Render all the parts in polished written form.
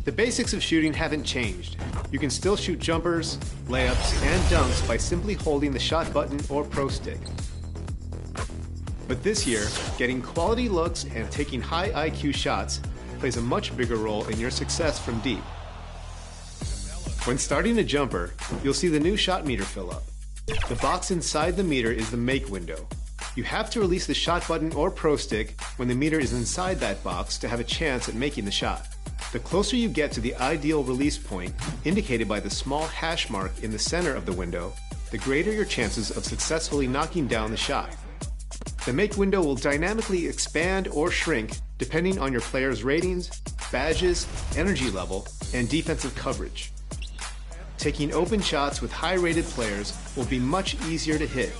The basics of shooting haven't changed. You can still shoot jumpers, layups, and dunks by simply holding the shot button or pro stick. But this year, getting quality looks and taking high IQ shots plays a much bigger role in your success from deep. When starting a jumper, you'll see the new shot meter fill up. The box inside the meter is the make window. You have to release the shot button or pro stick when the meter is inside that box to have a chance at making the shot. The closer you get to the ideal release point, indicated by the small hash mark in the center of the window, the greater your chances of successfully knocking down the shot. The make window will dynamically expand or shrink depending on your player's ratings, badges, energy level, and defensive coverage. Taking open shots with high-rated players will be much easier to hit.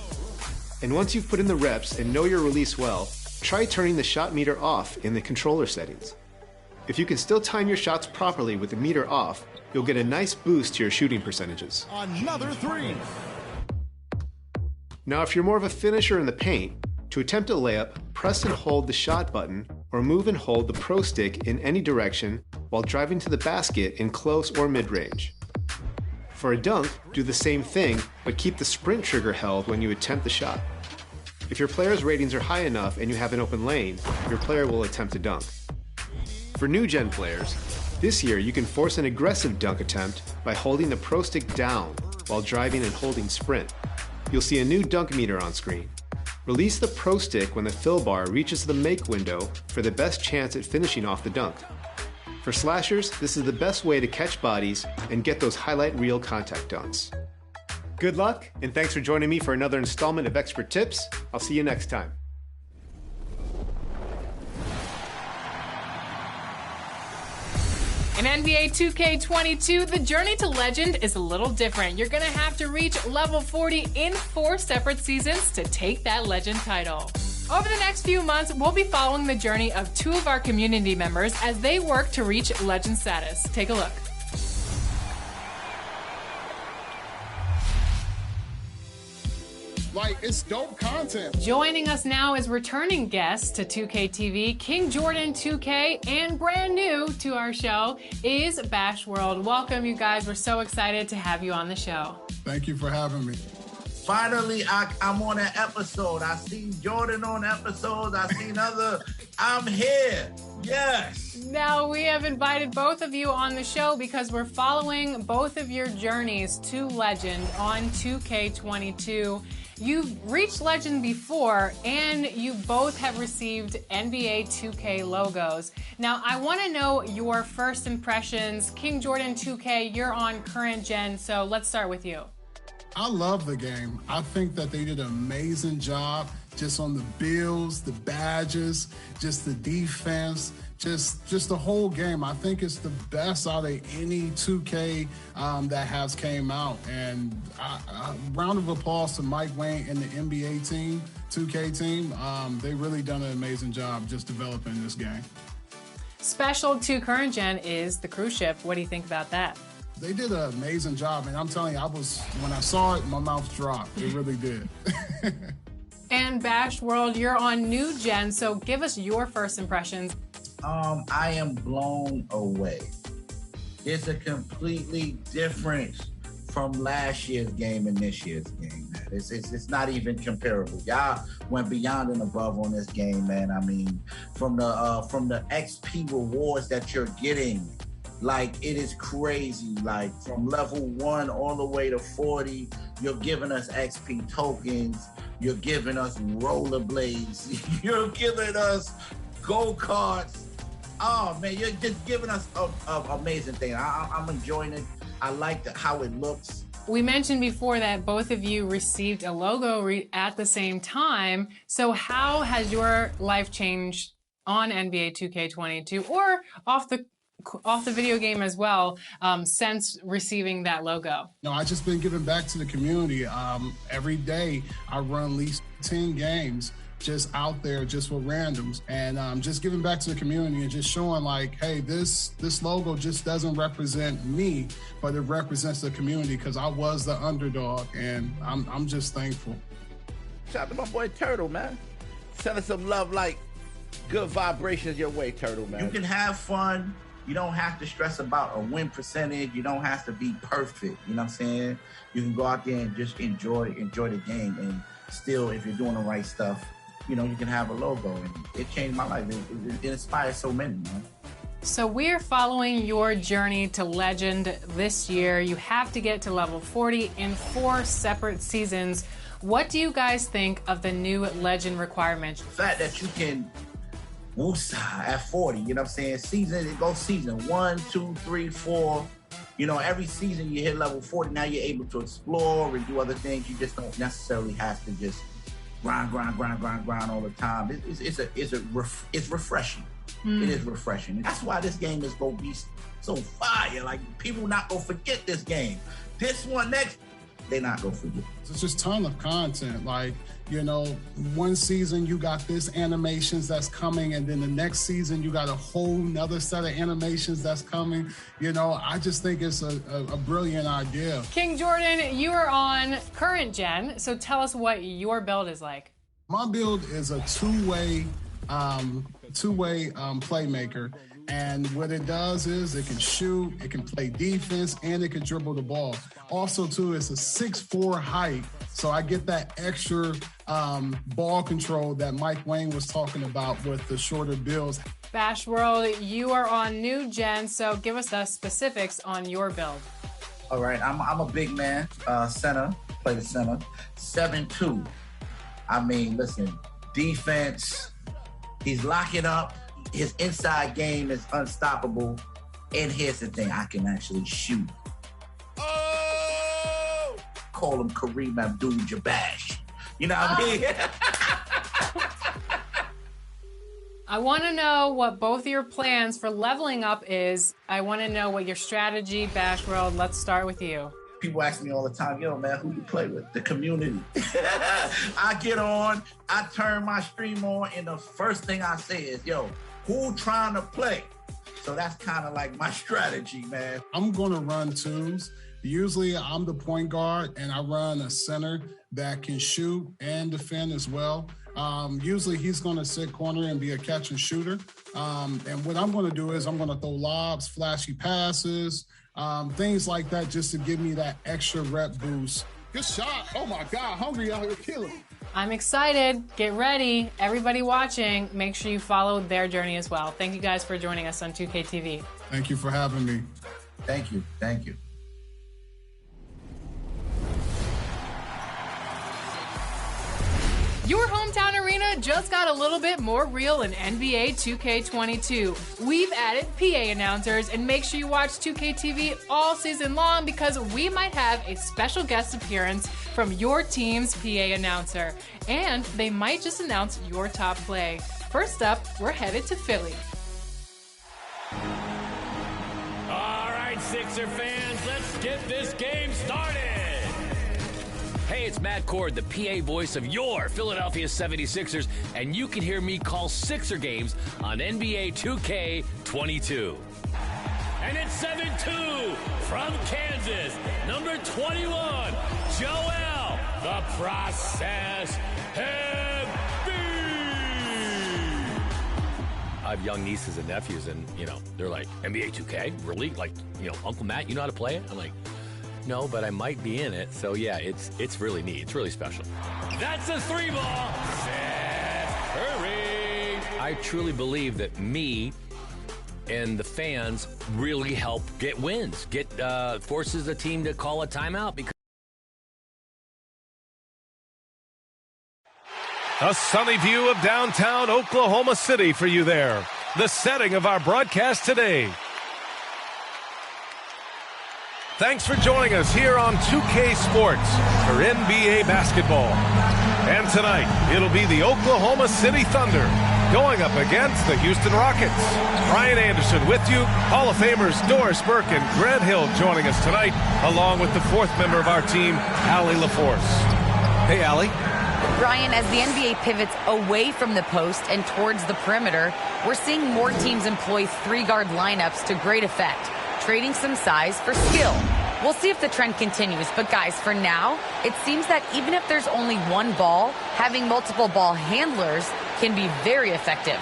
And once you've put in the reps and know your release well, try turning the shot meter off in the controller settings. If you can still time your shots properly with the meter off, you'll get a nice boost to your shooting percentages. Another three. Now, if you're more of a finisher in the paint, to attempt a layup, press and hold the shot button or move and hold the pro stick in any direction while driving to the basket in close or mid-range. For a dunk, do the same thing, but keep the sprint trigger held when you attempt the shot. If your player's ratings are high enough and you have an open lane, your player will attempt a dunk. For new-gen players, this year you can force an aggressive dunk attempt by holding the pro stick down while driving and holding sprint. You'll see a new dunk meter on screen. Release the pro stick when the fill bar reaches the make window for the best chance at finishing off the dunk. For slashers, this is the best way to catch bodies and get those highlight reel contact dunks. Good luck, and thanks for joining me for another installment of Expert Tips. I'll see you next time. In NBA 2K22, the journey to legend is a little different. You're gonna have to reach level 40 in 4 separate seasons to take that legend title. Over the next few months, we'll be following the journey of 2 of our community members as they work to reach legend status. Take a look. Like, it's dope content. Joining us now as returning guests to 2K TV, King Jordan 2K, and brand new to our show is Bash World. Welcome, you guys. We're so excited to have you on the show. Thank you for having me. Finally, I'm on an episode. I seen Jordan on episodes. I seen other. I'm here. Yes. Now, we have invited both of you on the show because we're following both of your journeys to legend on 2K22. You've reached legend before, and you both have received NBA 2K logos. Now, I want to know your first impressions. King Jordan 2K, you're on current gen, so let's start with you. I love the game. I think that they did an amazing job just on the builds, the badges, just the defense, just the whole game. I think it's the best out of any 2K that has came out. And round of applause to Mike Wayne and the NBA team, 2K team. They really done an amazing job just developing this game. Special to current gen is the cruise ship. What do you think about that? They did an amazing job, and I'm telling you, when I saw it, my mouth dropped. It really did. And Bash World, you're on new gen, so give us your first impressions. I am blown away. It's a completely difference from last year's game and this year's game, man. It's not even comparable. Y'all went beyond and above on this game, man. I mean, from the XP rewards that you're getting, like, it is crazy. Like, from level 1 all the way to 40, you're giving us XP tokens, you're giving us rollerblades, you're giving us go-karts. Oh man, you're just giving us an amazing thing. I'm enjoying it. I like how it looks. We mentioned before that both of you received a logo at the same time. So how has your life changed on NBA 2K22 or off the video game as well since receiving that logo? No, I just been giving back to the community. Every day I run at least 10 games just out there just with randoms, and just giving back to the community and just showing like, hey, this logo just doesn't represent me, but it represents the community because I was the underdog, and I'm just thankful. Shout out to my boy Turtle, man. Sending some love, like good vibrations your way, Turtle, man. You can have fun You don't have to stress about a win percentage. You don't have to be perfect. You know what I'm saying? You can go out there and just enjoy the game. And still, if you're doing the right stuff, you can have a logo. And it changed my life. It inspires so many, man. So we're following your journey to legend this year. You have to get to level 40 in 4 separate seasons. What do you guys think of the new legend requirements? The fact that you can woosah at 40, you know what I'm saying? It goes season 1, 2, 3, 4. Every season you hit level 40. Now you're able to explore and do other things. You just don't necessarily have to just grind all the time. It's refreshing. It is refreshing. That's why this game is gonna be so fire. Like, people not gonna forget this game. This one next, they not gonna forget. It's just a ton of content. Like, one season you got this animations that's coming, and then the next season you got a whole nother set of animations that's coming. I just think it's a brilliant idea. King Jordan, you are on current gen, so tell us what your build is like. My build is a two-way playmaker, and what it does is it can shoot, it can play defense, and it can dribble the ball. Also, too, it's a 6'4" height, so I get that extra ball control that Mike Wayne was talking about with the shorter builds. Bash World, you are on new gen, so give us the specifics on your build. All right, I'm a big man, center, play the center, 7'2". I mean, listen, defense. He's locking up. His inside game is unstoppable. And here's the thing, I can actually shoot. Oh! Call him Kareem Abdul-Jabbar. You know what I mean? I want to know what both your plans for leveling up is. I want to know what your strategy, Bash World. Let's start with you. People ask me all the time, yo, man, who you play with? The community. I get on, I turn my stream on, and the first thing I say is, yo, who trying to play? So that's kind of like my strategy, man. I'm going to run twos. Usually I'm the point guard, and I run a center that can shoot and defend as well. Usually he's going to sit corner and be a catch and shooter. And what I'm going to do is I'm going to throw lobs, flashy passes, things like that, just to give me that extra rep boost. Good shot. Oh my God, Hungry out here killing. I'm excited. Get ready. Everybody watching, make sure you follow their journey as well. Thank you guys for joining us on 2K TV. Thank you for having me. Thank you. Thank you. Your hometown arena just got a little bit more real in NBA 2K22. We've added PA announcers, and make sure you watch 2K TV all season long because we might have a special guest appearance from your team's PA announcer. And they might just announce your top play. First up, we're headed to Philly. All right, Sixer fans, let's get this game started. Hey, it's Matt Cord, the PA voice of your Philadelphia 76ers, and you can hear me call Sixer games on NBA 2K22. And it's 7-2 from Kansas, number 21, Joel, the Process Embiid. I have young nieces and nephews, and, they're like, NBA 2K? Really? Like, Uncle Matt, you know how to play it? I'm like, no, but I might be in it. So, yeah, it's really neat. It's really special. That's a 3-ball. Seth Curry. I truly believe that me and the fans really help get wins, forces the team to call a timeout. Because a sunny view of downtown Oklahoma City for you there. The setting of our broadcast today. Thanks for joining us here on 2K Sports for NBA basketball. And tonight, it'll be the Oklahoma City Thunder going up against the Houston Rockets. Ryan Anderson with you, Hall of Famers Doris Burke and Grant Hill joining us tonight, along with the fourth member of our team, Allie LaForce. Hey, Allie. Ryan, as the NBA pivots away from the post and towards the perimeter, we're seeing more teams employ 3-guard lineups to great effect, trading some size for skill. We'll see if the trend continues, but guys, for now, it seems that even if there's only one ball, having multiple ball handlers can be very effective.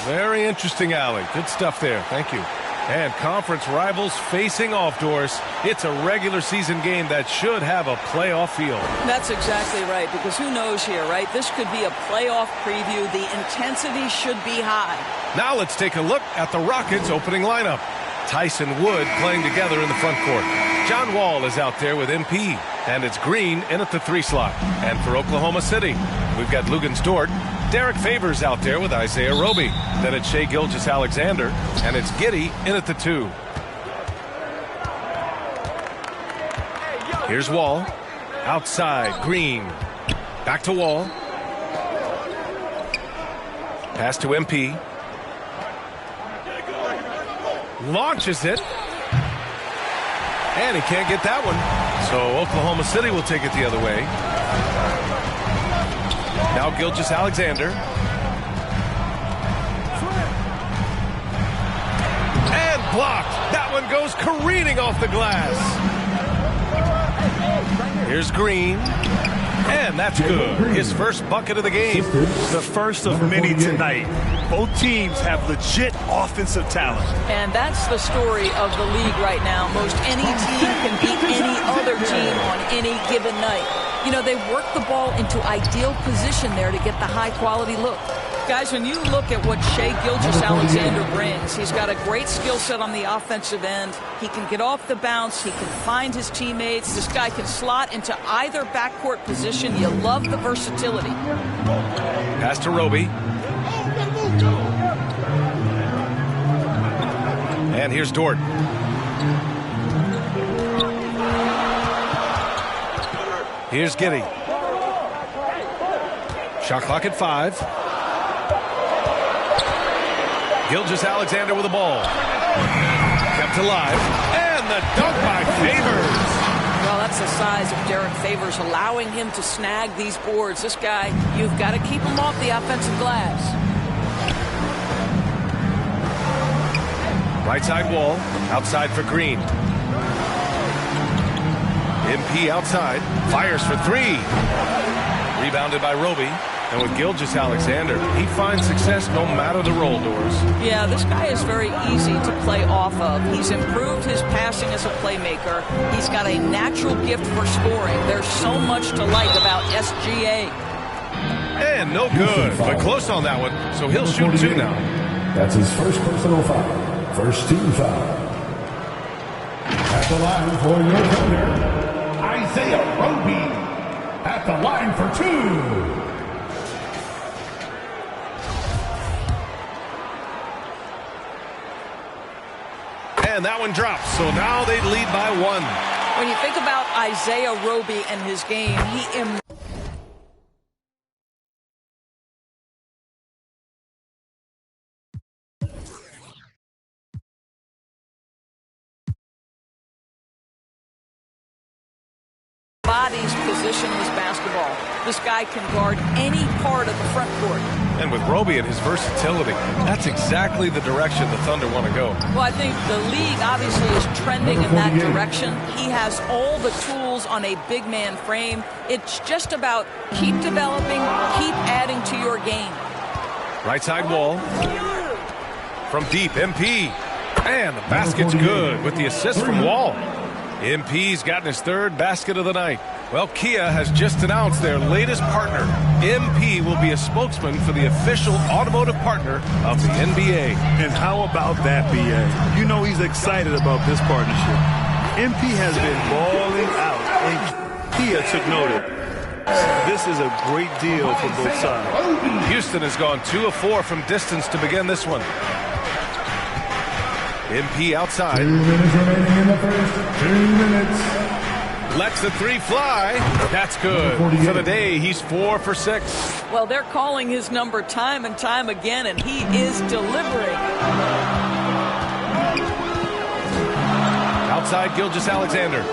Very interesting alley. Good stuff there. Thank you. And conference rivals facing off, Doris. It's a regular season game that should have a playoff feel. That's exactly right, because who knows here, right? This could be a playoff preview. The intensity should be high. Now let's take a look at the Rockets' opening lineup. Tyson Wood playing together in the front court. John Wall is out there with MP. And it's Green in at the 3 slot. And for Oklahoma City, we've got Lugens Dort. Derek Favors out there with Isaiah Roby. Then it's Shai Gilgeous-Alexander. And it's Giddey in at the 2. Here's Wall. Outside, Green. Back to Wall. Pass to MP. Launches it. And he can't get that one. So Oklahoma City will take it the other way. Now Gilgeous-Alexander. And blocked. That one goes careening off the glass. Here's Green. And that's good. His first bucket of the game. The first of many tonight. Both teams have legit offensive talent. And that's the story of the league right now. Most any team can beat any other team on any given night. You know, they work the ball into ideal position there to get the high-quality look. Guys, when you look at what Shai Gilgeous-Alexander brings, he's got a great skill set on the offensive end. He can get off the bounce. He can find his teammates. This guy can slot into either backcourt position. You love the versatility. Pass to Roby. And here's Dort. Here's Giddey. Shot clock at 5. Gilgeous-Alexander with the ball. Kept alive. And the dunk by Favors. Well, that's the size of Derek Favors, allowing him to snag these boards. This guy, you've got to keep him off the offensive glass. Right side Wall. Outside for Green. MP outside. Fires for 3. Rebounded by Roby. And with Gilgeous-Alexander, he finds success no matter the role, Doors. Yeah, this guy is very easy to play off of. He's improved his passing as a playmaker. He's got a natural gift for scoring. There's so much to like about SGA. And no good, but close on that one, so he'll shoot 2 now. That's his first personal foul. First team foul. At the line for your Thunder, Isaiah Roby. At the line for 2. And that one drops, so now they lead by 1. When you think about Isaiah Roby and his game, he embodies positionless basketball. This guy can guard any part of the front court. And with Roby and his versatility, that's exactly the direction the Thunder want to go. Well, I think the league obviously is trending in that direction. He has all the tools on a big man frame. It's just about keep developing, keep adding to your game. Right side Wall. From deep, MP. And the basket's good with the assist from Wall. MP's gotten his 3rd basket of the night. Well, Kia has just announced their latest partner. MP will be a spokesman for the official automotive partner of the NBA. And how about that, BA? You know he's excited about this partnership. MP has been balling out, and Kia took note. This is a great deal for both sides. Houston has gone 2 of 4 from distance to begin this one. MP outside. 2 minutes remaining in the first. 2 minutes. Lets the 3 fly. That's good. For the day, he's 4 for 6. Well, they're calling his number time and time again, and he is delivering. Outside Gilgeous-Alexander.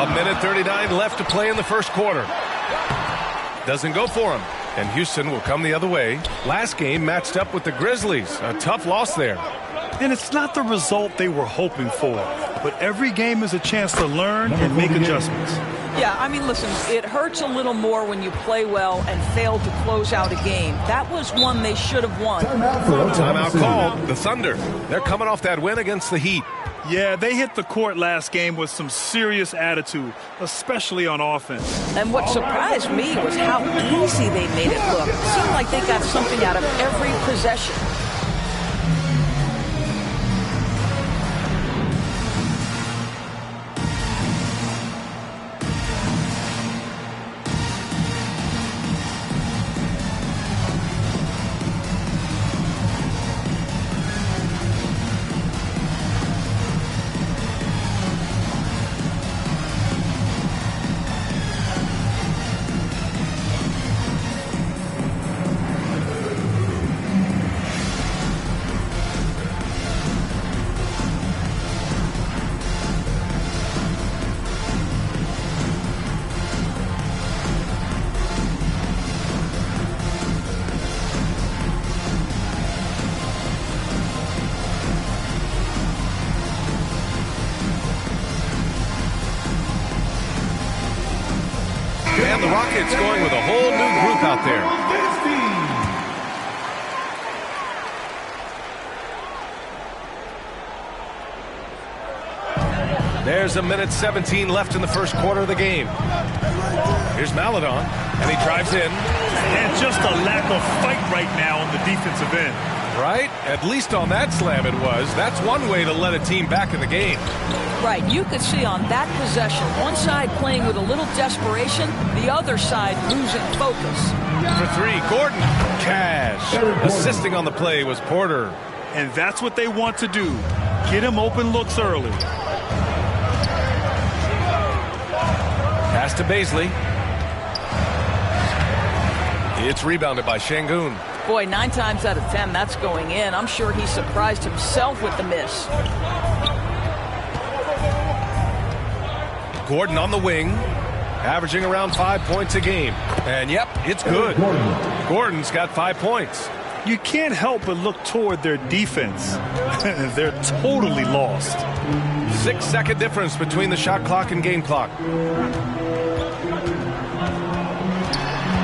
1:39 left to play in the first quarter. Doesn't go for him. And Houston will come the other way. Last game matched up with the Grizzlies. A tough loss there. And it's not the result they were hoping for, but every game is a chance to learn and make adjustments. Yeah, I mean, listen, it hurts a little more when you play well and fail to close out a game. That was one they should have won. Timeout called. The Thunder. They're coming off that win against the Heat. Yeah, they hit the court last game with some serious attitude, especially on offense. And what surprised me was how easy they made it look. It seemed like they got something out of every possession. And the Rockets going with a whole new group out there. There's a minute 17 left in the first quarter of the game. Here's Maladon, and he drives in. And just a lack of fight right now on the defensive end. Right? At least on that slam it was. That's one way to let a team back in the game. Right, you could see on that possession, one side playing with a little desperation, the other side losing focus. For three, Gordon. Cash. Assisting on the play was Porter. And that's what they want to do. Get him open looks early. Pass to Baisley. It's rebounded by Şengün. Boy, 9 times out of 10, that's going in. I'm sure he surprised himself with the miss. Gordon on the wing, averaging around 5 points a game. And yep, it's good. Gordon's got 5 points. You can't help but look toward their defense. They're totally lost. 6-second difference between the shot clock and game clock.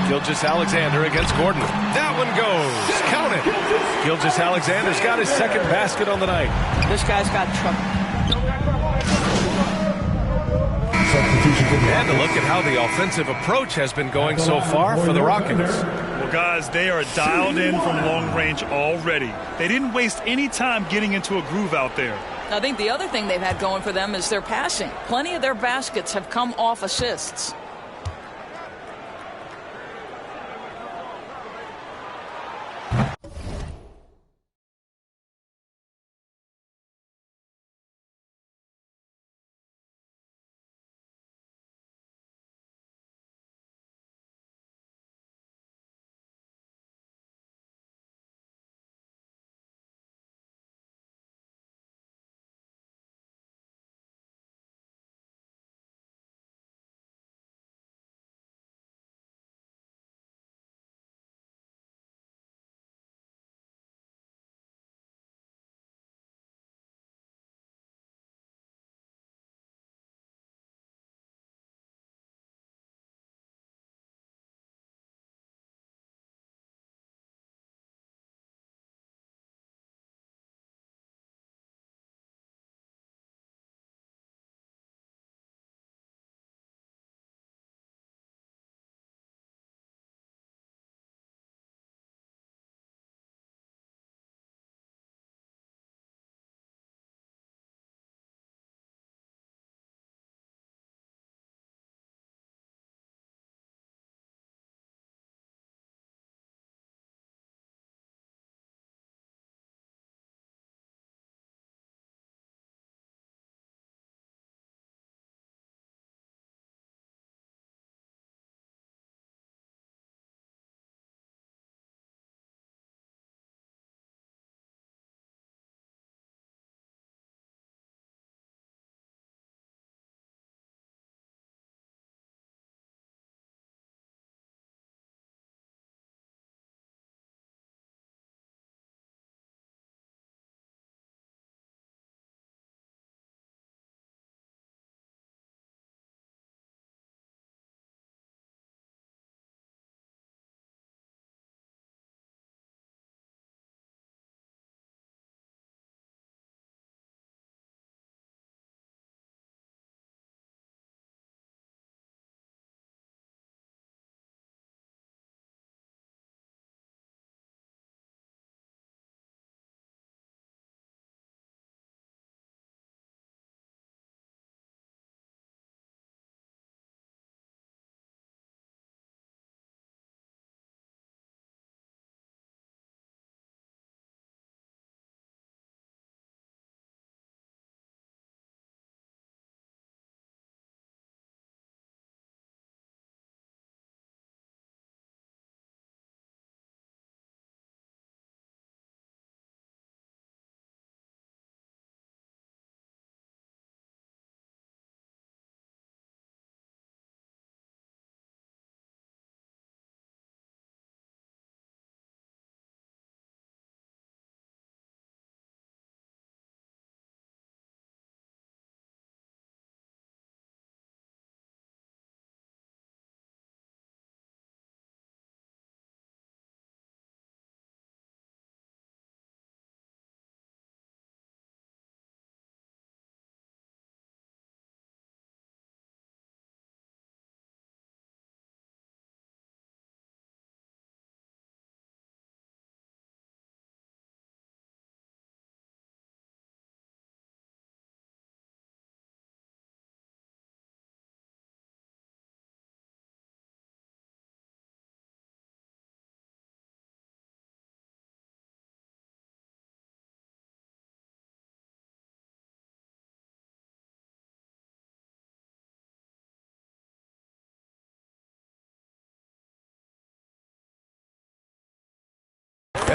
Gilgeous-Alexander against Gordon. That one goes. Count it. Gilgeous-Alexander's got his second basket on the night. This guy's got trouble. And a look at how the offensive approach has been going so far for the Rockets. Well, guys, they are dialed in from long range already. They didn't waste any time getting into a groove out there. I think the other thing they've had going for them is their passing. Plenty of their baskets have come off assists.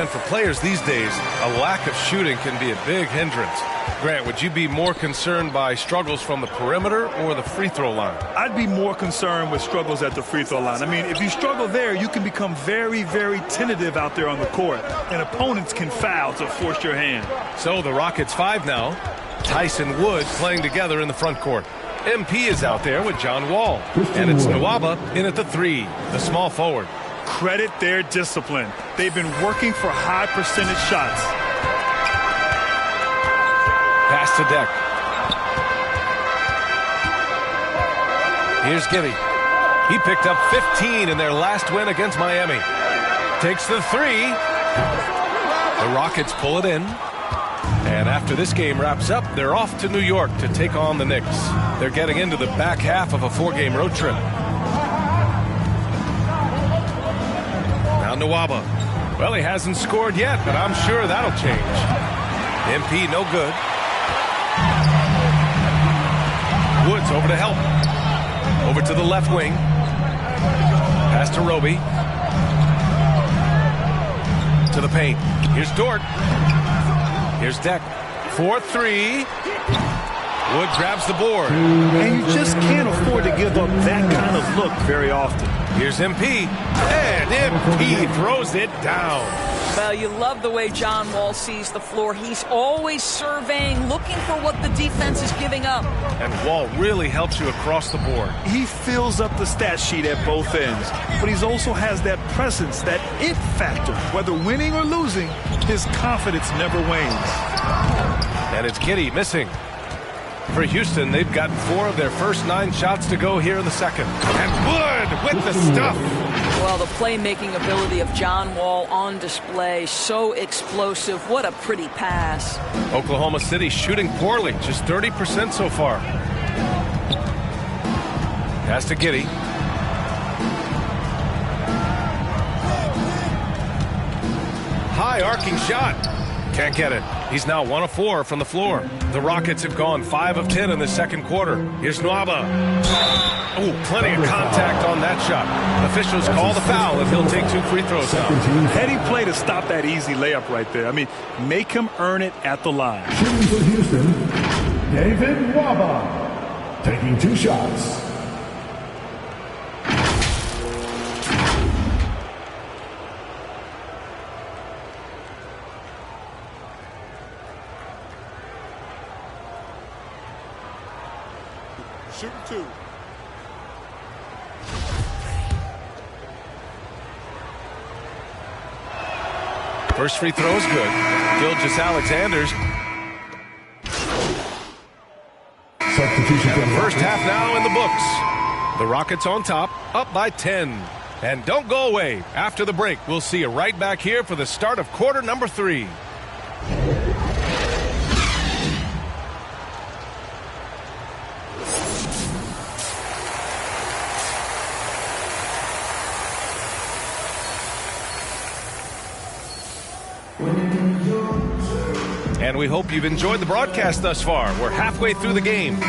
And for players these days, a lack of shooting can be a big hindrance. Grant, would you be more concerned by struggles from the perimeter or the free throw line? I'd be more concerned with struggles at the free throw line. I mean, if you struggle there, you can become very, very tentative out there on the court, and opponents can foul to force your hand. So the Rockets 5 now. Tyson Wood playing together in the front court. MP is out there with John Wall. And it's Nwaba in at the 3, the small forward. Credit their discipline. They've been working for high percentage shots. Pass to Deck. Here's Gibby. He picked up 15 in their last win against Miami. Takes the 3. The Rockets pull it in. And after this game wraps up, they're off to New York to take on the Knicks. They're getting into the back half of a 4-game road trip. Now Nwaba. Well, he hasn't scored yet, but I'm sure that'll change. MP no good. Woods over to help. Over to the left wing. Pass to Roby. To the paint. Here's Dort. Here's Deck. 4-3. Wood grabs the board. And you just can't afford to give up that kind of look very often. Here's MP. And MP throws it down. Well, you love the way John Wall sees the floor. He's always surveying, looking for what the defense is giving up. And Wall really helps you across the board. He fills up the stat sheet at both ends, but he also has that presence, that it factor. Whether winning or losing, his confidence never wanes. And it's Giddey missing. For Houston, they've gotten 4 of their first 9 shots to go here in the second. And Wood with the stuff. Well, the playmaking ability of John Wall on display, so explosive. What a pretty pass. Oklahoma City shooting poorly, just 30% so far. Pass to Giddey. High arcing shot. Can't get it. He's now 1 of 4 from the floor. The Rockets have gone 5 of 10 in the second quarter. Here's Nwaba. Oh, plenty of contact on that shot. Officials call the foul, and he'll take 2 free throws now. Heady play to stop that easy layup right there. I mean, make him earn it at the line. Shooting for Houston, David Nwaba, taking 2 shots. Shooting 2. First free throw is good. Gilgeous-Alexander's. Substitution. And the first half now in the books. The Rockets on top, up by 10. And don't go away. After the break, we'll see you right back here for the start of quarter number 3. And we hope you've enjoyed the broadcast thus far. We're halfway through the game.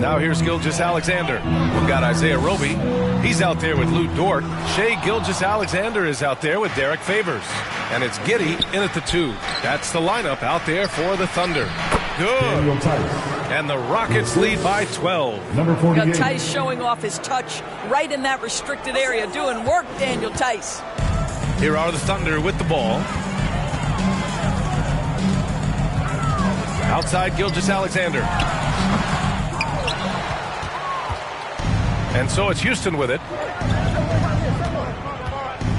Now here's Gilgeous-Alexander. We've got Isaiah Roby. He's out there with Lou Dort. Shai Gilgeous-Alexander is out there with Derek Favors. And it's Giddey in at the 2. That's the lineup out there for the Thunder. Good. And the Rockets lead by 12. Number 48. Tice showing off his touch right in that restricted area. Doing work, Daniel Tice. Here are the Thunder with the ball. Outside Gilgeous-Alexander. And so it's Houston with it.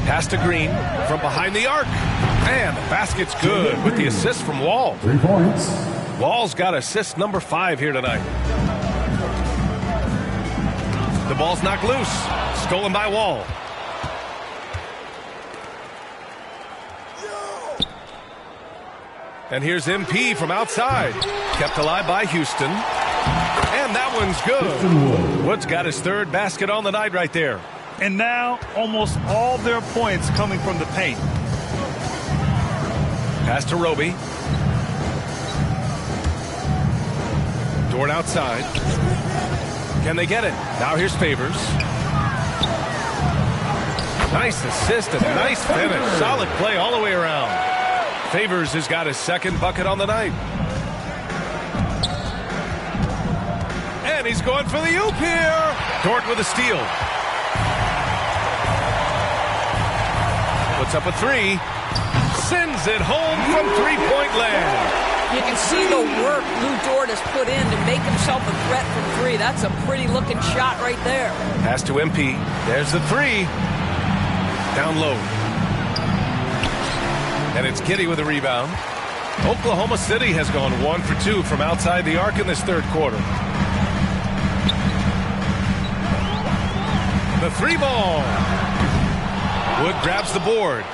Pass to Green from behind the arc. And the basket's good with the assist from Wall. 3 points. Wall's got assist number 5 here tonight. The ball's knocked loose. Stolen by Wall. And here's MP from outside. Kept alive by Houston. And that one's good. Wood's got his 3rd basket on the night right there. And now almost all their points coming from the paint. Pass to Roby. Dort outside. Can they get it? Now here's Favors. Nice assist and nice finish. Solid play all the way around. Favors has got his second bucket on the night. And he's going for the oop here. Dort with a steal. Puts up a three. Sends it home from three-point land. You can see the work Lou Dort has put in to make himself a threat from three. That's a pretty-looking shot right there. Pass to MP. There's the three. Down low. And it's Giddey with a rebound. Oklahoma City has gone 1 for 2 from outside the arc in this third quarter. The three ball. Wood grabs the board.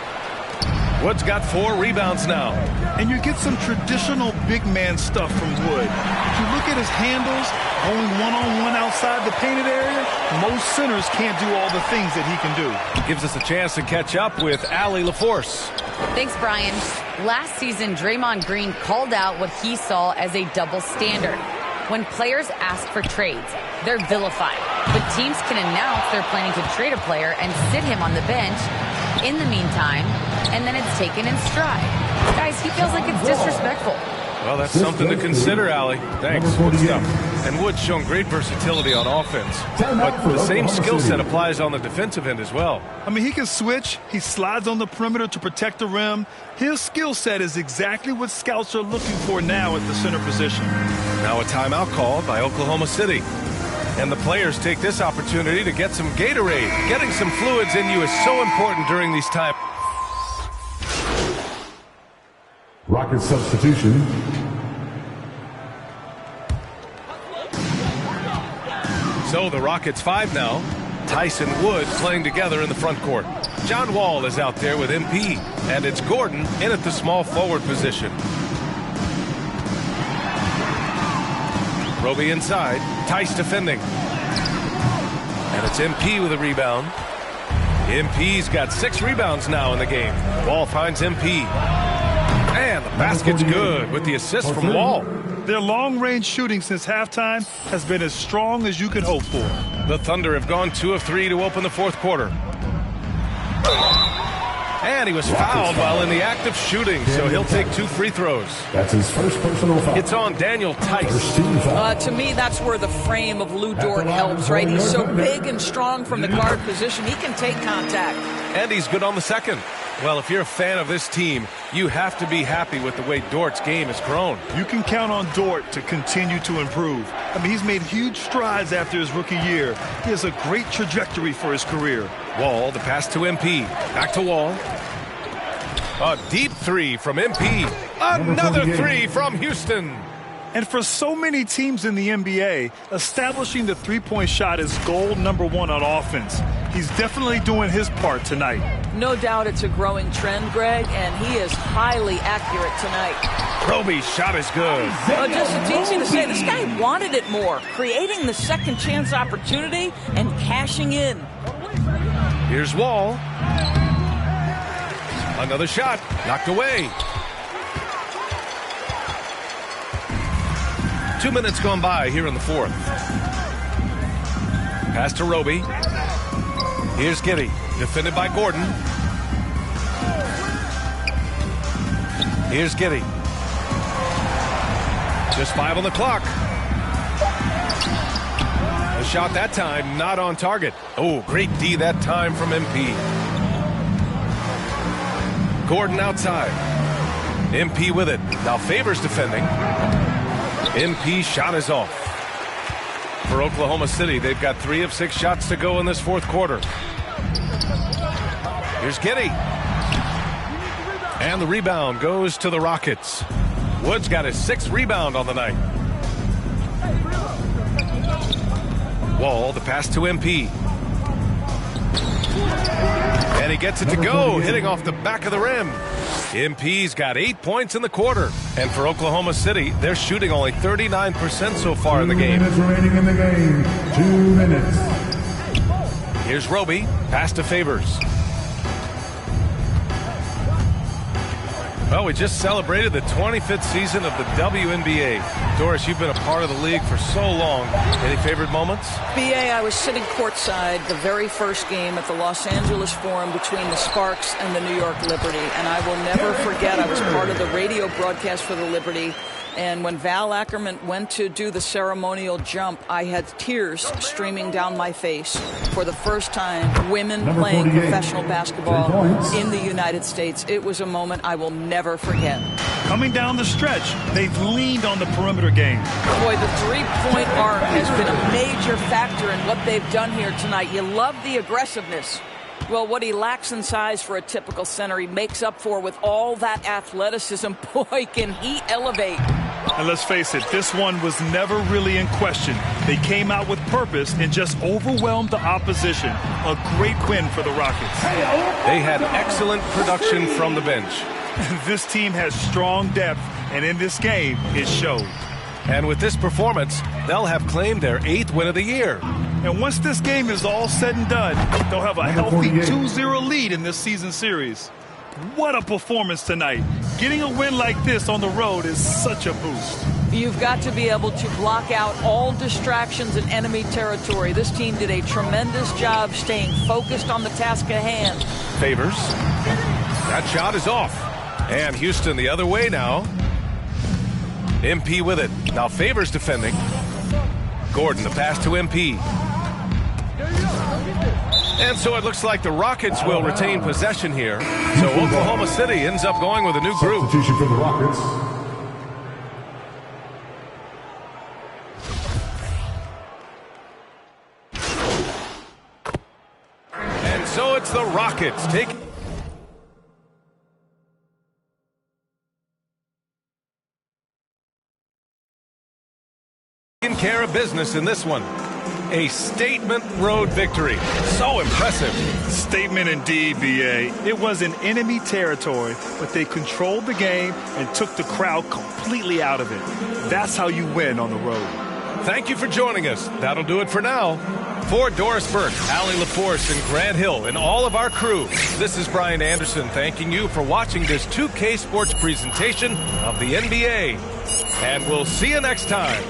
Wood's got 4 rebounds now. And you get some traditional big man stuff from Wood. If you look at his handles, going one-on-one outside the painted area, most centers can't do all the things that he can do. Gives us a chance to catch up with Allie LaForce. Thanks, Brian. Last season, Draymond Green called out what he saw as a double standard. When players ask for trades, they're vilified. But teams can announce they're planning to trade a player and sit him on the bench in the meantime, and then it's taken in stride. Guys, he feels like it's disrespectful. Well, that's something to consider, Allie. Thanks. Good stuff. And Wood's shown great versatility on offense. But the same skill set applies on the defensive end as well. I mean, he can switch. He slides on the perimeter to protect the rim. His skill set is exactly what scouts are looking for now at the center position. Now a timeout called by Oklahoma City. And the players take this opportunity to get some Gatorade. Getting some fluids in you is so important during these times. Rocket substitution. So the Rockets 5 now. Tyson Wood playing together in the front court. John Wall is out there with MP. And it's Gordon in at the small forward position. Roby inside. Tice defending. And it's MP with a rebound. MP's got 6 rebounds now in the game. Wall finds MP. And the basket's good with the assist from Wall. Their long-range shooting since halftime has been as strong as you could hope for. The Thunder have gone 2 of 3 to open the fourth quarter. And he was fouled while in the act of shooting, so he'll take 2 free throws. That's his first personal foul. It's on Daniel Tice. To me, that's where the frame of Lou Dort helps, right? He's so big and strong from the guard position. He can take contact. And he's good on the second. Well, if you're a fan of this team, you have to be happy with the way Dort's game has grown. You can count on Dort to continue to improve. I mean, he's made huge strides after his rookie year. He has a great trajectory for his career. Wall, the pass to MP. Back to Wall. A deep 3 from MP. Another 3 from Houston. And for so many teams in the NBA, establishing the three-point shot is goal number 1 on offense. He's definitely doing his part tonight. No doubt it's a growing trend, Greg, and he is highly accurate tonight. Roby's shot is good. Just it's easy to say, this guy wanted it more, creating the second chance opportunity and cashing in. Here's Wall. Another shot, knocked away. 2 minutes gone by here in the fourth. Pass to Roby. Here's Giddey, defended by Gordon. Here's Giddey. Just 5 on the clock. A shot that time, not on target. Oh, great D that time from MP. Gordon outside. MP with it. Now Favors defending. MP shot is off. For Oklahoma City, they've got 3 of 6 shots to go in this fourth quarter. Here's Giddey. And the rebound goes to the Rockets. Wood's got his 6th rebound on the night. Wall, the pass to MP. And he gets it to go, hitting off the back of the rim. MP's got 8 points in the quarter. And for Oklahoma City, they're shooting only 39% so far in the game. 2 minutes remaining in the game. 2 minutes. Here's Roby, pass to Favors. Well, we just celebrated the 25th season of the WNBA. Doris, you've been a part of the league for so long. Any favorite moments? BA, I was sitting courtside the very first game at the Los Angeles Forum between the Sparks and the New York Liberty. And I will never forget, I was part of the radio broadcast for the Liberty. And when Val Ackerman went to do the ceremonial jump, I had tears streaming down my face. For the first time, women playing professional basketball in the United States. It was a moment I will never forget. Coming down the stretch, they've leaned on the perimeter game. Boy, the three-point arc has been a major factor in what they've done here tonight. You love the aggressiveness. Well, what he lacks in size for a typical center, he makes up for with all that athleticism. Boy, can he elevate. And let's face it, this one was never really in question. They came out with purpose and just overwhelmed the opposition. A great win for the Rockets. They had excellent production from the bench. This team has strong depth, and in this game, it showed. And with this performance, they'll have claimed their 8th win of the year. And once this game is all said and done, they'll have a healthy 2-0 lead in this season series. What a performance tonight. Getting a win like this on the road is such a boost. You've got to be able to block out all distractions in enemy territory. This team did a tremendous job staying focused on the task at hand. Favors. That shot is off. And Houston the other way now. MP with it. Now Favors defending. Gordon, the pass to MP. And so it looks like the Rockets will retain possession here. So Oklahoma City ends up going with a new group. Substitution for the Rockets. And so it's the Rockets taking care of business in this one. A statement road victory. So impressive. Statement indeed, BA. It was in enemy territory, but they controlled the game and took the crowd completely out of it. That's how you win on the road. Thank you for joining us. That'll do it for now. For Doris Burke, Allie LaForce, and Grant Hill, and all of our crew, this is Brian Anderson thanking you for watching this 2K Sports presentation of the NBA. And we'll see you next time.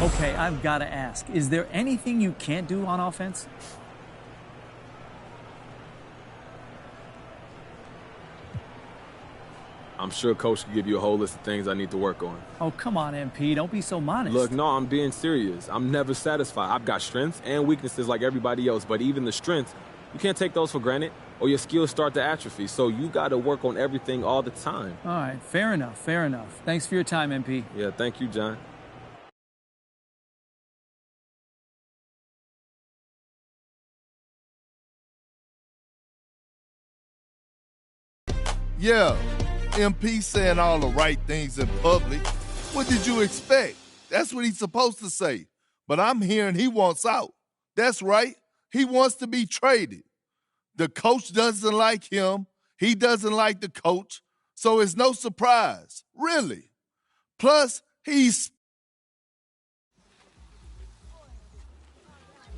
Okay, I've got to ask, is there anything you can't do on offense? I'm sure Coach can give you a whole list of things I need to work on. Oh, come on, MP. Don't be so modest. Look, no, I'm being serious. I'm never satisfied. I've got strengths and weaknesses like everybody else, but even the strengths, you can't take those for granted or your skills start to atrophy. So you got to work on everything all the time. All right, fair enough, fair enough. Thanks for your time, MP. Yeah, thank you, John. Yeah, MP saying all the right things in public. What did you expect? That's what he's supposed to say. But I'm hearing he wants out. That's right. He wants to be traded. The coach doesn't like him. He doesn't like the coach. So it's no surprise, really. Plus, he's...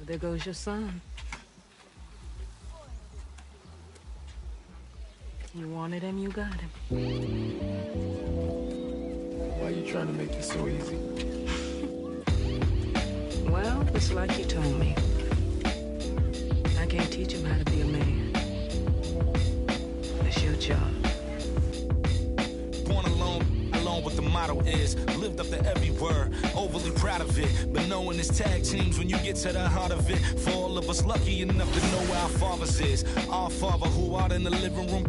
There goes your son. You wanted him, you got him. Why are you trying to make it so easy? Well, it's like you told me. I can't teach him how to be a man. That's your job. Born alone what the motto is. Lived up to every word, overly proud of it. But knowing it's tag teams when you get to the heart of it. For all of us lucky enough to know where our fathers is. Our father who out in the living room.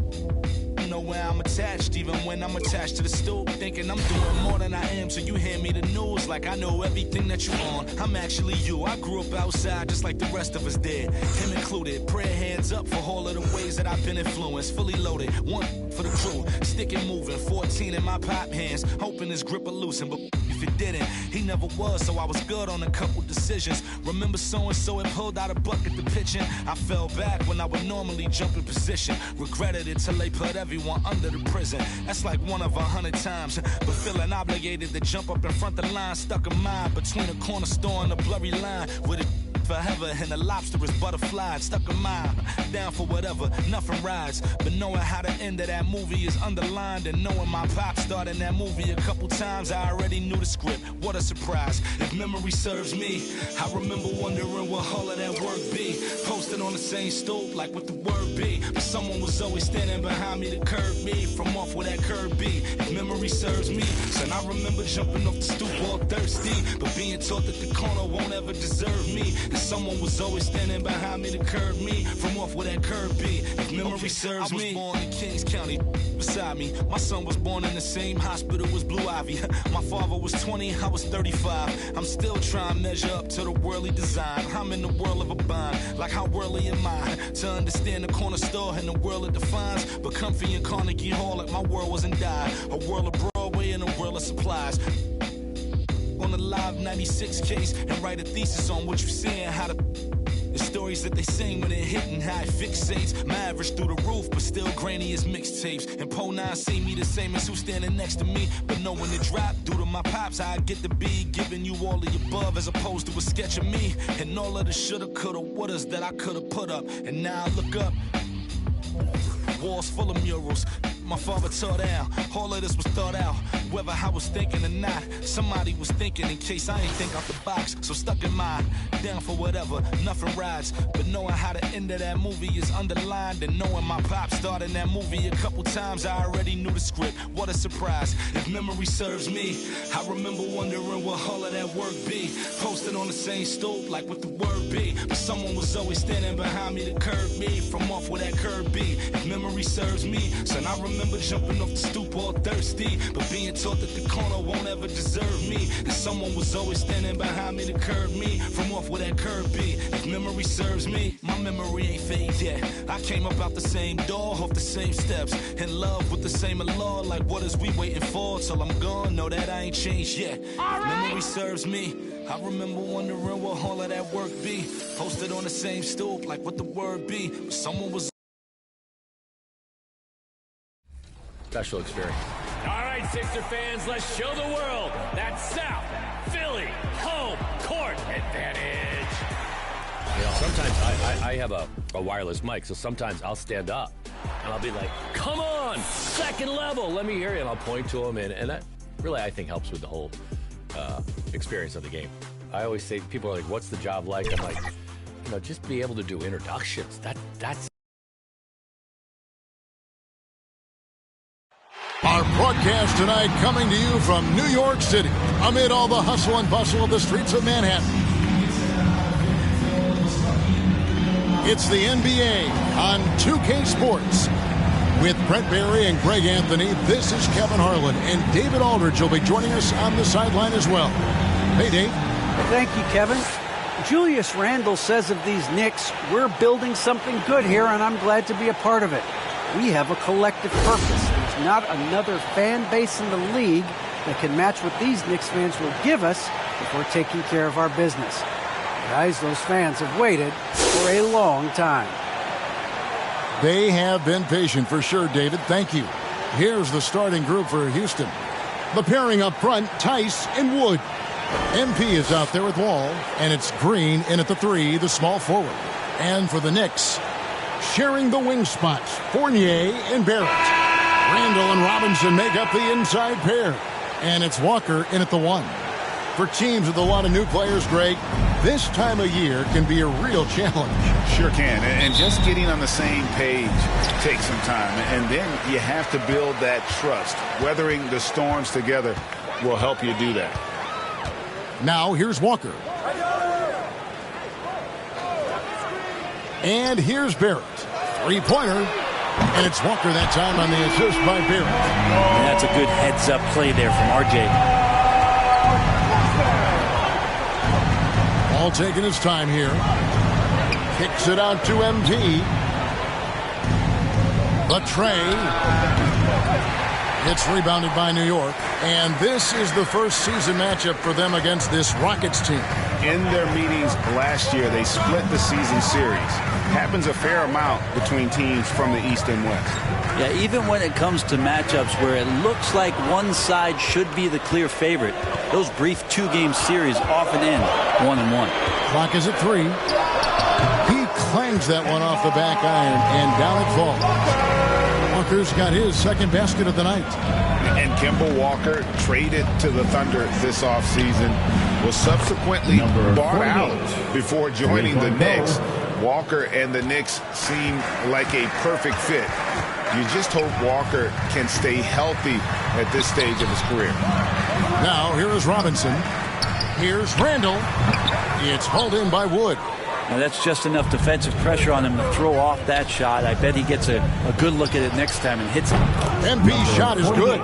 Know where I'm attached, even when I'm attached to the stool. Thinking I'm doing more than I am, so you hand me the news like I know everything that you on. I'm actually you. I grew up outside just like the rest of us did. Him included. Prayer hands up for all of the ways that I've been influenced. Fully loaded, one for the crew. Stick and moving, 14 in my pop hands. Hoping this grip will loosen, but if it didn't. He never was, so I was good on a couple decisions. Remember so-and-so had pulled out a bucket to pitching. I fell back when I would normally jump in position. Regretted it till they put everyone under the prison. That's like 1 of 100 times. But feeling obligated to jump up in front of the line, stuck in mind between a corner store and a blurry line with it forever and the lobster is butterfly stuck in mind. Down for whatever, nothing rides. But knowing how the end of that movie is underlined and knowing my pop starred in that movie a couple times, I already knew the script. What a surprise. If memory serves me, I remember wondering what all of that work be. Posted on the same stoop like what the word be. But someone was always standing behind me to curb me from off where that curb be. If memory serves me, son, I remember jumping off the stoop all thirsty, but being taught that the corner won't ever deserve me. Someone was always standing behind me to curb me from off where that curb be. If memory serves me, I was born in Kings County beside me. My son was born in the same hospital as Blue Ivy. My father was 20, I was 35. I'm still trying to measure up to the worldly design. I'm in the world of a bind, like how worldly am I? To understand the corner store and the world it defines. But comfy in Carnegie Hall like my world wasn't died. A world of Broadway and a world of supplies. On the Live 96 case and write a thesis on what you seeing, how the stories that they sing when it hit and how it fixates. My average through the roof, but still grainy as mixtapes. And Po 9 see me the same as who's standing next to me, but know when it drop due to my pops, how I get to be giving you all of the above as opposed to a sketch of me and all of the shoulda, coulda, wouldas that I coulda put up. And now I look up, walls full of murals my father tore down. All of this was thought out, whether I was thinking or not. Somebody was thinking in case I ain't think out the box. So stuck in mind, down for whatever, nothing rides. But knowing how the end of that movie is underlined, and knowing my pop starred in that movie a couple times, I already knew the script. What a surprise. If memory serves me, I remember wondering what all of that work be. Posted on the same stoop like what the word be, but someone was always standing behind me to curb me from off where that curb be. If memory serves me, son, I remember jumping off the stoop all thirsty, but being taught that the corner won't ever deserve me, and someone was always standing behind me to curb me from off where that curb be. If memory serves me, my memory ain't fade yet. I came up out the same door, off the same steps, in love with the same law. Like what is we waiting for till I'm gone? Know that I ain't changed yet. If memory serves me, I remember wondering what all of that work be. Posted on the same stoop like what the word be, but someone was special experience. All right, Sixer fans, let's show the world that South Philly home court advantage. You know, sometimes I have a wireless mic, so sometimes I'll stand up and I'll be like, come on, second level, let me hear you, and I'll point to them, and that really, I think, helps with the whole experience of the game. I always say, people are like, what's the job like? I'm like, you know, just be able to do introductions. That's Our broadcast tonight coming to you from New York City, amid all the hustle and bustle of the streets of Manhattan. It's the NBA on 2K Sports. With Brent Barry and Greg Anthony, this is Kevin Harlan, and David Aldridge will be joining us on the sideline as well. Hey, Dave. Thank you, Kevin. Julius Randle says of these Knicks, we're building something good here, and I'm glad to be a part of it. We have a collective purpose. There's not another fan base in the league that can match what these Knicks fans will give us if we're taking care of our business. Guys, those fans have waited for a long time. They have been patient for sure, David. Thank you. Here's the starting group for Houston. The pairing up front, Tice and Wood. MP is out there with Wall, and it's Green in at the 3, the small forward. And for the Knicks, sharing the wing spots, Fournier and Barrett. Randall and Robinson make up the inside pair. And it's Walker in at the 1. For teams with a lot of new players, Greg, this time of year can be a real challenge. Sure can. And just getting on the same page takes some time. And then you have to build that trust. Weathering the storms together will help you do that. Now here's Walker. And here's Barrett. Three-pointer. And it's Walker that time on the assist by Barrett. And that's a good heads-up play there from RJ. All taking his time here. Kicks it out to MT. The tray. It's rebounded by New York. And this is the first season matchup for them against this Rockets team. In their meetings last year, they split the season series. Happens a fair amount between teams from the East and West. Yeah, even when it comes to matchups where it looks like one side should be the clear favorite, those brief two-game series often end 1-1. Clock is at 3. He clangs that one off the back iron, and down it falls. Walker's got his second basket of the night. And Kemba Walker, traded to the Thunder this offseason, was subsequently bought out before joining the Knicks. Walker and the Knicks seem like a perfect fit. You just hope Walker can stay healthy at this stage of his career. Now, here is Robinson. Here's Randall. It's hauled in by Wood. Now that's just enough defensive pressure on him to throw off that shot. I bet he gets a good look at it next time and hits it. MP's shot is good.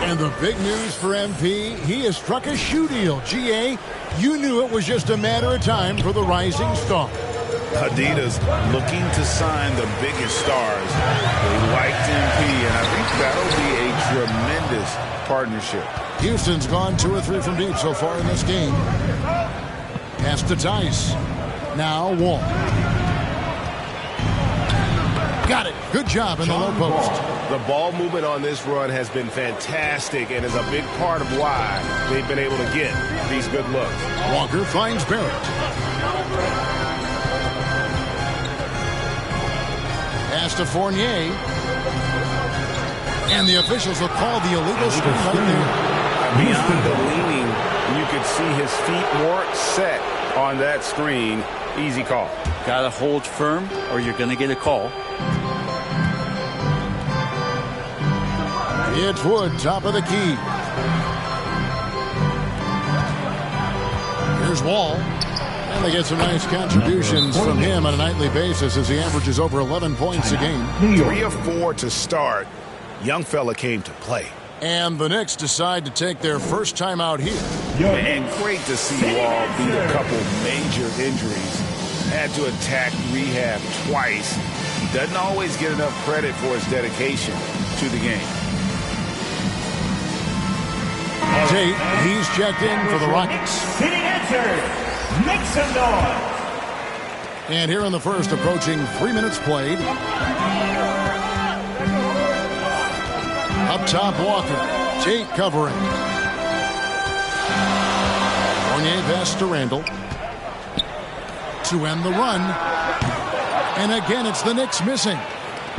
And the big news for MP, he has struck a shoe deal. GA, you knew it was just a matter of time for the rising star. Adidas looking to sign the biggest stars. They liked MP, and I think that'll be a tremendous partnership. Houston's gone 2 or 3 from deep so far in this game. Pass to Tice. Now Wall. Got it. Good job in the low post. The ball movement on this run has been fantastic and is a big part of why they've been able to get these good looks. Walker finds Barrett. Pass to Fournier. And the officials will call the illegal screen right there. Beyond the leaning, you could see his feet more set on that screen. Easy call. Got to hold firm or you're going to get a call. It's Wood, top of the key. Here's Wall. And they get some nice contributions from him on a nightly basis as he averages over 11 points a game. 3 of 4 to start. Young fella came to play. And the Knicks decide to take their first time out here. And great to see Wall beat a couple major injuries. Had to attack rehab twice. Doesn't always get enough credit for his dedication to the game. Tate, he's checked in for the Rockets. Sitting answer, make some noise. And here in the first, approaching 3 minutes played. Up top, Walker. Tate covering. Fournier pass to Randall. To end the run. And again, it's the Knicks missing.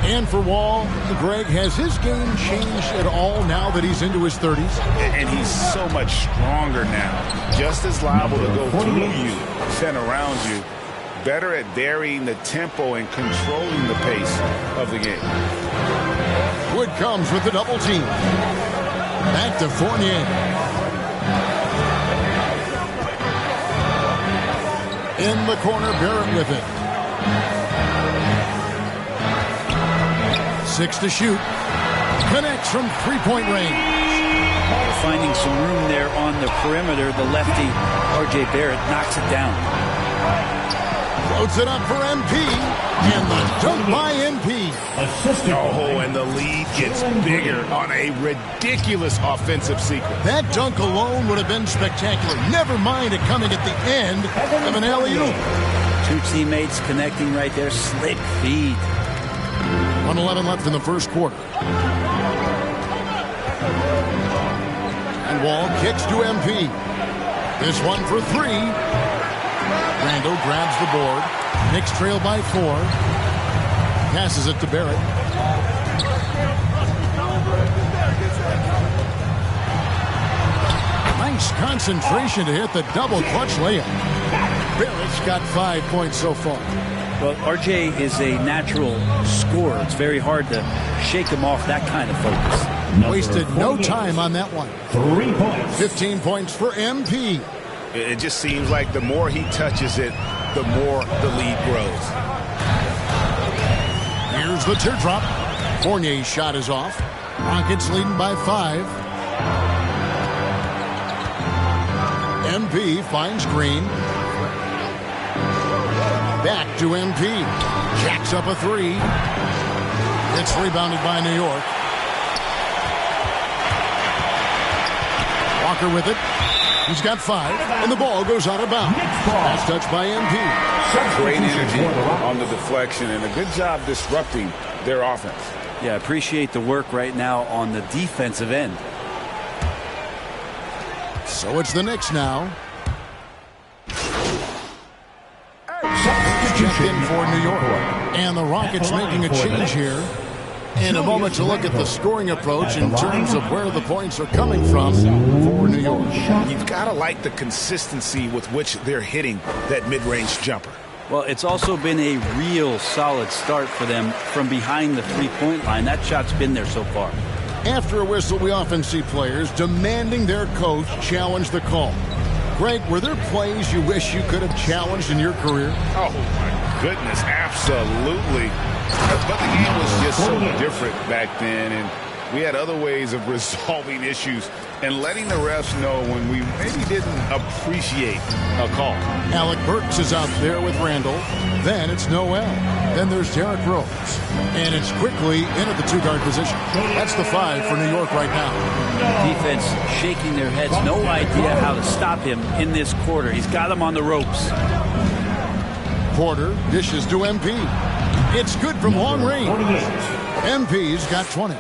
And for Wall, Greg, has his game changed at all now that he's into his 30s? And he's so much stronger now. Just as liable to go through you, send around you. Better at varying the tempo and controlling the pace of the game. Wood comes with the double team. Back to Fournier. In the corner, Barrett with it. 6 to shoot. Connects from three-point range. Finding some room there on the perimeter. The lefty, R.J. Barrett, knocks it down. Floats it up for MP. And the dunk by MP. Oh, and the lead gets bigger on a ridiculous offensive sequence. That dunk alone would have been spectacular. Never mind it coming at the end of an alley-oop. 2 teammates connecting right there. Slick feed. 1:11 left in the first quarter. And Wall kicks to MP. This one for 3. Randall grabs the board. Knicks trail by 4. Passes it to Barrett. Nice concentration to hit the double clutch layup. Barrett's got 5 points so far. Well, RJ is a natural scorer. It's very hard to shake him off that kind of focus. Wasted no time on that one. 3 points. 15 points for MP. It just seems like the more he touches it, the more the lead grows. Here's the teardrop. Fournier's shot is off. Rockets leading by 5. MP finds Green. Back to MP. Jacks up a 3. It's rebounded by New York. Walker with it. He's got 5, and the ball goes out of bounds. Pass touched by MP. Great energy on the deflection, and a good job disrupting their offense. Yeah, appreciate the work right now on the defensive end. So it's the Knicks now. Checked in for New York. And the Rockets making a change here. In a moment to look at the scoring approach in terms of where the points are coming from for New York. You've got to like the consistency with which they're hitting that mid-range jumper. Well, it's also been a real solid start for them from behind the three-point line. That shot's been there so far. After a whistle, we often see players demanding their coach challenge the call. Greg, were there plays you wish you could have challenged in your career? Oh, my goodness, absolutely. But the game was just so different back then, and we had other ways of resolving issues and letting the refs know when we maybe didn't appreciate a call. Alec Burks is out there with Randall. Then it's Noel. Then there's Derrick Rose. And it's quickly into the 2-guard position. That's the 5 for New York right now. Defense shaking their heads. No idea how to stop him in this quarter. He's got him on the ropes. Porter dishes to MP. It's good from long range. MP's got 20.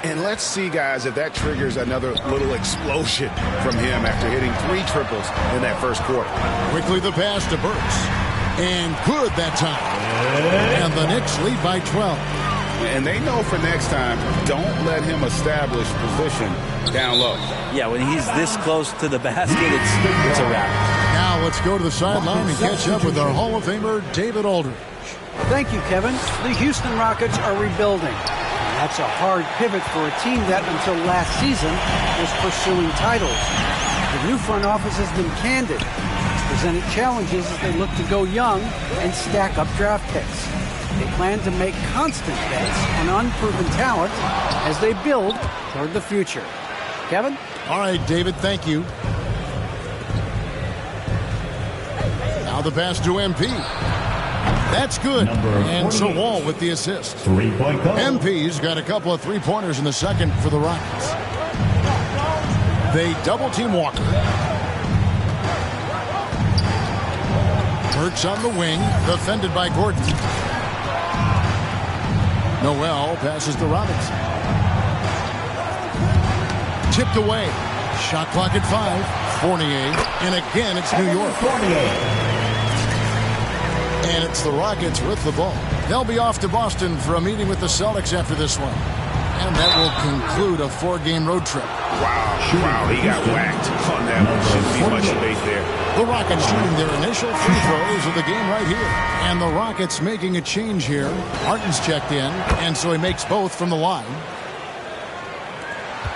And let's see, guys, if that triggers another little explosion from him after hitting 3 triples in that first quarter. Quickly the pass to Burks. And good that time. And the Knicks lead by 12. And they know for next time, don't let him establish position down low. Yeah, when he's this close to the basket, it's a wrap. Now let's go to the sideline and catch up with our Hall of Famer, David Aldridge. Thank you, Kevin. The Houston Rockets are rebuilding. That's a hard pivot for a team that, until last season, was pursuing titles. The new front office has been candid. It's presented challenges as they look to go young and stack up draft picks. They plan to make constant bets on unproven talent as they build toward the future. Kevin? All right, David, thank you. Now the pass to MP. That's good. And so Wall with the assist. 3-point goal. MP's got a couple of 3-pointers in the second for the Rockets. They double-team Walker. Burks on the wing, defended by Gordon. Noel passes to Robinson. Tipped away. Shot clock at 5. Fournier. And again, it's New York. And it's the Rockets with the ball. They'll be off to Boston for a meeting with the Celtics after this one. And that will conclude a 4-game road trip. Wow, he got whacked on that one. Shouldn't be much debate there. The Rockets shooting their initial free throws of the game right here. And the Rockets making a change here. Martin's checked in, and so he makes both from the line.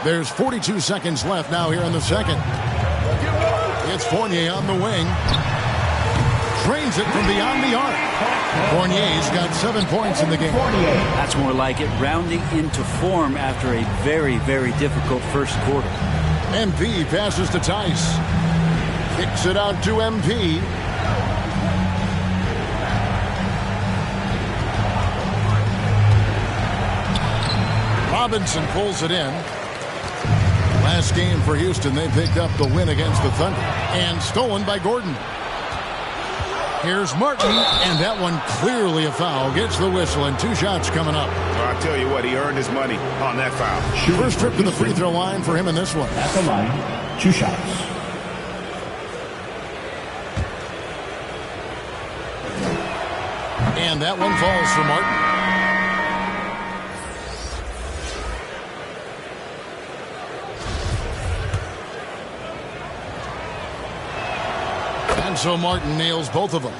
There's 42 seconds left now here in the second. It's Fournier on the wing. Drains it from beyond the arc. Fournier's got 7 points in the game. That's more like it, rounding into form after a very, very difficult first quarter. MP passes to Tice. Kicks it out to MP. Robinson pulls it in. Last game for Houston, they picked up the win against the Thunder. And stolen by Gordon. Here's Martin, and that one clearly a foul. Gets the whistle, and 2 shots coming up. Well, I'll tell you what, he earned his money on that foul. First trip to the free throw line for him in this one. At the line, 2 shots. And that one falls for Martin. And so Martin nails both of them.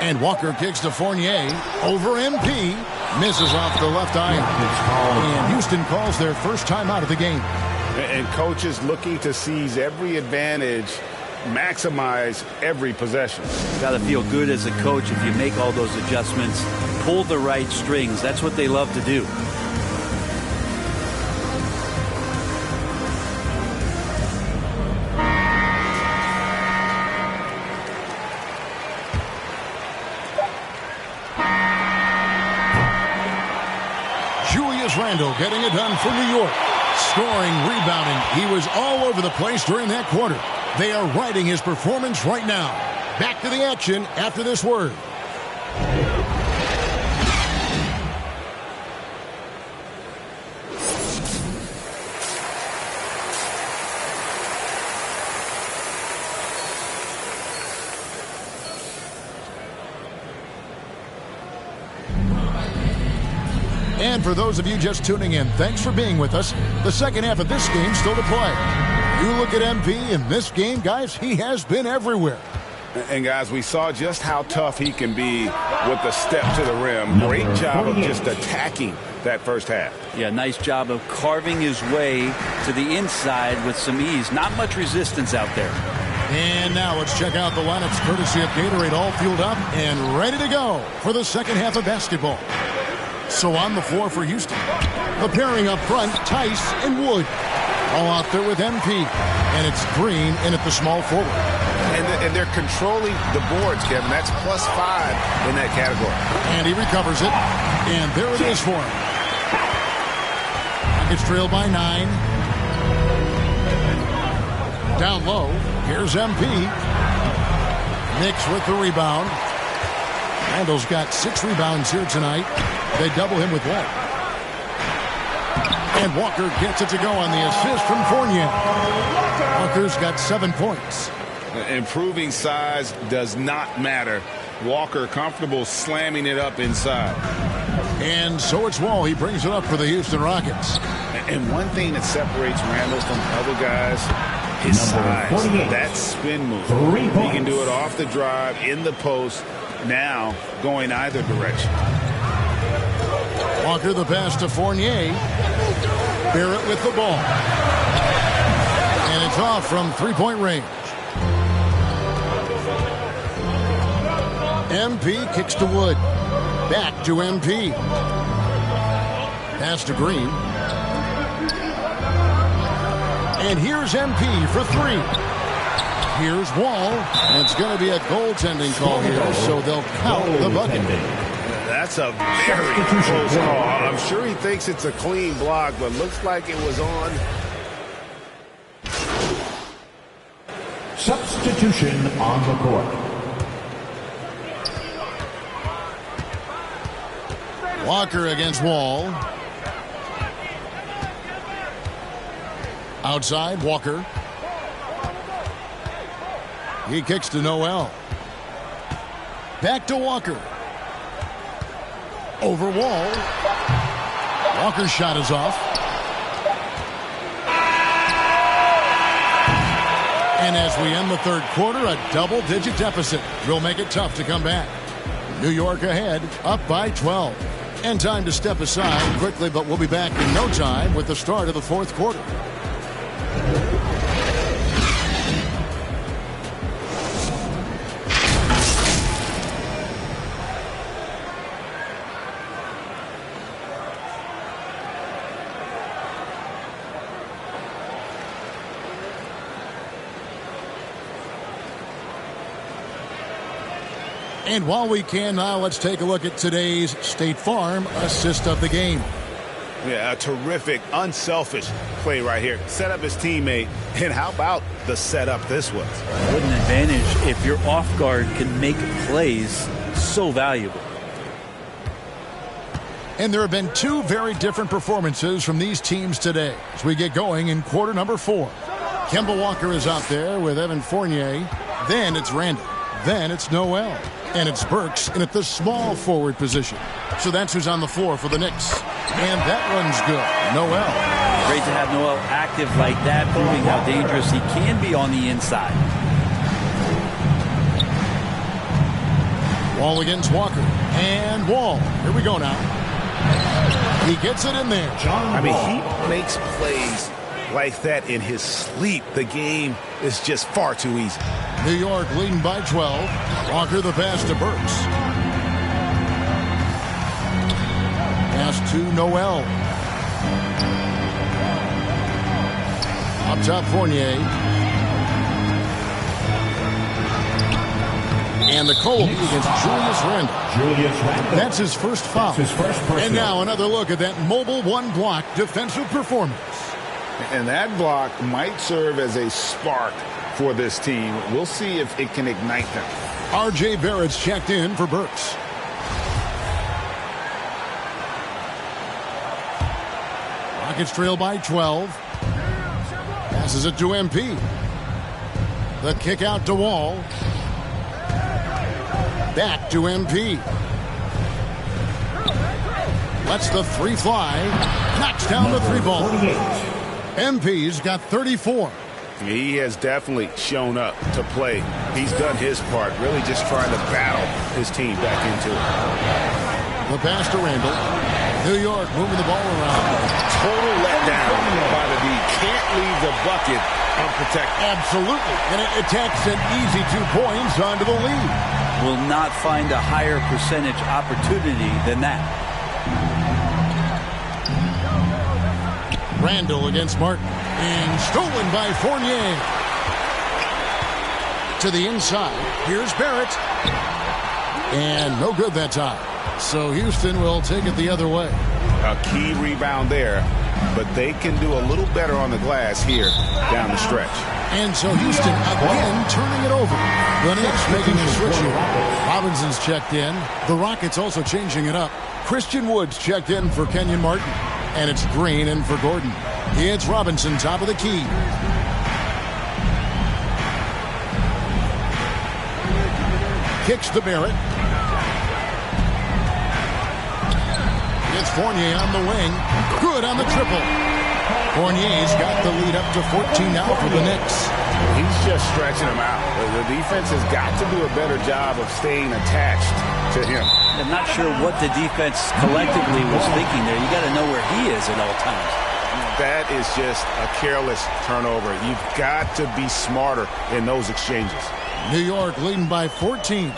And Walker kicks to Fournier. Over MP. Misses off the left iron. And Houston calls their first timeout of the game. And coaches looking to seize every advantage, maximize every possession. Got to feel good as a coach if you make all those adjustments, pull the right strings. That's what they love to do. Randall getting it done for New York. Scoring, rebounding. He was all over the place during that quarter. They are riding his performance right now. Back to the action after this word. And for those of you just tuning in, thanks for being with us. The second half of this game still to play. You look at MP in this game, guys, he has been everywhere. And guys, we saw just how tough he can be with the step to the rim. Great job of just attacking that first half. Yeah, nice job of carving his way to the inside with some ease. Not much resistance out there. And now let's check out the lineups courtesy of Gatorade, all fueled up and ready to go for the second half of basketball. So on the floor for Houston, the pairing up front, Tice and Wood. All out there with MP, and it's Green in at the small forward. And they're controlling the boards, Kevin. That's +5 in that category. And he recovers it, and there it is for him. It's trailed by 9. Down low, here's MP. Knicks with the rebound. Randall's got 6 rebounds here tonight. They double him with 1. And Walker gets it to go on the assist from Fournier. Walker's got 7 points. Improving size does not matter. Walker comfortable slamming it up inside. And so it's Wall. He brings it up for the Houston Rockets. And one thing that separates Randall from other guys, his size. That spin move. He can do it off the drive, in the post, now going either direction. Walker the pass to Fournier. Barrett with the ball. And it's off from three-point range. MP kicks to Wood. Back to MP. Pass to Green. And here's MP for 3. Here's Wall. And it's going to be a goaltending call here, so they'll count the bucket. That's a very close call. I'm sure he thinks it's a clean block, but looks like it was on. Substitution on the court. Walker against Wall. Outside, Walker. He kicks to Noel. Back to Walker. Over Wall. Walker's shot is off. And as we end the third quarter, a double-digit deficit will make it tough to come back. New York ahead, up by 12. And time to step aside quickly, but we'll be back in no time with the start of the fourth quarter. And while we can now, let's take a look at today's State Farm assist of the game. Yeah, a terrific, unselfish play right here. Set up his teammate. And how about the setup this was? What an advantage if your off guard can make plays so valuable. And there have been 2 very different performances from these teams today as we get going in quarter number 4. Kemba Walker is out there with Evan Fournier. Then it's Randall. Then it's Noel. And it's Burks in at the small forward position. So that's who's on the floor for the Knicks. And that one's good. Noel. Great to have Noel active like that, proving how dangerous he can be on the inside. Wall against Walker. And Wall. Here we go now. He gets it in there. I mean, he makes plays like that in his sleep. The game is just far too easy. New York leading by 12. Walker the pass to Burks. Pass to Noel. Up top, Fournier. And the call will be against Julius Randle. That's his first foul. And now another look at that mobile one-block defensive performance. And that block might serve as a spark for this team. We'll see if it can ignite them. R.J. Barrett's checked in for Burks. Rockets trail by 12. Passes it to MP. The kick out to Wall. Back to MP. Lets the three fly. Knocks down the three ball. MP's got 34. He has definitely shown up to play. He's done his part, really just trying to battle his team back into it. The pass to Randle. New York moving the ball around. Total letdown by the D. Can't leave the bucket unprotected. Absolutely. And it attacks an easy 2 points onto the lead. Will not find a higher percentage opportunity than that. Randle against Martin. And stolen by Fournier. To the inside. Here's Barrett. And no good that time. So Houston will take it the other way. A key rebound there, but they can do a little better on the glass here down the stretch. And so Houston again turning it over. The Knicks making a switch here. Robinson's checked in. The Rockets also changing it up. Christian Woods checked in for Kenyon Martin. And it's Green in for Gordon. It's Robinson, top of the key. Kicks to Barrett. It's Fournier on the wing. Good on the triple. Fournier's got the lead up to 14 now for the Knicks. He's just stretching them out. The defense has got to do a better job of staying attached to him. I'm not sure what the defense collectively was thinking there. You got to know where he is at all times. That is just a careless turnover. You've got to be smarter in those exchanges. New York leading by 14.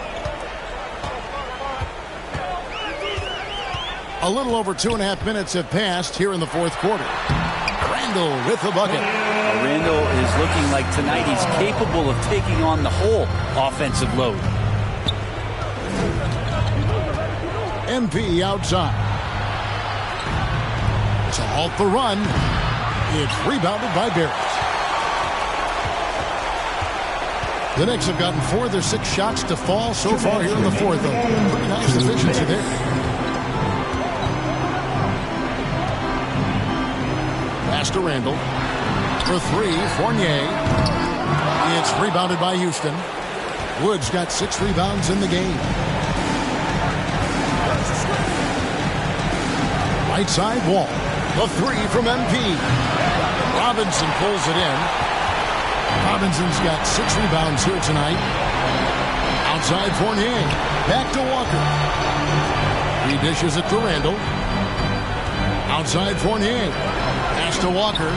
A little over 2.5 minutes have passed here in the fourth quarter. Randle with the bucket. Randle is looking like tonight he's capable of taking on the whole offensive load. MP outside. To halt the run. It's rebounded by Barrett. The Knicks have gotten 4 of their 6 shots to fall so far here in the fourth. Pretty nice efficiency there. Pass to Randle. For 3, Fournier. It's rebounded by Houston. Woods got 6 rebounds in the game. Right side Wall. The 3 from MP. Robinson pulls it in. Robinson's got 6 rebounds here tonight. Outside Fournier. Back to Walker. He dishes it to Randle. Outside Fournier. Pass to Walker.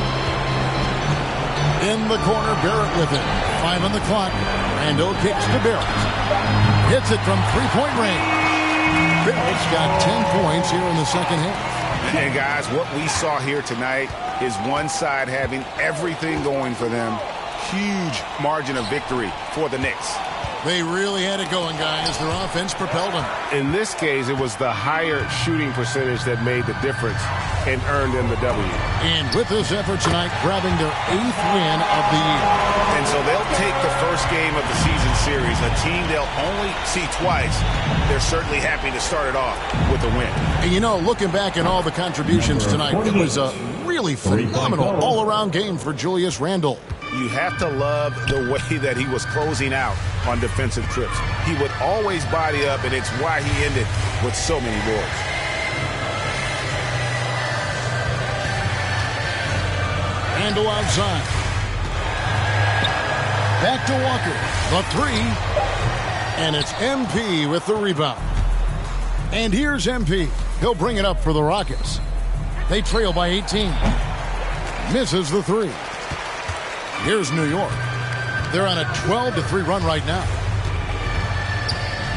In the corner, Barrett with it. 5 on the clock. Randle kicks to Barrett. Hits it from three-point range. Barrett's got 10 points here in the second half. And guys, what we saw here tonight is one side having everything going for them. Huge margin of victory for the Knicks. They really had it going, guys. Their offense propelled them. In this case, it was the higher shooting percentage that made the difference and earned them the W. And with this effort tonight, grabbing their 8th win of the year. And so they'll take the first game of the season series, a team they'll only see twice. They're certainly happy to start it off with a win. And you know, looking back at all the contributions tonight, it was a really phenomenal all-around game for Julius Randle. You have to love the way that he was closing out on defensive trips. He would always body up, and it's why he ended with so many boards. Randle outside. Back to Walker. The 3. And it's MP with the rebound. And here's MP. He'll bring it up for the Rockets. They trail by 18. Misses the 3. Here's New York. They're on a 12-3 run right now.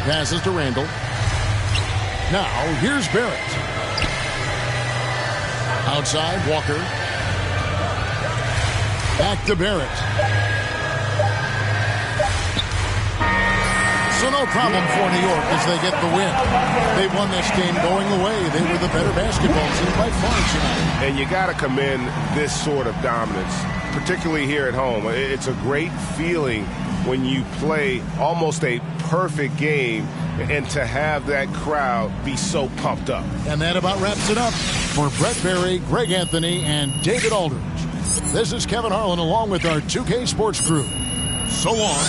Passes to Randle. Now, here's Barrett. Outside, Walker. Back to Barrett. So no problem for New York as they get the win. They won this game going away. They were the better basketball team by far tonight. And you got to commend this sort of dominance, particularly here at home. It's a great feeling when you play almost a perfect game and to have that crowd be so pumped up. And that about wraps it up for Brett Berry, Greg Anthony, and David Aldridge. This is Kevin Harlan along with our 2K Sports crew. So long.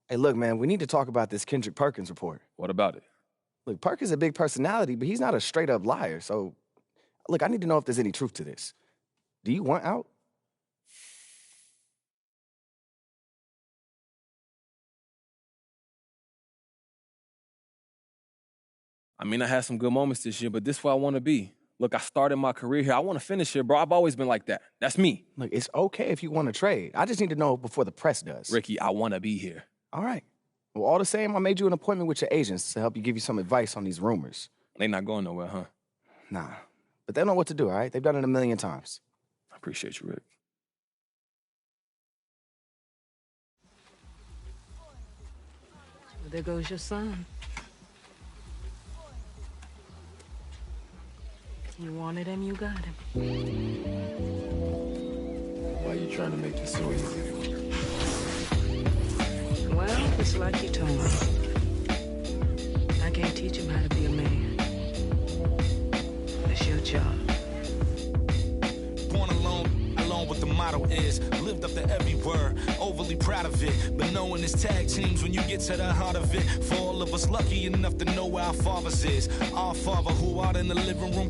Hey, look, man, we need to talk about this Kendrick Perkins report. What about it? Look, Perkins is a big personality, but he's not a straight-up liar. So, look, I need to know if there's any truth to this. Do you want out? I mean, I had some good moments this year, but this is where I want to be. Look, I started my career here. I want to finish here, bro. I've always been like that. That's me. Look, it's okay if you want to trade. I just need to know before the press does. Ricky, I want to be here. All right. Well, all the same, I made you an appointment with your agents to help you give you some advice on these rumors. They not going nowhere, huh? Nah. But they know what to do, all right? They've done it a million times. I appreciate you, Rick. Well, there goes your son. You wanted him, you got him. Why are you trying to make this so easy? Well, it's like you told me. I can't teach him how to be a man. That's your job. Born alone what the motto is. Lived up to every word, overly proud of it. But knowing it's tag teams when you get to the heart of it. For all of us lucky enough to know where our fathers is. Our father who out in the living room.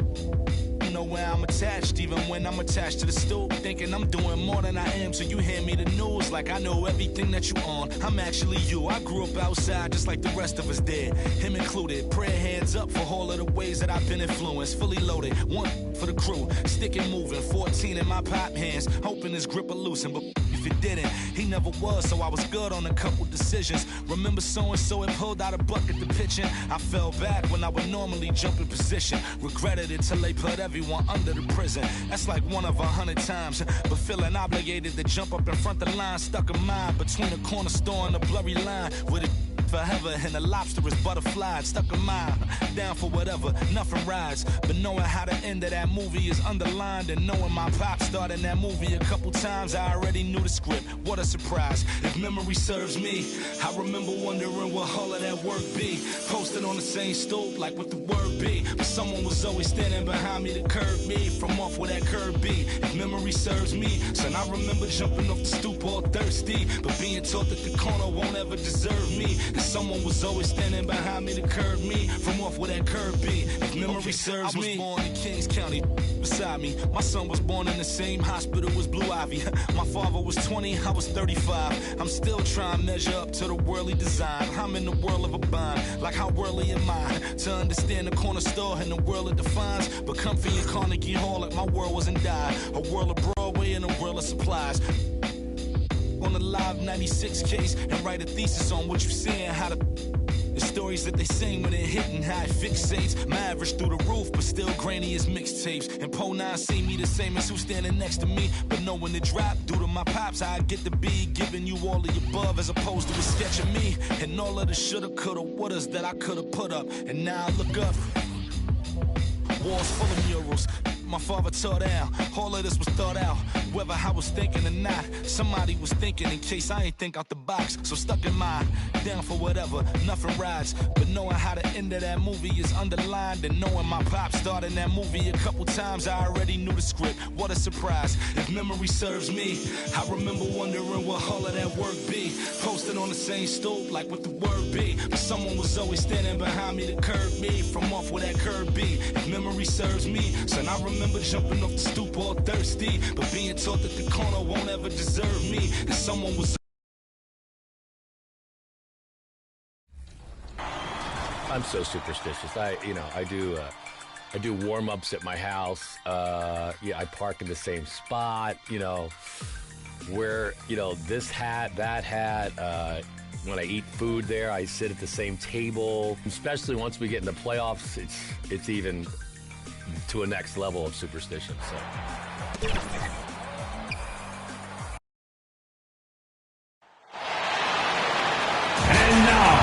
Know where I'm attached, even when I'm attached to the stool. Thinking I'm doing more than I am, so you hand me the news like I know everything that you on. I'm actually you. I grew up outside just like the rest of us did, him included. Prayer hands up for all of the ways that I've been influenced. Fully loaded, one for the crew, sticking moving. 14 in my pop hands, hoping his grip will loosen, but if it didn't, he never was. So I was good on a couple decisions. Remember so-and-so had pulled out a bucket to pitching. I fell back when I would normally jump in position. Regretted it till they put everyone under the prison. That's like 1 of 100 times. But feeling obligated to jump up in front of the line, stuck in mind between a corner store and a blurry line with it forever and the lobster is butterflied, stuck in mind, down for whatever, nothing rides. But knowing how the end of that movie is underlined and knowing my pop starred in that movie a couple times, I already knew the script. What a surprise. If memory serves me, I remember wondering what all of that work be. Posted on the same stoop like what the word be. But someone was always standing behind me to curb me from off where that curb be. If memory serves me, son, I remember jumping off the stoop all thirsty, but being taught that the corner won't ever deserve me. Someone was always standing behind me to curb me from off where that curb be. If memory serves me, I was born in Kings County beside me. My son was born in the same hospital as Blue Ivy. My father was 20, I was 35. I'm still trying to measure up to the worldly design. I'm in the world of a bind, like how worldly am I? To understand the corner store and the world it defines. But comfy in Carnegie Hall like my world wasn't died. A world of Broadway and a world of supplies. On the live 96 case and write a thesis on what you seeing, how the stories that they sing when it hit and how it fixates. My average through the roof, but still grainy as mixtapes. And Po 9 see me the same as who's standing next to me. But knowing the drop due to my pops, I get to be giving you all of the above as opposed to a sketch of me. And all of the shoulda, coulda, wouldas that I coulda put up. And now I look up, walls full of murals. My father tore down, all of this was thought out. Whether I was thinking or not, somebody was thinking in case I ain't think out the box. So stuck in mind, down for whatever, nothing rides. But knowing how the end of that movie is underlined, and knowing my pop starred in that movie a couple times, I already knew the script. What a surprise. If memory serves me, I remember wondering what all of that work be. Posted on the same stoop like what the word be. But someone was always standing behind me to curb me from off where that curb be. If memory serves me, son, I remember jumping off the stoop all thirsty, but being taught that the corner won't ever deserve me. And someone was. I'm so superstitious. I do warm-ups at my house. Yeah, I park in the same spot. Wear this hat, that hat. When I eat food there, I sit at the same table. Especially once we get into playoffs, it's even to a next level of superstition. So. And now,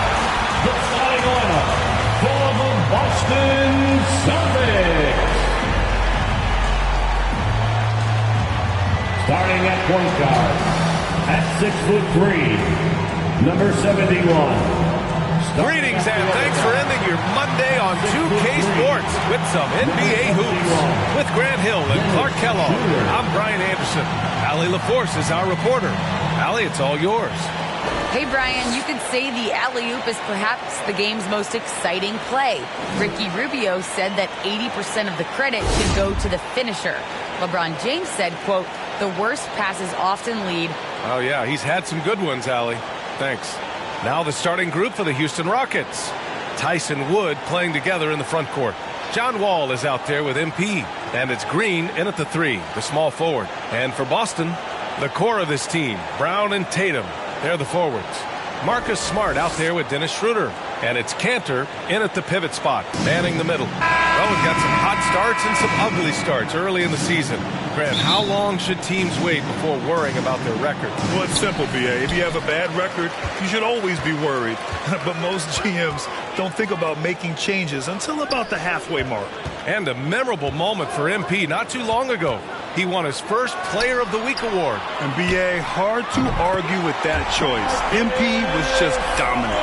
the starting lineup for the Boston Celtics. Starting at point guard, at 6'3", number 71. Greetings and thanks for ending your Monday on 2K Sports with some NBA hoops. With Grant Hill and Clark Kellogg, I'm Brian Anderson. Allie LaForce is our reporter. Allie, it's all yours. Hey, Brian, you could say the alley-oop is perhaps the game's most exciting play. Ricky Rubio said that 80% of the credit should go to the finisher. LeBron James said, quote, the worst passes often lead. Oh, yeah, he's had some good ones, Allie. Thanks. Now the starting group for the Houston Rockets. Tyson Wood playing together in the front court. John Wall is out there with MP. And it's Green in at the 3, the small forward. And for Boston, the core of this team, Brown and Tatum. They're the forwards. Marcus Smart out there with Dennis Schroeder. And it's Cantor in at the pivot spot, manning the middle. Well, we've got some hot starts and some ugly starts early in the season. Grant, how long should teams wait before worrying about their record? Well, it's simple, B.A. If you have a bad record, you should always be worried. But most GMs don't think about making changes until about the halfway mark. And a memorable moment for MP not too long ago. He won his first Player of the Week award. And B.A., hard to argue with that choice. MP was just dominant.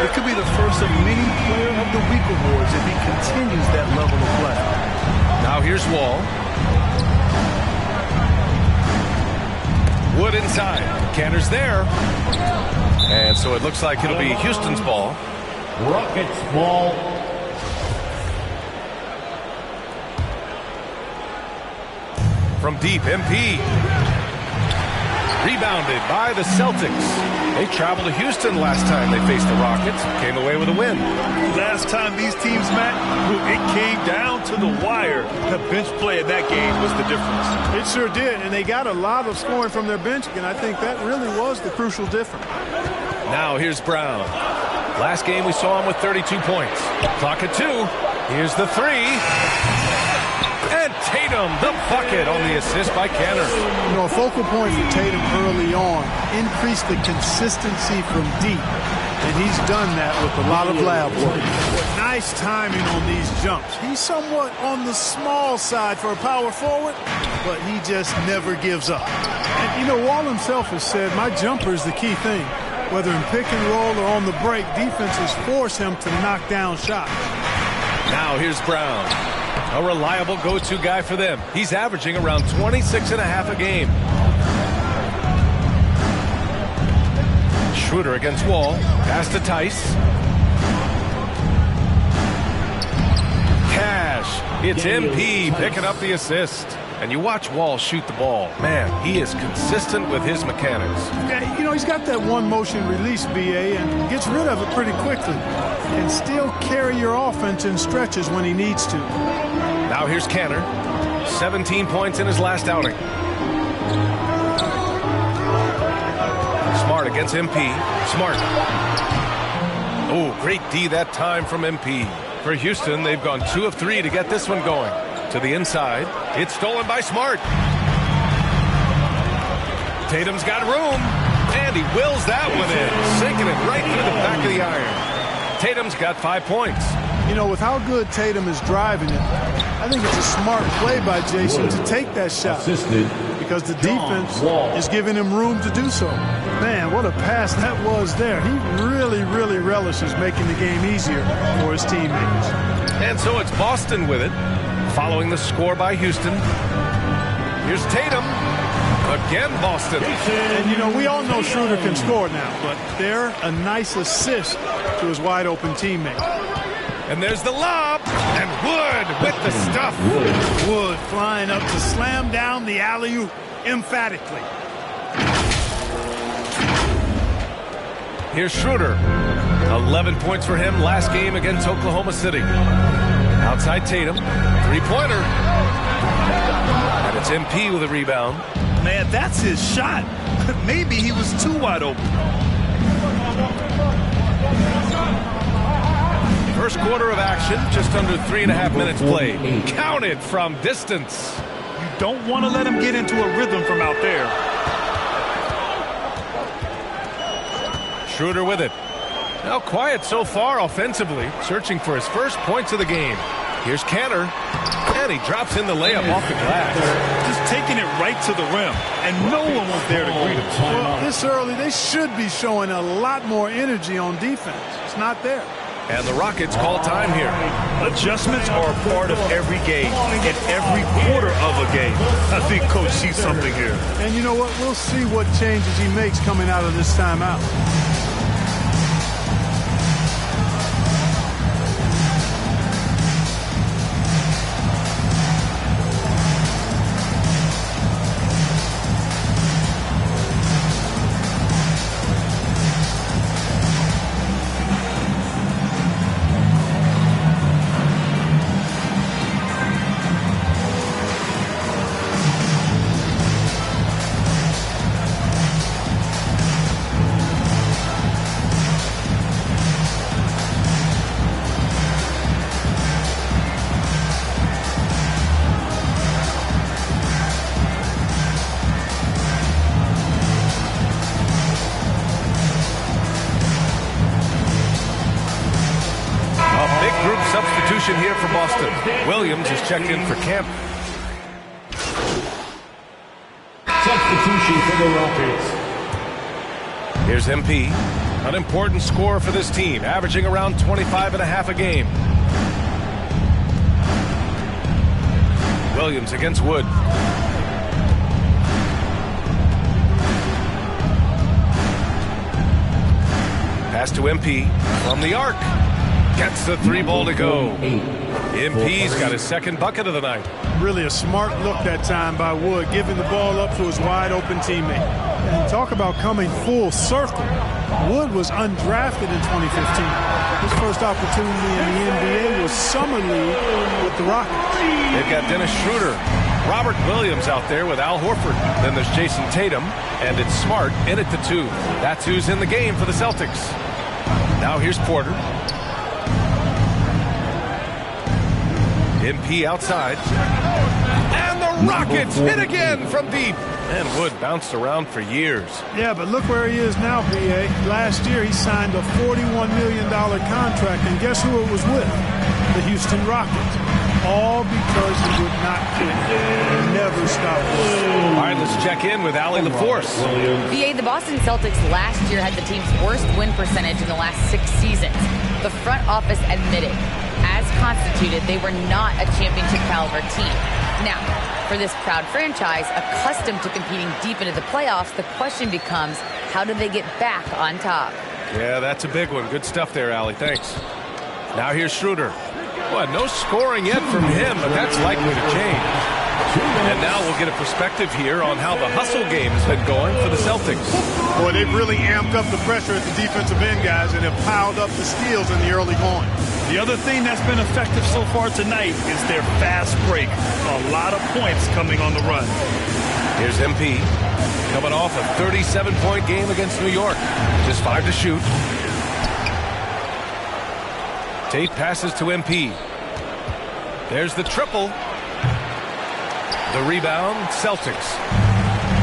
It could be the first of many Player of the Week awards if he continues that level of play. Now here's Wall. Wood inside. Cantor's there. And so it looks like it'll be Houston's ball. Rockets ball. From deep, MP. Rebounded by the Celtics. They traveled to Houston last time they faced the Rockets. Came away with a win. Last time these teams met, it came down to the wire. The bench play in that game was the difference. It sure did, and they got a lot of scoring from their bench, and I think that really was the crucial difference. Now here's Brown. Last game we saw him with 32 points. Clock at 2. Here's the 3. And Tatum, the bucket on the assist by Cantor. You know, a focal point for Tatum early on increased the consistency from deep, and he's done that with a lot of lab work. Nice timing on these jumps. He's somewhat on the small side for a power forward, but he just never gives up. And, you know, Wall himself has said, my jumper is the key thing. Whether in pick and roll or on the break, defenses force him to knock down shots. Now here's Brown. A reliable go-to guy for them. He's averaging around 26.5 a game. Schroeder against Wall. Pass to Tice. Cash. It's MP picking up the assist. And you watch Wall shoot the ball. Man, he is consistent with his mechanics. Yeah, you know, he's got that one motion release, BA, and gets rid of it pretty quickly. And still carry your offense in stretches when he needs to. Now here's Cantor. 17 points in his last outing. Smart against MP. Smart. Oh, great D that time from MP. For Houston, they've gone 2 of 3 to get this one going. To the inside. It's stolen by Smart. Tatum's got room. And he wills that one in. Sinking it right through the back of the iron. Tatum's got 5 points. You know, with how good Tatum is driving it, I think it's a smart play by Jason to take that shot because the defense is giving him room to do so. Man, what a pass that was there. He really, really relishes making the game easier for his teammates. And so it's Boston with it, following the score by Houston. Here's Tatum. Again, Boston. And, you know, we all know Schroeder can score now, but they're a nice assist to his wide-open teammate. And there's the lob, and Wood with the stuff. Wood flying up to slam down the alley-oop emphatically. Here's Schroeder. 11 points for him last game against Oklahoma City. Outside Tatum, three-pointer. And it's MP with a rebound. Man, that's his shot. Maybe he was too wide open. First quarter of action, just under 3.5 minutes played. Counted from distance. You don't want to let him get into a rhythm from out there. Schroeder with it. Now quiet so far offensively, searching for his first points of the game. Here's Cantor, and he drops in the layup off the glass. Just taking it right to the rim, and no one was there to greet him. Well, this early, they should be showing a lot more energy on defense. It's not there. And the Rockets call time here. Adjustments are a part of every game and every quarter of a game. I think Coach sees something here. And you know what? We'll see what changes he makes coming out of this timeout. Substitution here for Boston. Williams is checked in for Kemp. Substitution for the Rockets. Here's MP, an important scorer for this team, averaging around 25.5 a game. Williams against Wood. Pass to MP from the arc. Gets the three ball to go. MP's got his second bucket of the night. Really a smart look that time by Wood, giving the ball up to his wide open teammate. And talk about coming full circle. Wood was undrafted in 2015. His first opportunity in the NBA was summer league with the Rockets. They've got Dennis Schroeder, Robert Williams out there with Al Horford. Then there's Jason Tatum, and it's Smart in at the 2. That's who's in the game for the Celtics. Now here's Porter. MP outside. And the Rockets hit again from deep. And Wood bounced around for years. Yeah, but look where he is now, PA. Last year, he signed a $41 million contract, and guess who it was with? The Houston Rockets. All because he would not quit. He never stopped. All right, let's check in with Allie LaForce. VA, the Boston Celtics last year had the team's worst win percentage in the last 6 seasons. The front office admitted, as constituted, they were not a championship caliber team. Now, for this proud franchise, accustomed to competing deep into the playoffs, the question becomes, how do they get back on top? Yeah, that's a big one. Good stuff there, Allie. Thanks. Now here's Schroeder. Well, no scoring yet from him, but that's likely to change. And now we'll get a perspective here on how the hustle game has been going for the Celtics. Boy, they've really amped up the pressure at the defensive end, guys, and have piled up the steals in the early going. The other thing that's been effective so far tonight is their fast break. A lot of points coming on the run. Here's MP, coming off a 37-point game against New York. Just 5 to shoot. Tate passes to MP. There's the triple. The rebound, Celtics.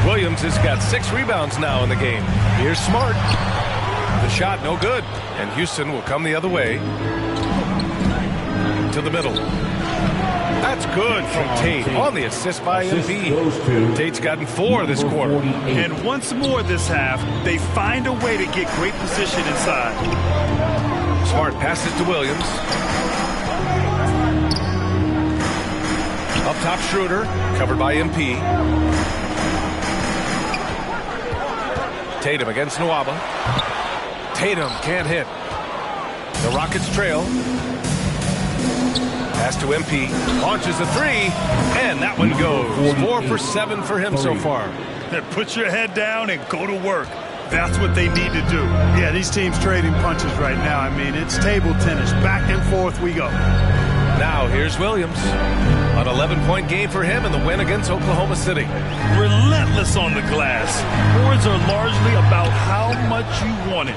Williams has got 6 rebounds now in the game. Here's Smart. The shot, no good. And Houston will come the other way. to the middle. That's good from Tate on the assist by MP. Tate's gotten 4 this quarter. And once more this half, they find a way to get great position inside. Smart passes to Williams. Up top, Schroeder, covered by MP. Tatum against Nwaba. Tatum can't hit. The Rockets trail. Pass to MP. Launches a 3, and that one goes. 4 for 7 for him so far. Put your head down and go to work. That's what they need to do. Yeah, these teams trading punches right now. I mean, it's table tennis. Back and forth we go. Now here's Williams. An 11-point game for him in the win against Oklahoma City. Relentless on the glass. Boards are largely about how much you want it.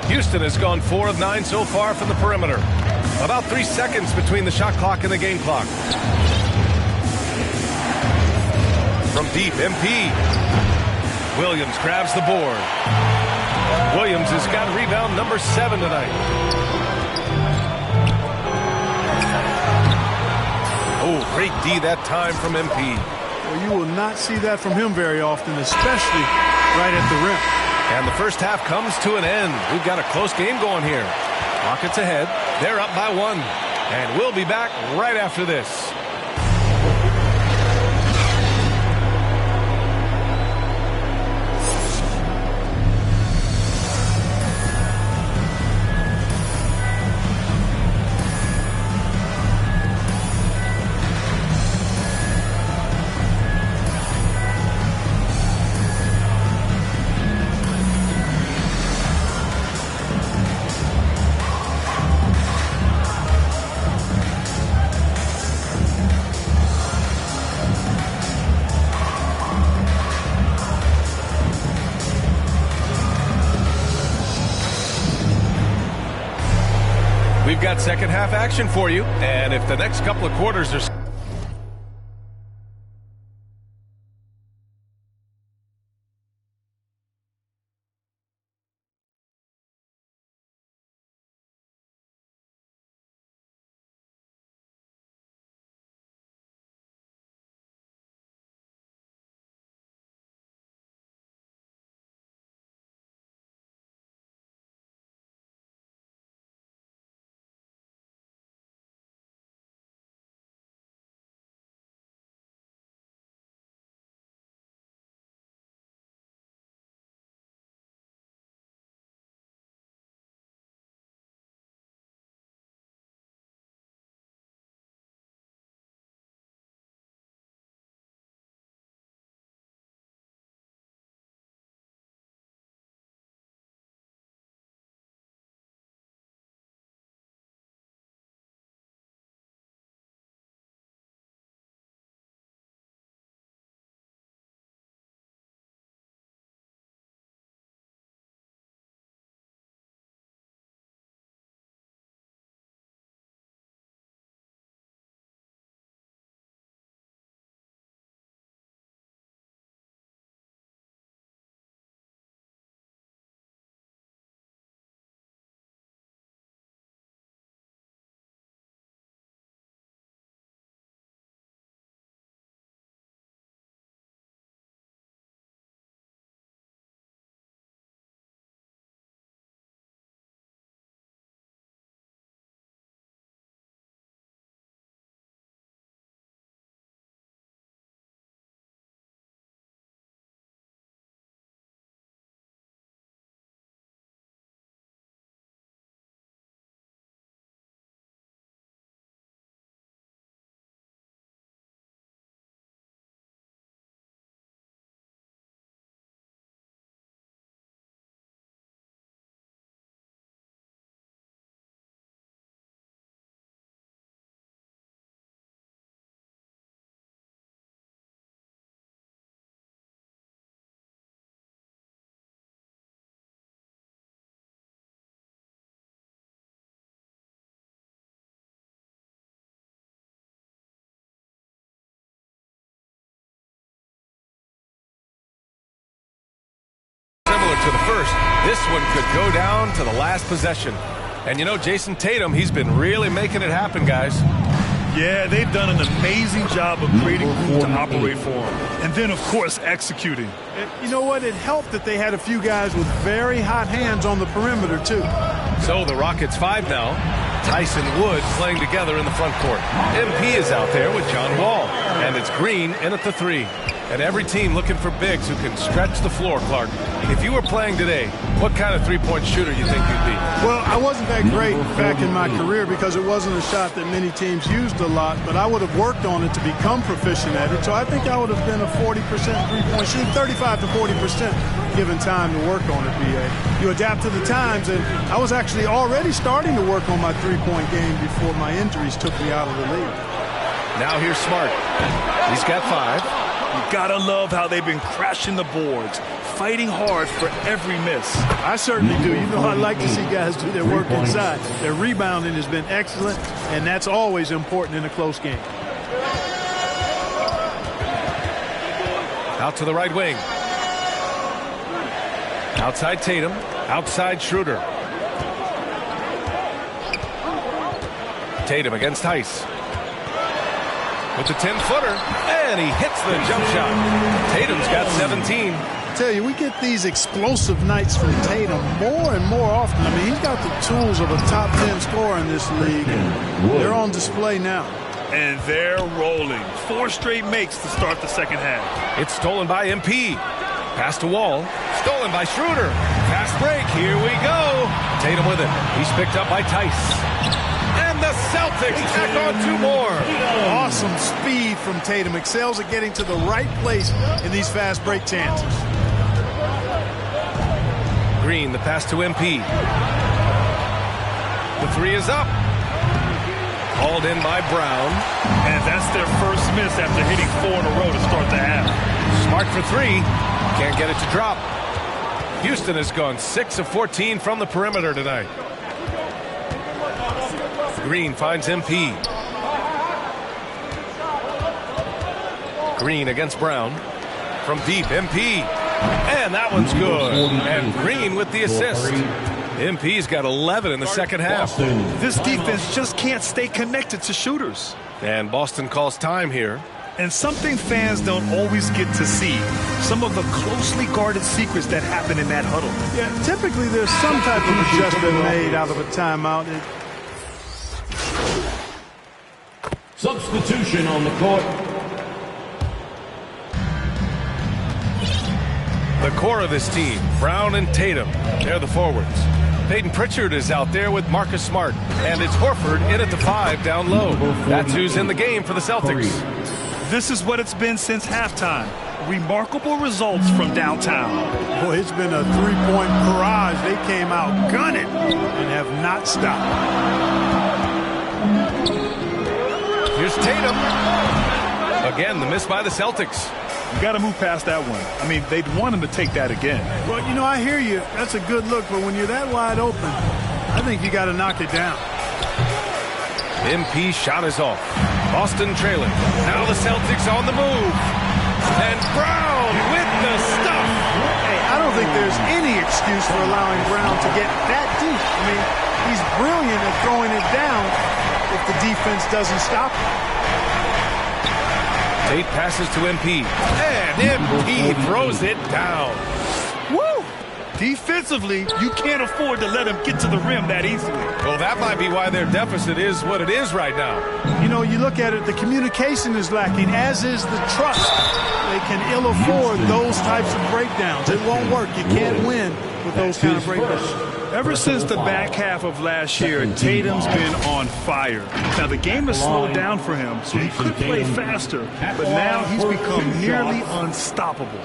Houston has gone 4 of 9 so far from the perimeter. About 3 seconds between the shot clock and the game clock. From deep, MP. Williams grabs the board. Williams has got rebound number 7 tonight. Oh, great D that time from MP. Well, you will not see that from him very often, especially right at the rim. And the first half comes to an end. We've got a close game going here. Rockets ahead. They're up by 1. And we'll be back right after this. We've got second half action for you, and if the next couple of quarters are similar to the first, this one could go down to the last possession. And you know, Jason Tatum, he's been really making it happen, guys. Yeah, they've done an amazing job of creating room to operate for him. And then, of course, executing. You know what? It helped that they had a few guys with very hot hands on the perimeter, too. So the Rockets 5 now. Tyson Wood playing together in the front court. MP is out there with John Wall. And it's Green in at the 3. And every team looking for bigs who can stretch the floor, Clark. If you were playing today, what kind of three-point shooter you think you'd be? Well, I wasn't that great back in my career because it wasn't a shot that many teams used a lot, but I would have worked on it to become proficient at it. So I think I would have been a 40% three-point shooter, 35 to 40% given time to work on it, B.A. You adapt to the times, and I was actually already starting to work on my three-point game before my injuries took me out of the league. Now here's Smart. He's got 5. You gotta love how they've been crashing the boards, fighting hard for every miss. I certainly do. You know, I like to see guys do their work inside. Their rebounding has been excellent, and that's always important in a close game. Out to the right wing. Outside Tatum. Outside Schroeder. Tatum against Tice. With the 10-footer, and he hits the jump shot. Tatum's got 17. I tell you, we get these explosive nights from Tatum more and more often. I mean, he's got the tools of a top 10 scorer in this league. They're on display now. And they're rolling. 4 straight makes to start the second half. It's stolen by MP. Pass to Wall. Stolen by Schroeder. Fast break. Here we go. Tatum with it. He's picked up by Tice. And the Celtics tack on 2 more. Awesome speed from Tatum. Excels at getting to the right place in these fast break chances. Green, the pass to MP. The 3 is up. Hauled in by Brown. And that's their first miss after hitting 4 in a row to start the half. Smart for 3. Can't get it to drop. Houston has gone 6 of 14 from the perimeter tonight. Green finds MP. Green against Brown. From deep, MP. And that one's good. And Green with the assist. MP's got 11 in the second half. This defense just can't stay connected to shooters. And Boston calls time here. And something fans don't always get to see. Some of the closely guarded secrets that happen in that huddle. Yeah, typically there's some type of adjustment made out of a timeout. Substitution on the court. The core of this team, Brown and Tatum, they're the forwards. Peyton Pritchard is out there with Marcus Smart. And it's Horford in at the 5 down low. That's who's in the game for the Celtics. This is what it's been since halftime. Remarkable results from downtown. Boy, it's been a three-point barrage. They came out gunning and have not stopped. Here's Tatum. Again, the miss by the Celtics. You got to move past that one. I mean, they'd want him to take that again. Well, you know, I hear you. That's a good look, but when you're that wide open, I think you got to knock it down. MP shot is off. Boston trailing. Now the Celtics on the move. And Brown with the stuff. Hey, I don't think there's any excuse for allowing Brown to get that deep. I mean, he's brilliant at throwing it down if the defense doesn't stop him. Tate passes to MP. And MP throws it down. Woo! Defensively, you can't afford to let him get to the rim that easily. Well, that might be why their deficit is what it is right now. You know, you look at it, the communication is lacking, as is the trust. They can ill afford those types of breakdowns. It won't work. You can't win with those kind of breakdowns. Ever since the back half of last year, Tatum's been on fire. Now, the game has slowed down for him, so he could play faster, but now he's become nearly unstoppable.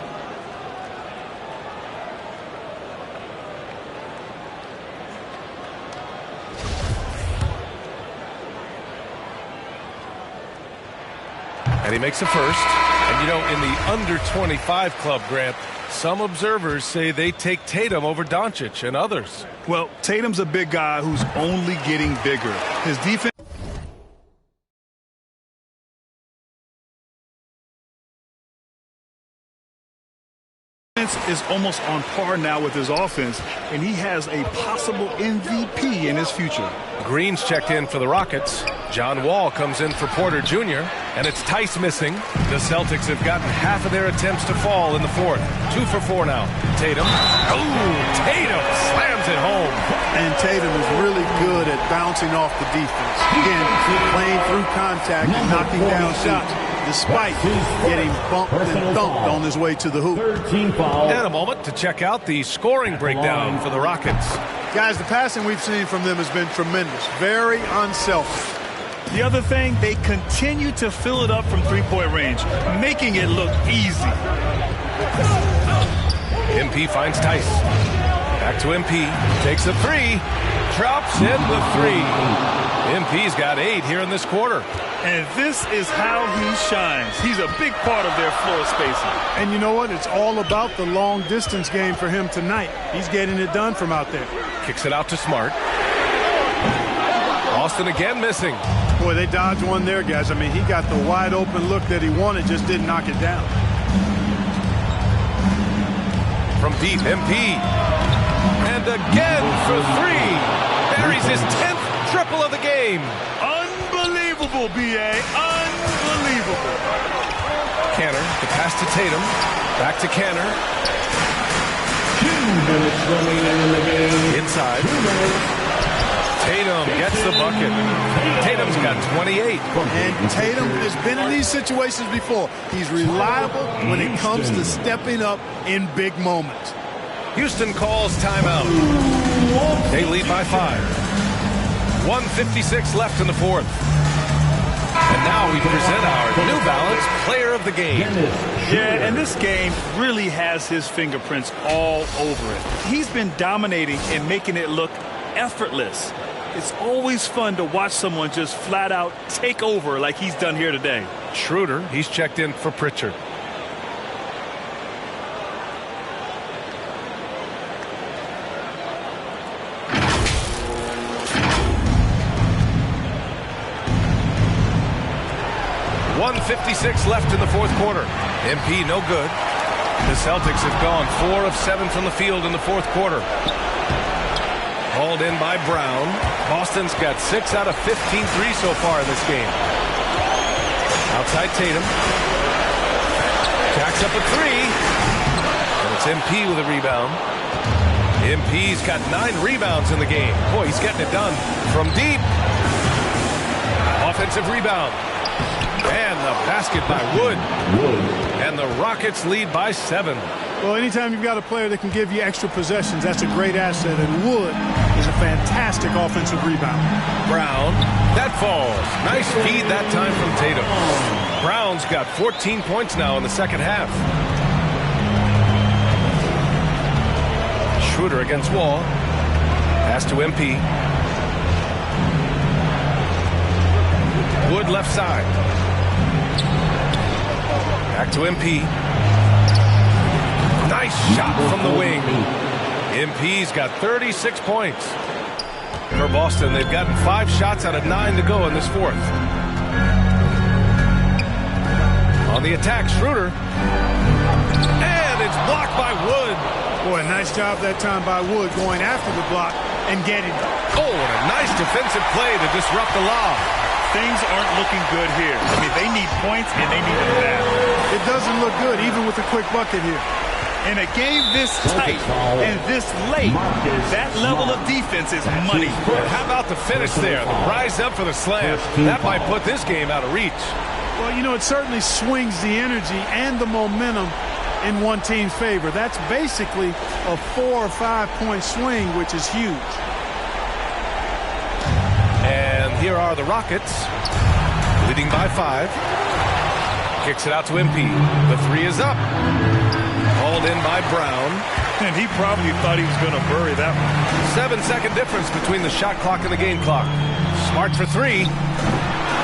And he makes a first. And, you know, in the under-25 club, Grant, some observers say they take Tatum over Doncic and others. Well, Tatum's a big guy who's only getting bigger. His defense is almost on par now with his offense, and he has a possible MVP key in his future. Green's checked in for the Rockets. John Wall comes in for Porter Jr. And it's Tice missing. The Celtics have gotten half of their attempts to fall in the fourth. 2 for 4 now. Tatum. Oh, Tatum slams it home. And Tatum is really good at bouncing off the defense. Again, playing through contact and knocking down shots, despite getting bumped and thumped on his way to the hoop. And a moment to check out the scoring breakdown for the Rockets. Guys, the passing we've seen from them has been tremendous. Very unselfish. The other thing, they continue to fill it up from three-point range, making it look easy. MP finds Tice. Back to MP. Takes a 3. Drops in the 3. MP's got 8 here in this quarter. And this is how he shines. He's a big part of their floor spacing. And you know what? It's all about the long distance game for him tonight. He's getting it done from out there. Kicks it out to Smart. Boston again missing. Boy, they dodged one there, guys. I mean, he got the wide open look that he wanted, just didn't knock it down. From deep, MP. And again for 3. Buries his 10th triple of the game. Unbelievable, B.A. Unbelievable. Kanter, the pass to Tatum. Back to Kanter. 2 minutes remaining in the game. Inside. Tatum gets the bucket. Tatum's got 28. And Tatum has been in these situations before. He's reliable when it comes to stepping up in big moments. Houston calls timeout. They lead by 5. 1:56 left in the fourth. And now we present our New Balance Player of the Game. Yeah, and this game really has his fingerprints all over it. He's been dominating and making it look effortless. It's always fun to watch someone just flat out take over like he's done here today. Schroeder, he's checked in for Pritchard. .156 left in the fourth quarter. MP no good. The Celtics have gone 4 of 7 from the field in the fourth quarter. Hauled in by Brown. Boston's got 6 out of 15 threes so far in this game. Outside Tatum. Jacks up a 3. And it's MP with a rebound. MP's got 9 rebounds in the game. Boy, he's getting it done from deep. Offensive rebound. And the basket by Wood. And the Rockets lead by 7. Well, anytime you've got a player that can give you extra possessions, that's a great asset. And Wood is a fantastic offensive rebound. Brown, that falls. Nice feed that time from Tatum. Brown's got 14 points now in the second half. Schroeder against Wall. Pass to MP. Wood left side. Back to MP. Nice shot from the wing. MP's got 36 points. For Boston, they've gotten 5 shots out of 9 to go in this fourth. On the attack, Schroeder. And it's blocked by Wood. Boy, nice job that time by Wood going after the block and getting it. Oh, and a nice defensive play to disrupt the lob. Things aren't looking good here. I mean, they need points, and they need them now. It doesn't look good, even with a quick bucket here. In a game this tight and this late, that level of defense is money. And how about the finish there? The rise up for the slam. That might put this game out of reach. Well, you know, it certainly swings the energy and the momentum in one team's favor. That's basically a 4 or 5 point swing, which is huge. And here are the Rockets, leading by 5. Kicks it out to MP. The 3 is up. Hauled in by Brown. And he probably thought he was going to bury that one. 7-second difference between the shot clock and the game clock. Smart for 3.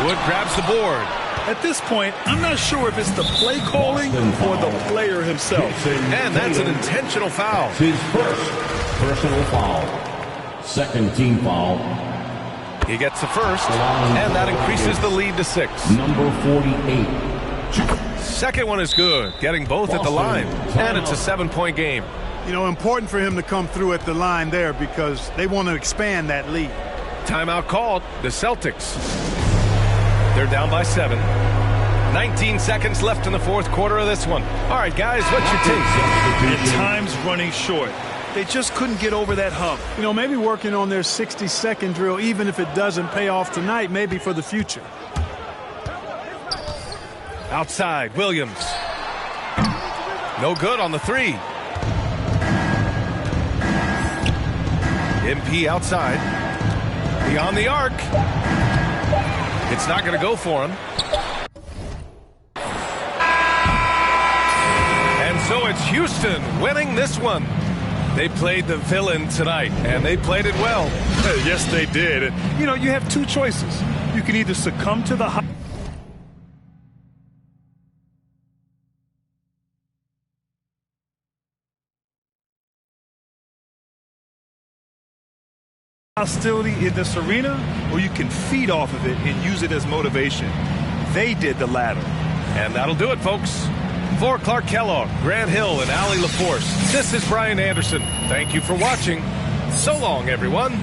Wood grabs the board. At this point, I'm not sure if it's the play calling or the player himself. And that's an intentional foul. His first personal foul. Second team foul. He gets the first, and that increases the lead to 6. Number 48. Second one is good, getting both at the line. And it's a 7-point game. You know, important for him to come through at the line there because they want to expand that lead. Timeout called. The Celtics. They're down by 7. 19 seconds left in the fourth quarter of this one. All right, guys, what's your take? The time's running short. They just couldn't get over that hump. You know, maybe working on their 60-second drill, even if it doesn't pay off tonight, maybe for the future. Outside, Williams. No good on the 3. MP outside. Beyond the arc. It's not going to go for him. And so it's Houston winning this one. They played the villain tonight, and they played it well. Yes, they did. And, you know, you have two choices. You can either succumb to the hostility in this arena, or you can feed off of it and use it as motivation. They did the latter. And that'll do it, folks. For Clark Kellogg, Grant Hill, and Allie LaForce, this is Brian Anderson. Thank you for watching. So long, everyone.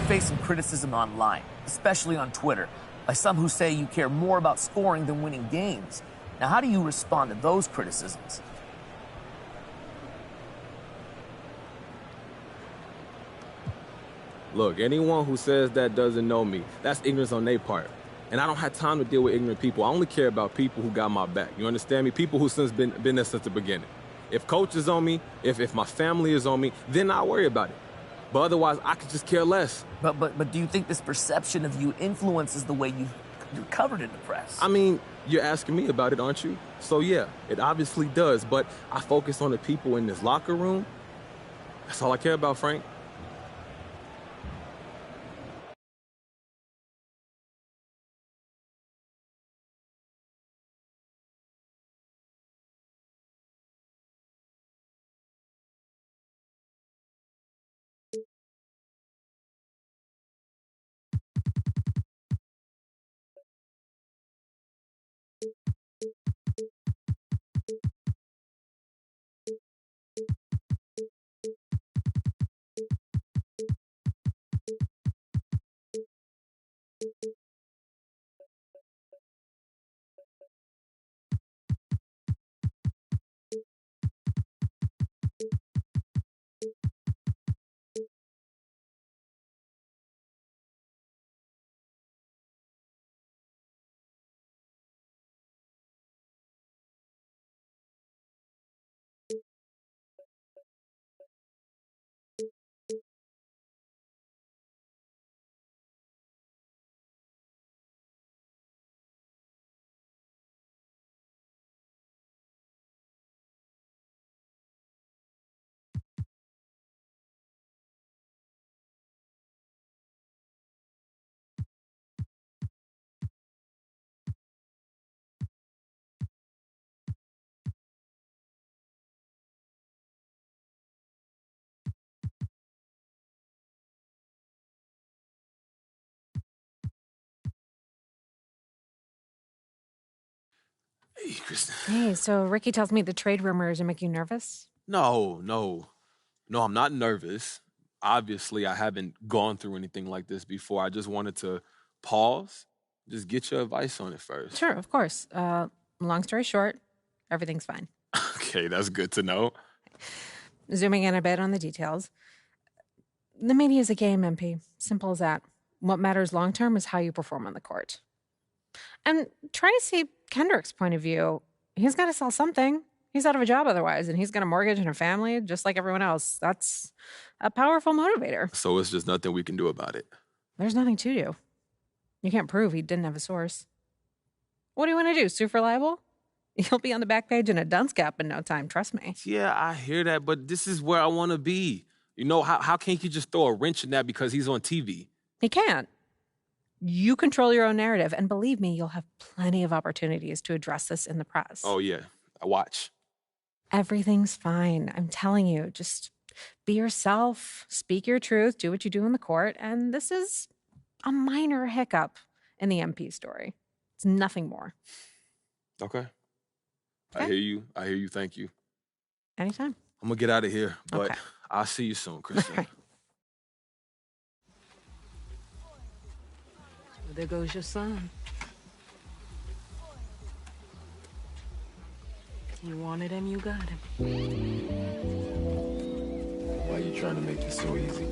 Face some criticism online, especially on Twitter, by some who say you care more about scoring than winning games. Now, how do you respond to those criticisms? Look, anyone who says that doesn't know me. That's ignorance on their part. And I don't have time to deal with ignorant people. I only care about people who got my back. You understand me? People who since been there since the beginning. If coach is on me, if my family is on me, then I'll worry about it. But otherwise, I could just care less. But do you think this perception of you influences the way you're covered in the press? I mean, you're asking me about it, aren't you? So, yeah, it obviously does. But I focus on the people in this locker room. That's all I care about, Frank. Hey, Kristen. Hey, so Ricky tells me the trade rumors are making you nervous? No, I'm not nervous. Obviously, I haven't gone through anything like this before. I just wanted to pause, just get your advice on it first. Sure, of course. Long story short, everything's fine. Okay, that's good to know. Zooming in a bit on the details. The media is a game, MP. Simple as that. What matters long term is how you perform on the court. And try to see Kendrick's point of view. He's got to sell something. He's out of a job otherwise, and he's got a mortgage and a family just like everyone else. That's a powerful motivator. So it's just nothing we can do about it. There's nothing to do. You can't prove he didn't have a source. What do you want to do, sue for libel? You'll be on the back page in a dunce cap in no time, trust me. Yeah, I hear that, but this is where I want to be. You know, how can't you just throw a wrench in that because he's on TV? He can't. You control your own narrative. And believe me, you'll have plenty of opportunities to address this in the press. Oh, yeah. I watch. Everything's fine. I'm telling you, just be yourself, speak your truth, do what you do in the court. And this is a minor hiccup in the MP story. It's nothing more. Okay. I hear you. Thank you. Anytime. I'm going to get out of here, but Okay. I'll see you soon, Kristen. There goes your son. You wanted him, you got him. Why are you trying to make this so easy?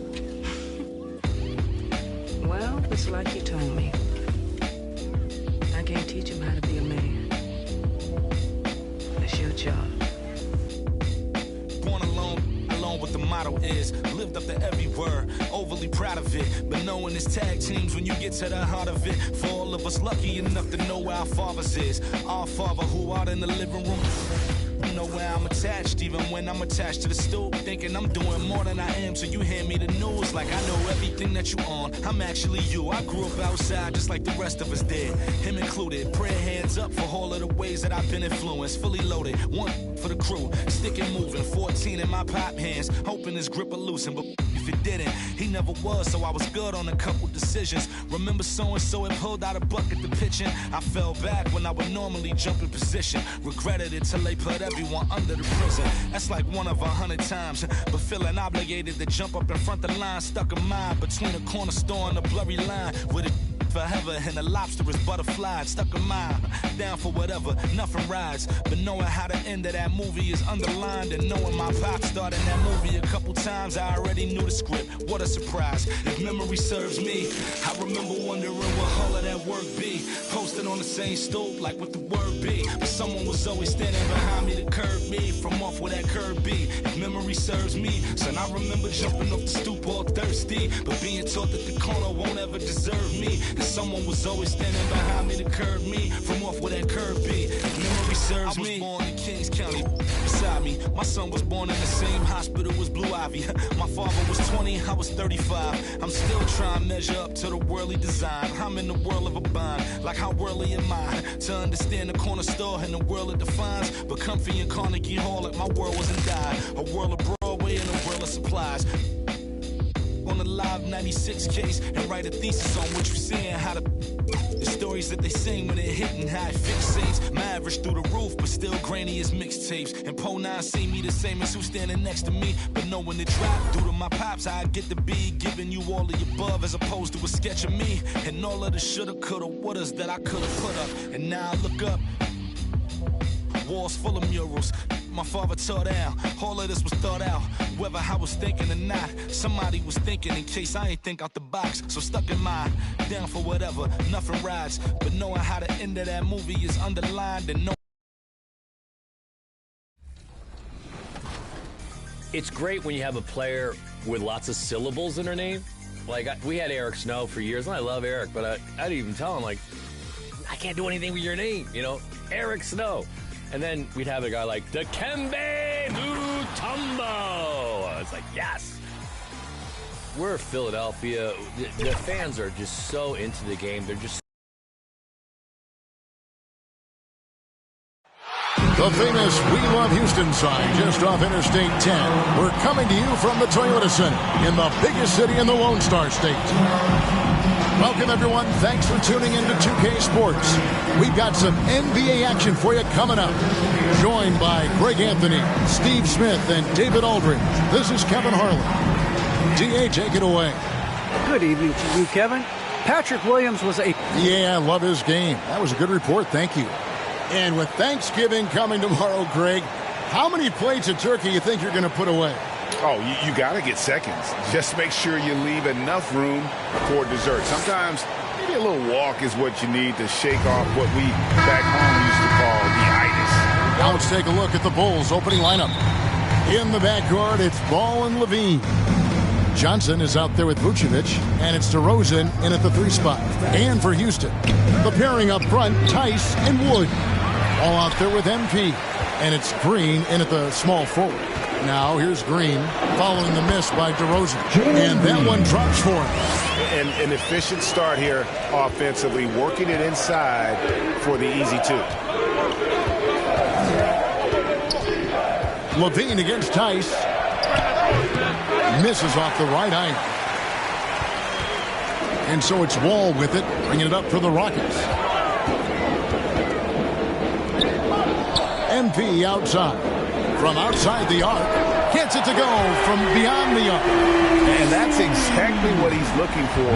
Well, it's like you told me. I can't teach him how to be a man. It's your job. Born alone what the motto is. Lived up to every word, overly proud of it. But knowing it's tag teams when you get to the heart of it. For all of us lucky enough to know where our fathers is. Our father who out in the living room. Know where I'm attached, even when I'm attached to the stoop. Thinking I'm doing more than I am, so you hand me the news like I know everything that you on. I'm actually you. I grew up outside just like the rest of us did, him included. Prayer hands up for all of the ways that I've been influenced. Fully loaded, one for the crew, sticking moving. 14 in my pop hands, hoping his grip will loosen, but if it didn't, he never was, so I was good on a couple decisions. Remember so-and-so had pulled out a bucket to pitching. I fell back when I would normally jump in position. Regretted it till they put everyone under the prison. That's like 1 of 100 times. But feeling obligated to jump up in front of the line. Stuck a mind between a corner store and a blurry line. With it forever and the lobster is butterfly. Stuck a mind, down for whatever, nothing rides. But knowing how the end of that movie is underlined. And knowing my pop starred in that movie a couple times, I already knew the script. What a surprise. If memory serves me, I remember wondering what all of that work be. Posted on the same stoop like what the word be. But someone was always standing behind me to curb me from off where that curb be. If memory serves me, son, I remember jumping off the stoop all thirsty, but being taught that the corner won't ever deserve me. And someone was always standing behind me to curb me from off where that curb be. If memory serves me, I was born in Kings County beside me. My son was born in the same hospital as Blue Ivy. My father was 20, I was 35. I'm still trying to measure up to the worldly design. I'm in the world of a bind, like how worldly am I? To understand the corner store and the world it defines. But comfy in Carnegie Hall like my world wasn't died. A world of Broadway and a world of supplies. On the live 96 case and write a thesis on what you're seeing, how the stories that they sing when they're hitting high fixates. My average through the roof, but still grainy as mixtapes. And Po 9 see me the same as who's standing next to me. But knowing the drop due to my pops, I get to be giving you all of the above as opposed to a sketch of me. And all of the shoulda, coulda, wouldas that I coulda put up. And now I look up, walls full of murals. My father tore down, all of this was thought out. Whether I was thinking or not, somebody was thinking in case I ain't think out the box. So stuck in mind, down for whatever, nothing rides. But knowing how the end of that movie is underlined and know. It's great when you have a player with lots of syllables in her name. Like, we had Eric Snow for years, and I love Eric, but I didn't even tell him, like, I can't do anything with your name, you know? Eric Snow. And then we'd have a guy like Dikembe Mutombo. It's like, yes. We're Philadelphia. The fans are just so into the game. They're just. The famous We Love Houston sign just off Interstate 10. We're coming to you from the Toyota Center in the biggest city in the Lone Star State. Welcome, everyone. Thanks for tuning in to 2K Sports. We've got some NBA action for you coming up. Joined by Greg Anthony, Steve Smith, and David Aldridge. This is Kevin Harlan. DA, take it away. Good evening to you, Kevin. Patrick Williams was a... Yeah, I love his game. That was a good report. Thank you. And with Thanksgiving coming tomorrow, Greg, how many plates of turkey you think you're going to put away? Oh, you got to get seconds. Just make sure you leave enough room for dessert. Sometimes maybe a little walk is what you need to shake off what we back home used to call the itis. Now let's take a look at the Bulls' opening lineup. In the backcourt, it's Ball and Levine. Johnson is out there with Vucevic, and it's DeRozan in at the 3 spot. And for Houston, the pairing up front, Tice and Wood. All out there with MP. And it's Green in at the small forward. Now here's Green following the miss by DeRozan. And that one drops for him. an efficient start here offensively, working it inside for the easy 2. Levine against Tice. Misses off the right iron. And so it's Wall with it, bringing it up for the Rockets. MP outside. From outside the arc. Gets it to go from beyond the arc. And that's exactly what he's looking for,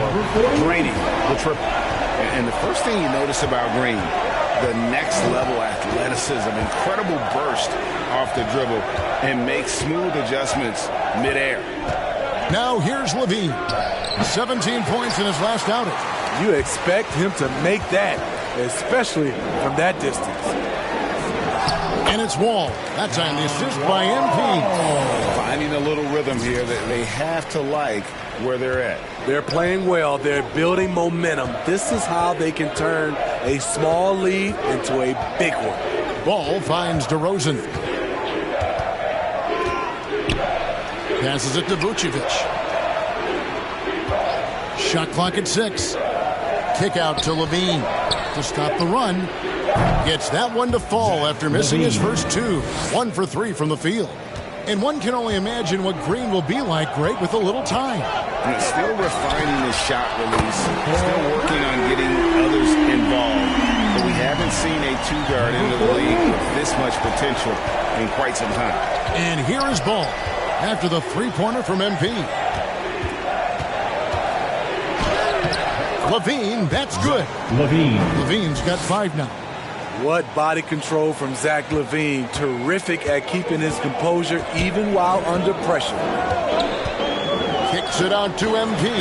draining the triple. And the first thing you notice about Green, the next level athleticism, incredible burst off the dribble, and makes smooth adjustments midair. Now here's Levine. 17 points in his last outing. You expect him to make that, especially from that distance. And it's Wall. That time the assist by MP. Finding a little rhythm here that they have to like where they're at. They're playing well. They're building momentum. This is how they can turn a small lead into a big one. Ball finds DeRozan. Passes it to Vucevic. Shot clock at 6. Kick out to Levine to stop the run. Gets that one to fall after missing his first 2. 1 for 3 from the field. And one can only imagine what Green will be like, Greg, with a little time. And still refining his shot release. Still working on getting others involved. But we haven't seen a 2-guard into the league with this much potential in quite some time. And here is Ball after the 3-pointer from MP. Levine, that's good. Levine's got 5 now. What body control from Zach LaVine. Terrific at keeping his composure even while under pressure. Kicks it out to MP.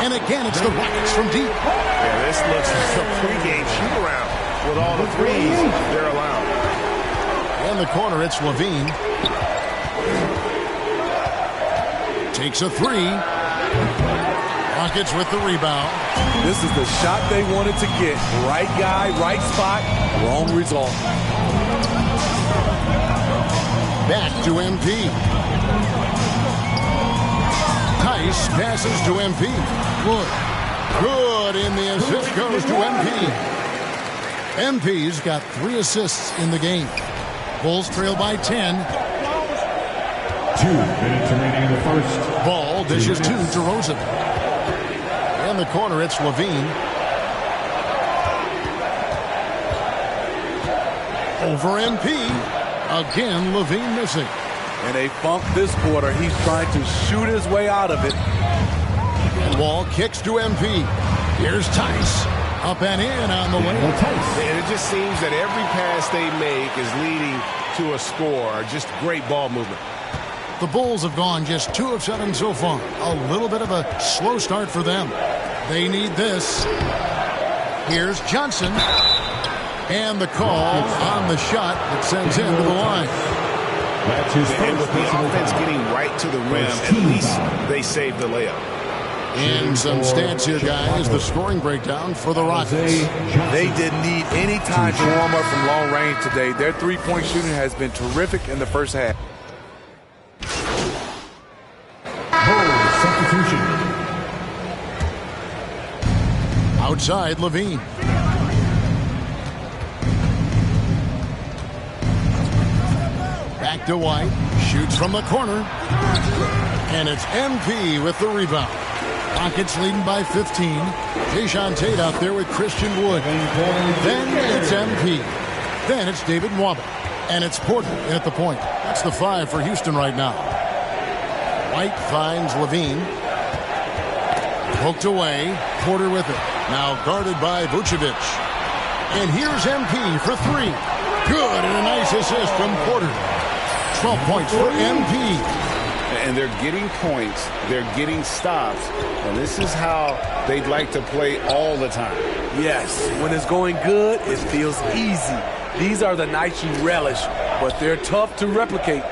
And again, it's the Rockets from deep. Yeah, this looks like a pregame shoot-around with all the threes they're allowing. In the corner, it's Levine. Takes a 3. Rockets with the rebound. This is the shot they wanted to get. Right guy, right spot, wrong result. Back to MP. Tice passes to MP. Good. And the assist goes to MP. MP's got 3 assists in the game. Bulls trail by 10. 2 minutes remaining in the first. Ball dishes to DeRozan. In the corner, it's Levine. Over MP. Again, Levine missing. And they funk this quarter. He's trying to shoot his way out of it. And Wall kicks to MP. Here's Tice. Up and in on the way. And it just seems that every pass they make is leading to a score. Just great ball movement. The Bulls have gone just 2 of 7 so far. A little bit of a slow start for them. They need this. Here's Johnson. And the call on the shot that sends him to the line. And with the offense getting right to the rim, at least they saved the layup. And some stats here, guys. The scoring breakdown for the Rockets. They didn't need any time to warm up from long range today. Their three-point shooting has been terrific in the first half. Substitution. Outside, Levine. Back to White. Shoots from the corner. And it's MP with the rebound. Rockets leading by 15. Jayshawn Tate out there with Christian Wood. Then it's MP. Then it's David Nwaba. And it's Porter in at the point. That's the 5 for Houston right now. White finds Levine. Poked away. Porter with it. Now guarded by Vucevic. And here's MP for 3. Good, and a nice assist from Porter. 12 points for MP. And they're getting points. They're getting stops. And this is how they'd like to play all the time. Yes, when it's going good, it feels easy. These are the nights you relish, but they're tough to replicate.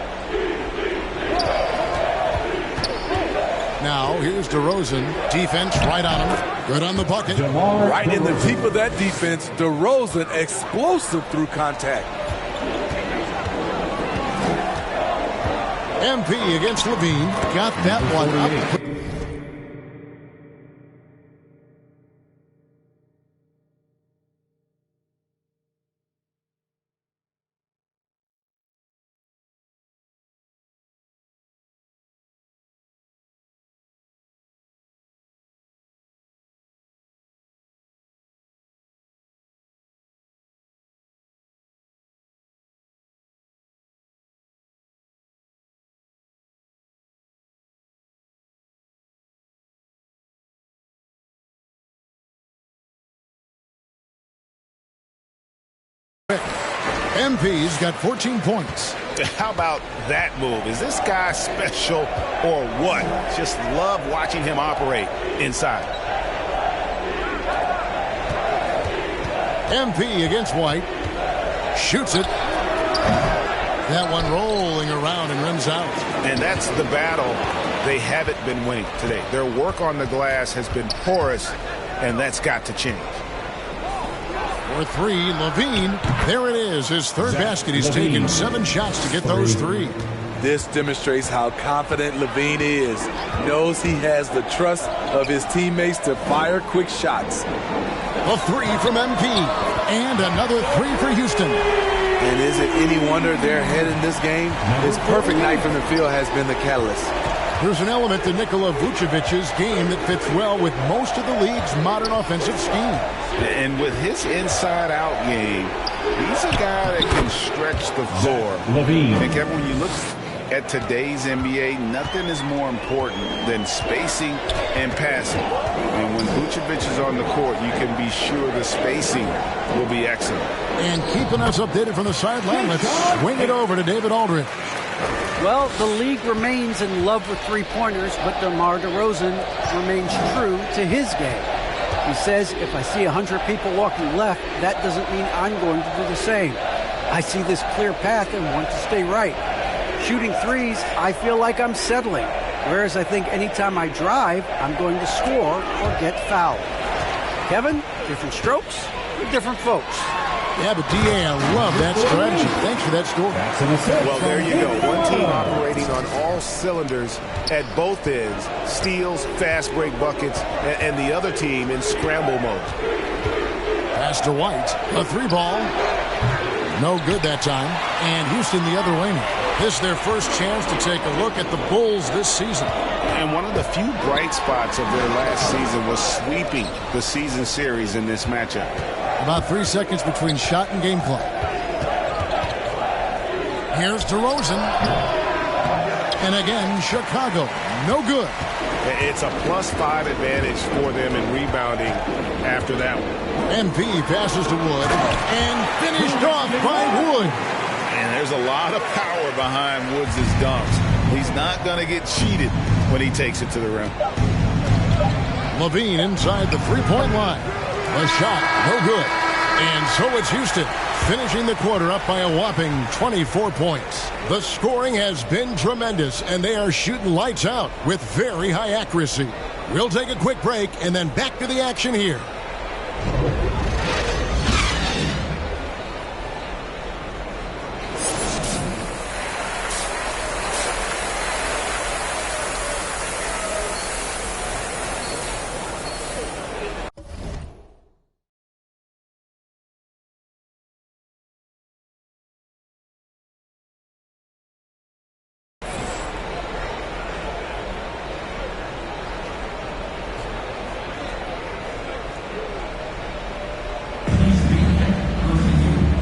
Now, here's DeRozan. Defense right on him. Good on the bucket. Right in the teeth of that defense, DeRozan explosive through contact. MP against Levine. Got that one up. MP's got 14 points. How about that move? Is this guy special or what? Just love watching him operate inside. MP against White. Shoots it. That one rolling around and rims out. And that's the battle they haven't been winning today. Their work on the glass has been porous, and that's got to change. For three, Levine. There it is, his third basket. He's taken 7 shots to get those 3. This demonstrates how confident Levine is. Knows he has the trust of his teammates to fire quick shots. A 3 from MP. And another 3 for Houston. And is it any wonder they're ahead in this game? His perfect night from the field has been the catalyst. There's an element to Nikola Vucevic's game that fits well with most of the league's modern offensive scheme. And with his inside-out game, he's a guy that can stretch the floor. I think when you look at today's NBA, nothing is more important than spacing and passing. And when Vucevic is on the court, you can be sure the spacing will be excellent. And keeping us updated from the sideline, let's swing it over to David Aldridge. Well, the league remains in love with three-pointers, but DeMar DeRozan remains true to his game. He says, if I see 100 people walking left, that doesn't mean I'm going to do the same. I see this clear path and want to stay right. Shooting threes, I feel like I'm settling, whereas I think anytime I drive, I'm going to score or get fouled. Kevin, different strokes for different folks. Yeah, but D.A., I love that strategy. Thanks for that story. Well, there you go. One team operating on all cylinders at both ends. Steals, fast break buckets, and the other team in scramble mode. Pass to White. A 3-ball. No good that time. And Houston the other way. This is their first chance to take a look at the Bulls this season. And one of the few bright spots of their last season was sweeping the season series in this matchup. About 3 seconds between shot and game clock. Here's DeRozan. And again, Chicago. No good. It's a +5 advantage for them in rebounding after that one. MP passes to Wood. And finished off by Wood. And there's a lot of power behind Woods' dunks. He's not going to get cheated when he takes it to the rim. Levine inside the three-point line. A shot, no good. And so it's Houston, finishing the quarter up by a whopping 24 points. The scoring has been tremendous, and they are shooting lights out with very high accuracy. We'll take a quick break and then back to the action here.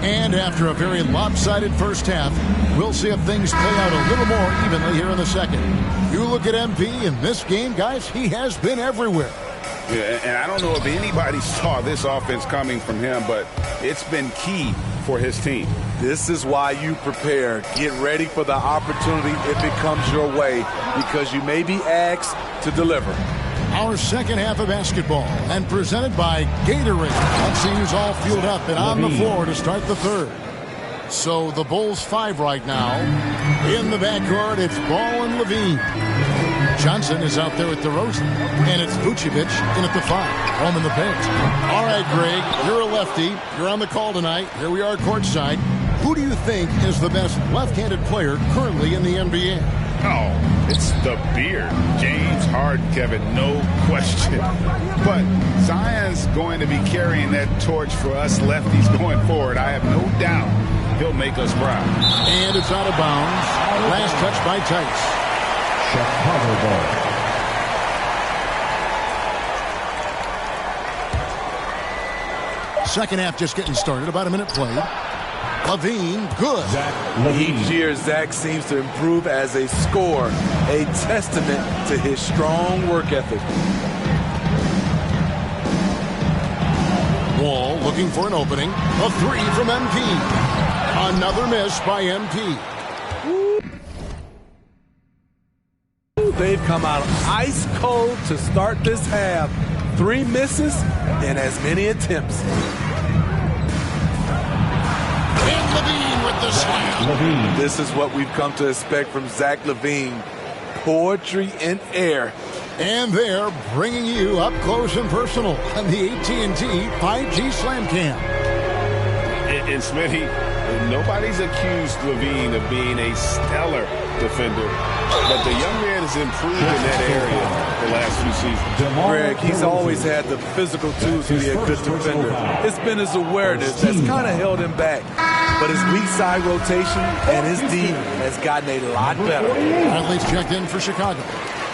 And after a very lopsided first half, we'll see if things play out a little more evenly here in the second. You look at MP in this game, guys, he has been everywhere. Yeah, and I don't know if anybody saw this offense coming from him, but it's been key for his team. This is why you prepare. Get ready for the opportunity if it comes your way, because you may be asked to deliver. Our second half of basketball, and presented by Gatorade. Let's see who's all fueled up and on the floor to start the third. So the Bulls 5 right now. In the backcourt, it's Ball and Levine. Johnson is out there with DeRozan, and it's Vucevic in at the 5, home in the paint. All right, Greg, you're a lefty. You're on the call tonight. Here we are courtside. Who do you think is the best left-handed player currently in the NBA? Oh, it's the beard. James Harden, Kevin, no question. But Zion's going to be carrying that torch for us lefties going forward. I have no doubt he'll make us proud. And it's out of bounds. Last touch by Tice. Chicago ball. Second half just getting started. About a minute played. Levine, good. Each year, Zach seems to improve as a scorer, a testament to his strong work ethic. Wall looking for an opening. A three from MP. Another miss by MP. They've come out ice cold to start this half. 3 misses in as many attempts. And LaVine with the slam. This is what we've come to expect from Zach LaVine. Poetry in air. And they're bringing you up close and personal on the AT&T 5G Slam Cam. And Smitty, nobody's accused LaVine of being a stellar defender, but the young man has improved in that area the last few seasons. Greg, he's always had the physical tools to be a good defender. It's been his awareness that's kind of held him back. But his weak side rotation and his D has gotten a lot better. Athletes checked in for Chicago.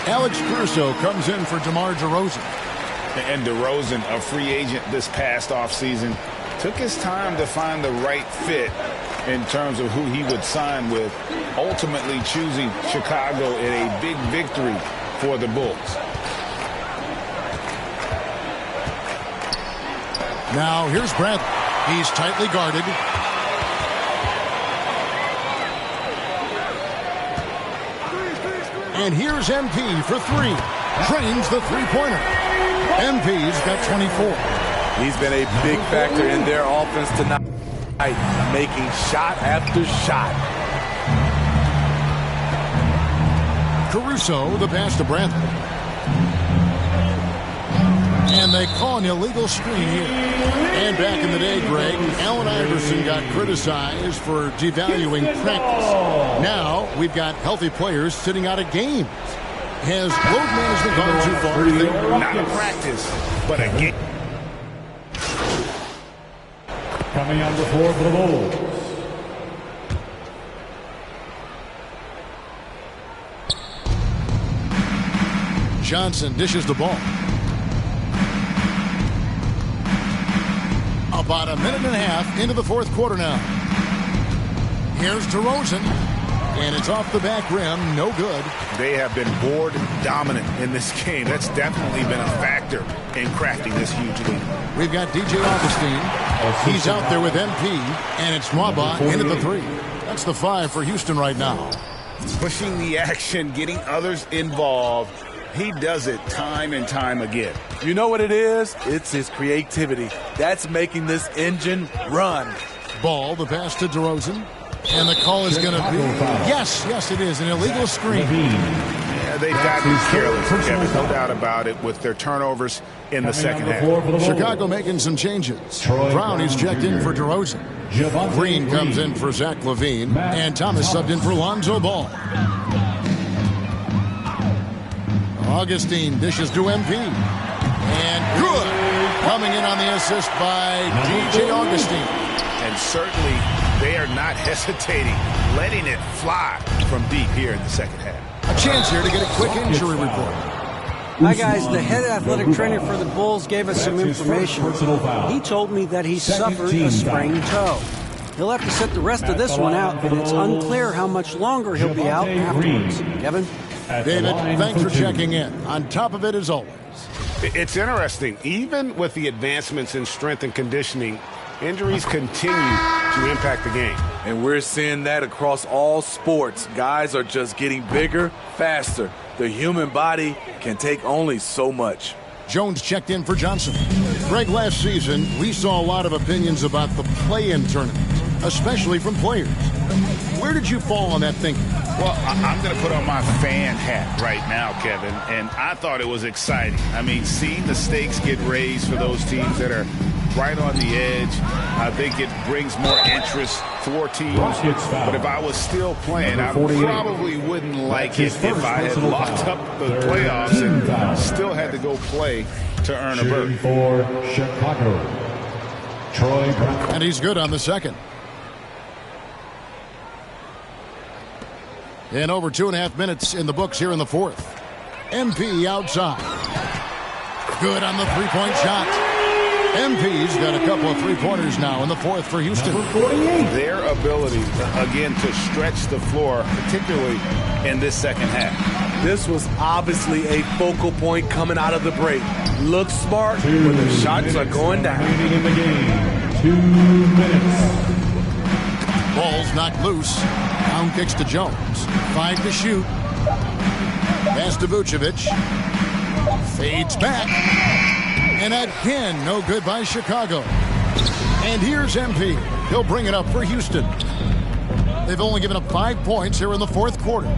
Alex Caruso comes in for DeMar DeRozan. And DeRozan, a free agent this past offseason, took his time to find the right fit in terms of who he would sign with, ultimately choosing Chicago in a big victory for the Bulls. Now here's Bradley. He's tightly guarded. And here's MP for three. Drains the three-pointer. MP's got 24. He's been a big factor in their offense tonight, making shot after shot. Caruso, the pass to Bradley. And they call an illegal screen here. And back in the day, Greg, Allen Iverson got criticized for devaluing practice. Now we've got healthy players sitting out of games. Has load management gone too far? Not a practice, but a game. Coming on the floor for the Bulls. Johnson dishes the ball. About a minute and a half into the fourth quarter now. Here's DeRozan, and it's off the back rim, no good. They have been board dominant in this game. That's definitely been a factor in crafting this huge lead. We've got DJ Augustine. He's out there with MP, and it's Mwaba into the three. That's the 5 for Houston right now. Pushing the action, getting others involved. He does it time and time again. You know what it is? It's his creativity. That's making this engine run. Ball, the pass to DeRozan. And the call is going to be, yes, it is, an illegal screen. Yeah, they've got to be careless, Kevin, no doubt about it, with their turnovers in the second half. Chicago making some changes. Brown, he's checked in for DeRozan. Green comes in for Zach LaVine. And Thomas subbed in for Lonzo Ball. Augustine dishes to MP. And good. Coming in on the assist by DJ Augustine. And certainly they are not hesitating, letting it fly from deep here in the second half. A chance here to get a quick injury report. Hi, guys. The head athletic trainer for the Bulls gave us some information. He told me that he suffered a sprained toe. He'll have to sit the rest of this one out, and it's unclear how much longer he'll be out afterwards. Kevin? David, thanks for checking in. On top of it, as always. It's interesting. Even with the advancements in strength and conditioning, injuries continue to impact the game. And we're seeing that across all sports. Guys are just getting bigger, faster. The human body can take only so much. Jones checked in for Johnson. Greg, last season, we saw a lot of opinions about the play-in tournament, especially from players. Where did you fall on that thinking? Well, I'm going to put on my fan hat right now, Kevin, and I thought it was exciting. I mean, seeing the stakes get raised for those teams that are right on the edge, I think it brings more interest for teams. But if I was still playing, I probably wouldn't like it if I had locked up the playoffs and still had to go play to earn a berth. For Chicago, Troy Brown. And he's good on the second. And over 2.5 minutes in the books here in the fourth. MP outside. Good on the three-point shot. MP's got a couple of three-pointers now in the fourth for Houston. Their ability, again, to stretch the floor, particularly in this second half. This was obviously a focal point coming out of the break. Look smart when the shots are going down. In the game, 2 minutes. Ball's knocked loose. Down kicks to Jones. 5 to shoot. Pass to Vucevic. Fades back. And again, no good by Chicago. And here's MP. He'll bring it up for Houston. They've only given up 5 points here in the fourth quarter.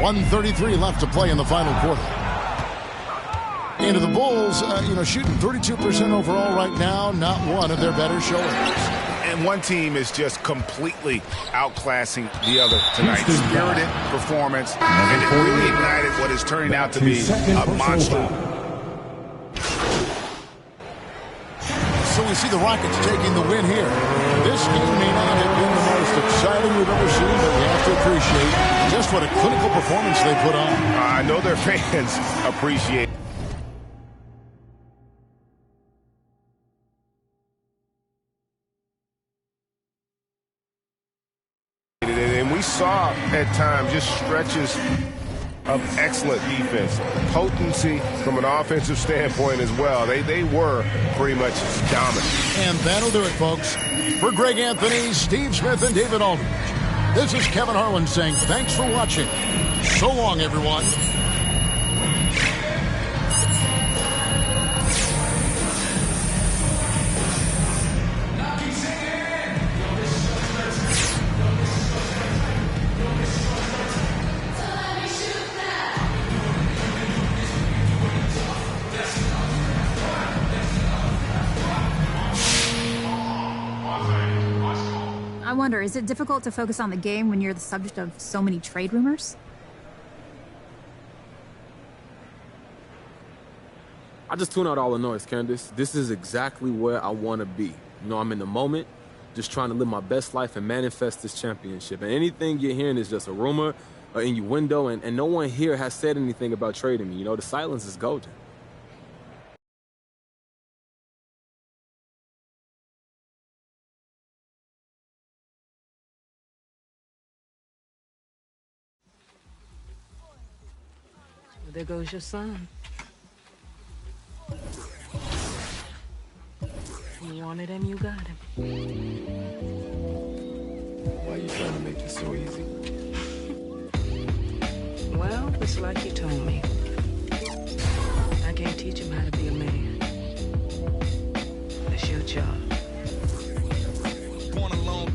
1:33 left to play in the final quarter. And the Bulls, shooting 32% overall right now, not one of their better showings. And one team is just completely outclassing the other tonight. Spirited performance, and it really ignited what is turning out to be a monster. So we see the Rockets taking the win here. This game may not have been the most exciting we've ever seen, but we have to appreciate just what a clinical performance they put on. I know their fans appreciate it. And we saw at times just stretches of excellent defense, potency from an offensive standpoint as well. They were pretty much dominant. And that'll do it, folks. For Greg Anthony, Steve Smith, and David Aldridge, this is Kevin Harlan saying thanks for watching. So long, everyone. I wonder, is it difficult to focus on the game when you're the subject of so many trade rumors? I just tune out all the noise, Candace. This is exactly where I want to be. I'm in the moment, just trying to live my best life and manifest this championship. And anything you're hearing is just a rumor, or innuendo, and no one here has said anything about trading me. The silence is golden. There goes your son. You wanted him, you got him. Why are you trying to make this so easy? Well, it's like you told me. I can't teach him how to be a man. That's your job. Born alone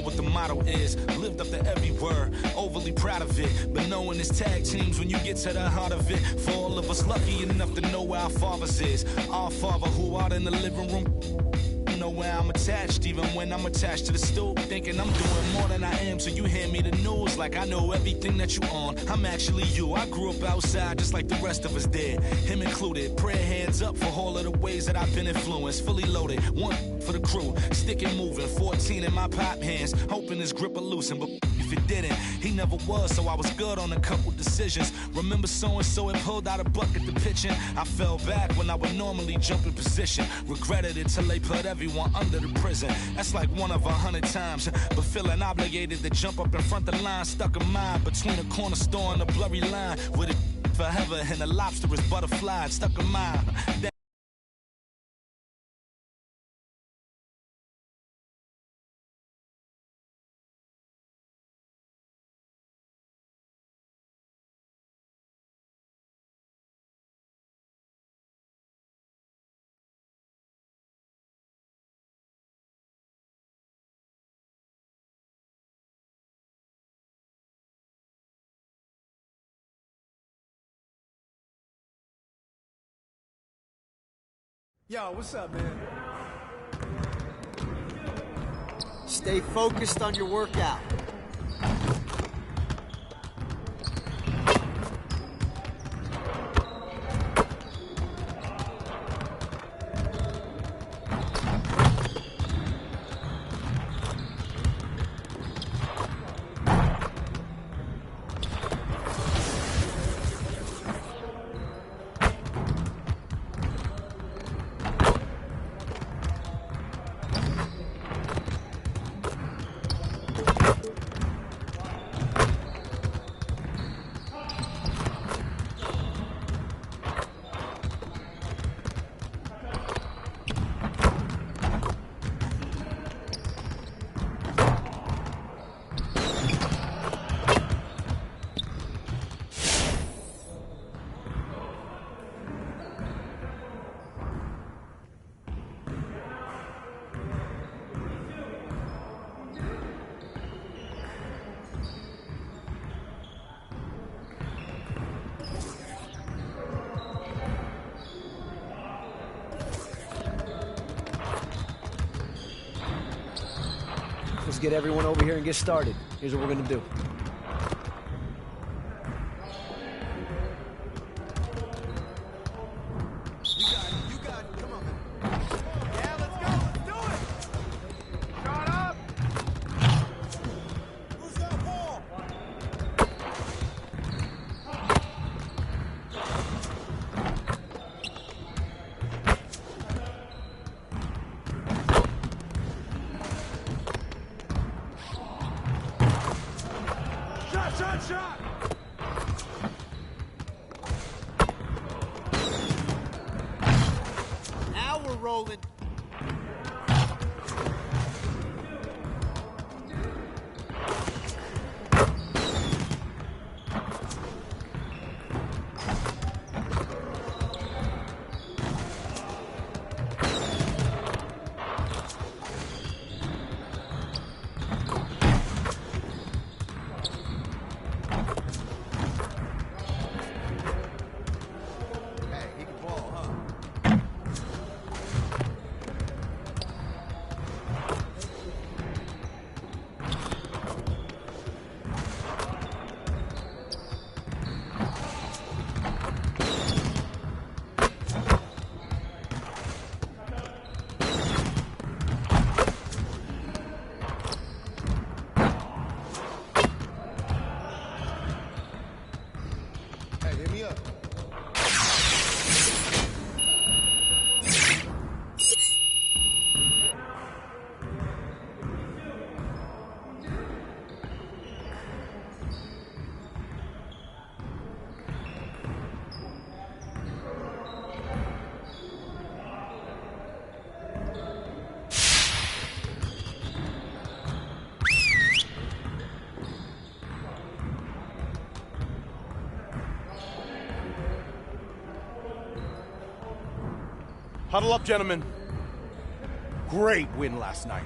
what the motto is. Lived up to every word, overly proud of it. But knowing it's tag teams when you get to the heart of it. For all of us lucky enough to know where our fathers is. Our father who out in the living room. Know where I'm attached, even when I'm attached to the stool. Thinking I'm doing more than I am, so you hand me the news like I know everything that you on. I'm actually you. I grew up outside just like the rest of us did, him included. Prayer hands up for all of the ways that I've been influenced. Fully loaded, one for the crew, sticking moving. 14 in my pop hands, hoping his grip will loosen, but if it didn't, he never was, so I was good on a couple decisions. Remember so-and-so had pulled out a bucket to pitching. I fell back when I would normally jump in position. Regretted it till they put everyone under the prison. That's like 1 of 100 times. But feeling obligated to jump up in front of the line. Stuck in mind between a corner store and a blurry line. With it forever and a lobster is butterfly. Stuck in mind. Yo, what's up, man? Stay focused on your workout. Let's get everyone over here and get started. Here's what we're gonna do. Shot! Now we're rolling. Huddle up, gentlemen. Great win last night.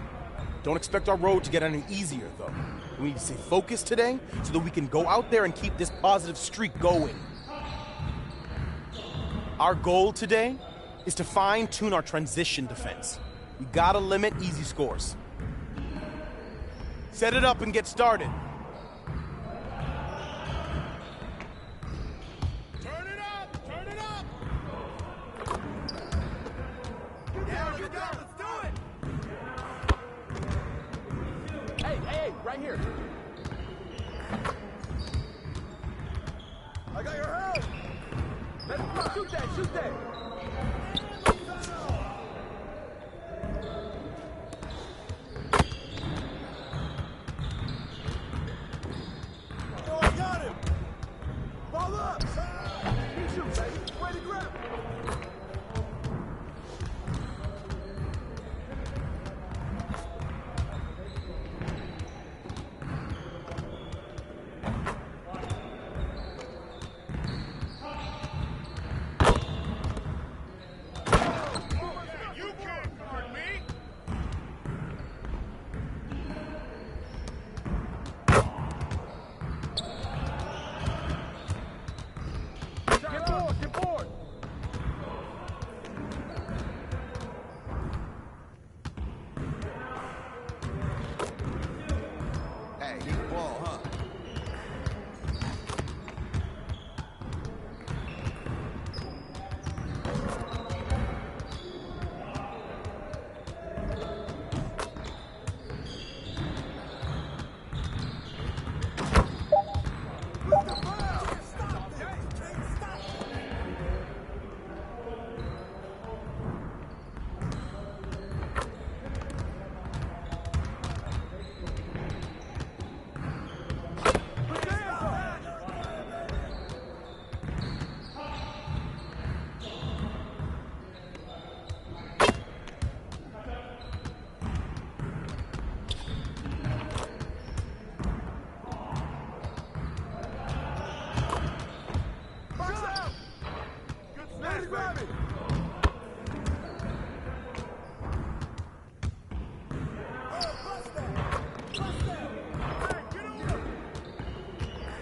Don't expect our road to get any easier, though. We need to stay focused today so that we can go out there and keep this positive streak going. Our goal today is to fine-tune our transition defense. We gotta limit easy scores. Set it up and get started. Right here. I got your help. Let's go. Shoot that. Shoot that. Oh, I got him. Ball up. He shoots, baby. Way to grab.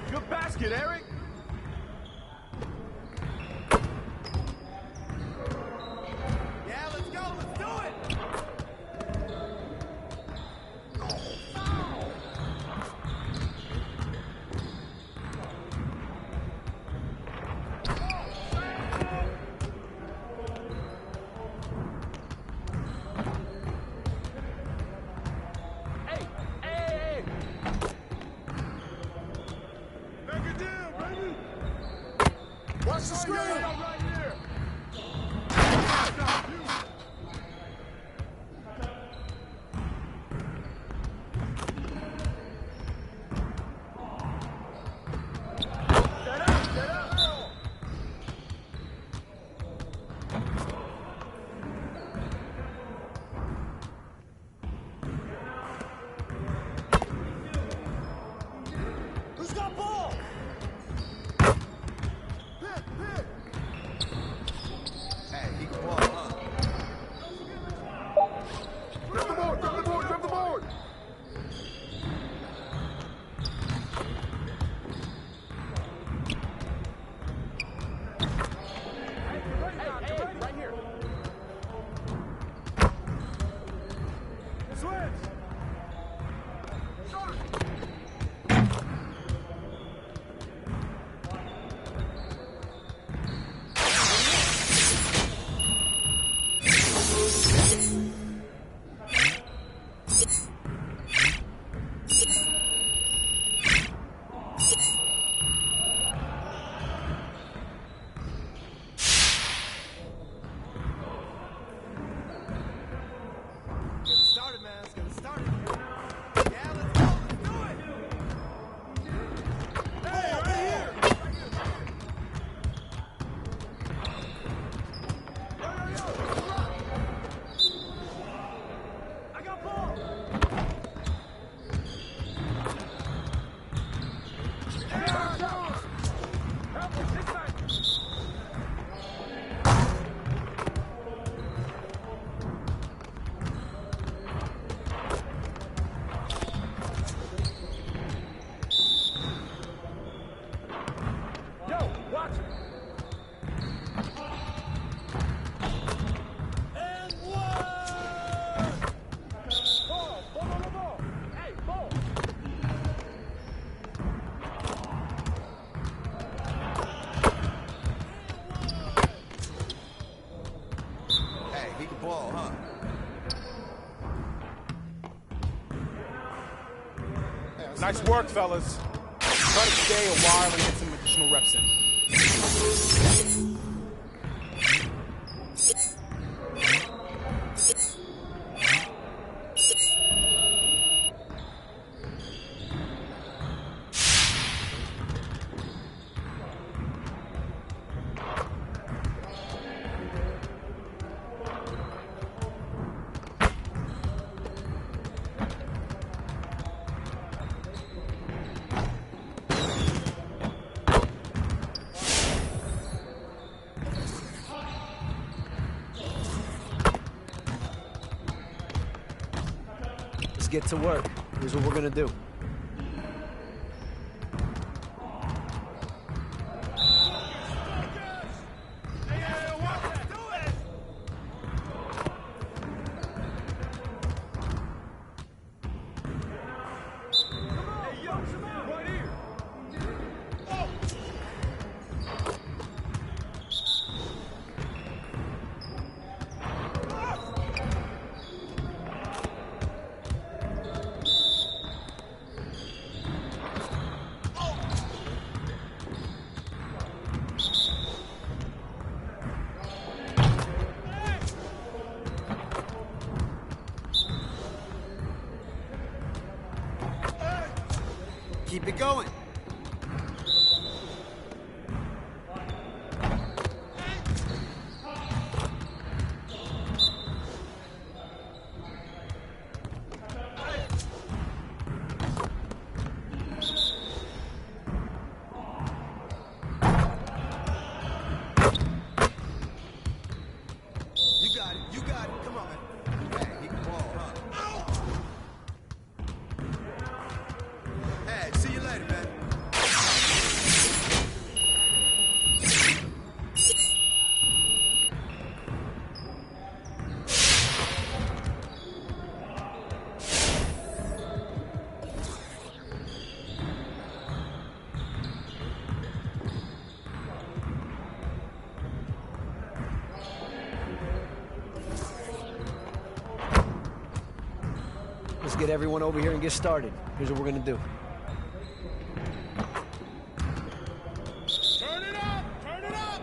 Good basket, Eric. Yeah, let's go. Let's do it. Watch the screen! Who's got ball? Hey, he can ball, huh? Grab the board, grab the board, grab the board! Right here. Switch! Get it started, man. Let's get it started. Yeah, let's go. Let's do it. Hey, right here. I got ball. Help me, this side. Yo, watch it. And one. Ball. Hey, ball. Hey, he can ball, huh? Nice work, fellas. Try to stay a while and get some additional reps in. Let's get to work. Here's what we're gonna do. Keep it going. You got it. Come on, man. Hey, he can ball, huh? Hey, see you later, man. Let's get everyone over here and get started. Here's what we're gonna do. Turn it up! Turn it up!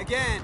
Again.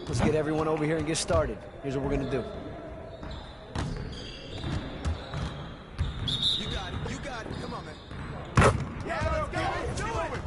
Let's get everyone over here and get started. Here's what we're gonna do. You got it. You got it. Come on, man. Yeah, let's go. Do it.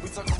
We talking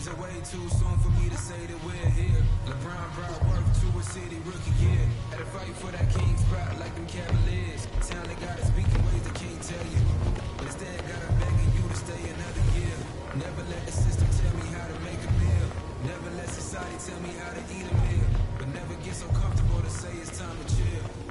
Is it way too soon for me to say that we're here? LeBron brought worth to a city rookie year. Had to fight for that king spot like them Cavaliers. Talent got to speak in ways they can't tell you. But instead got her begging you to stay another year. Never let the system tell me how to make a meal. Never let society tell me how to eat a meal. But never get so comfortable to say it's time to chill.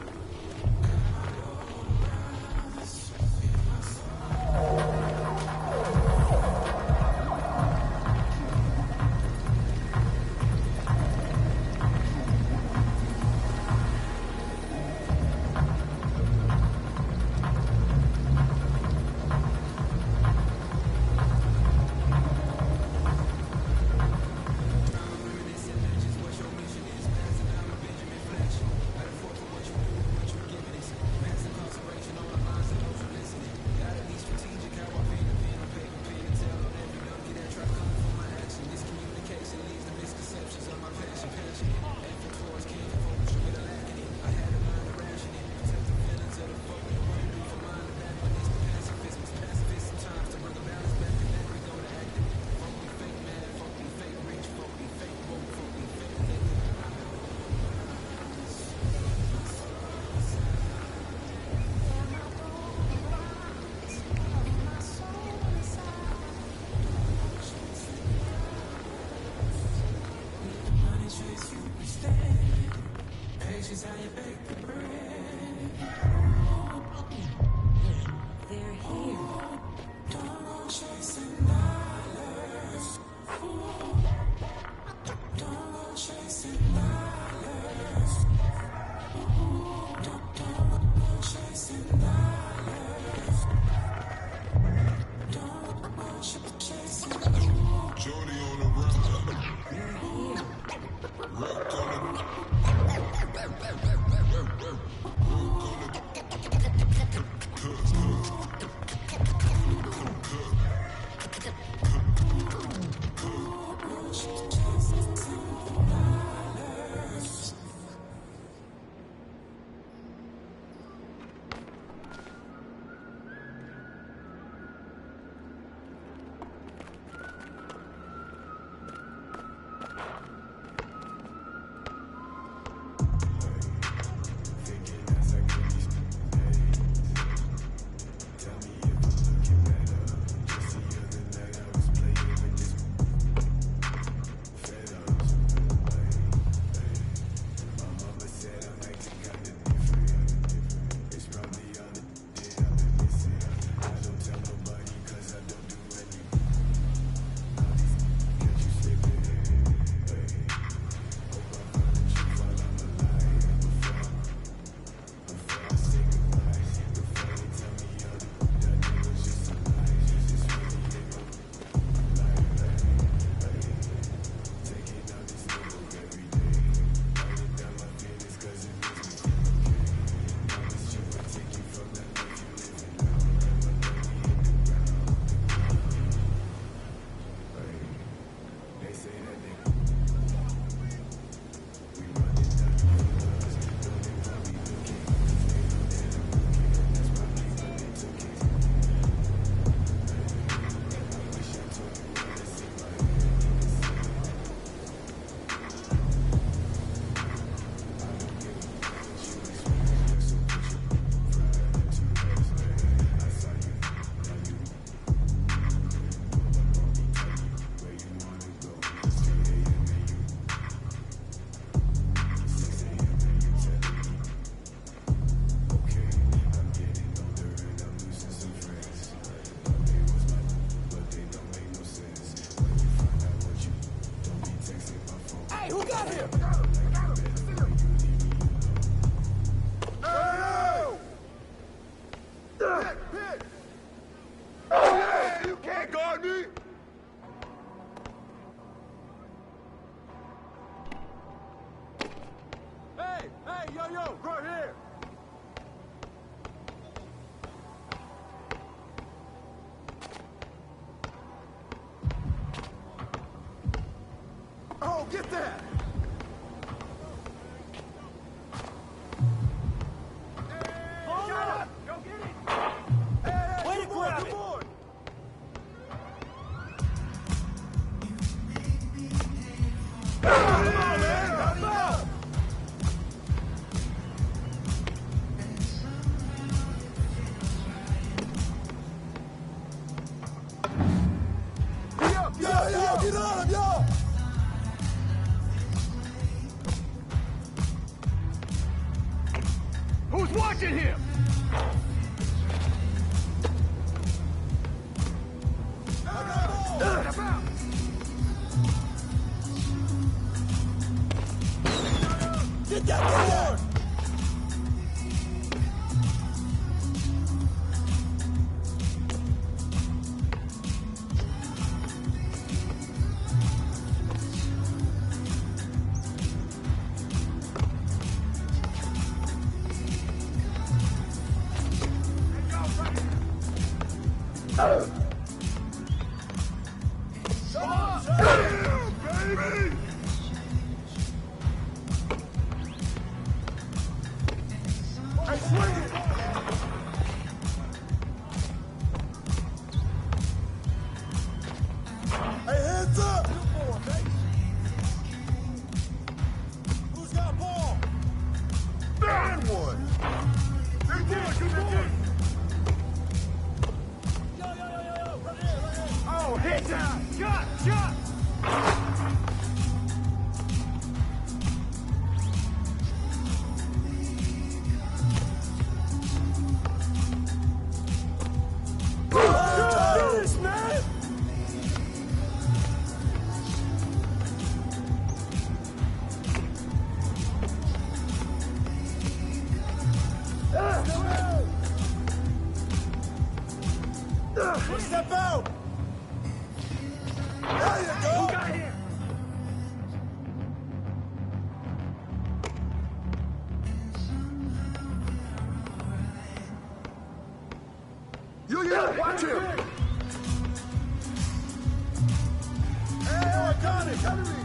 Get that! Watching him! Get that board! Step out! There you go! Who got here? You, watch him! Hey, I got it! Come to me!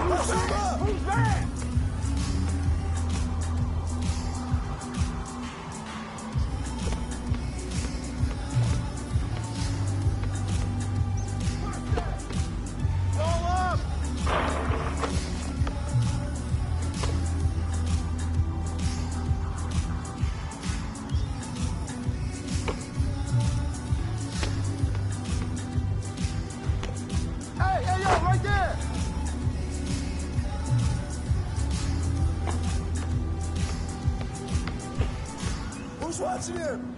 Push him up! Who's back? Watching him!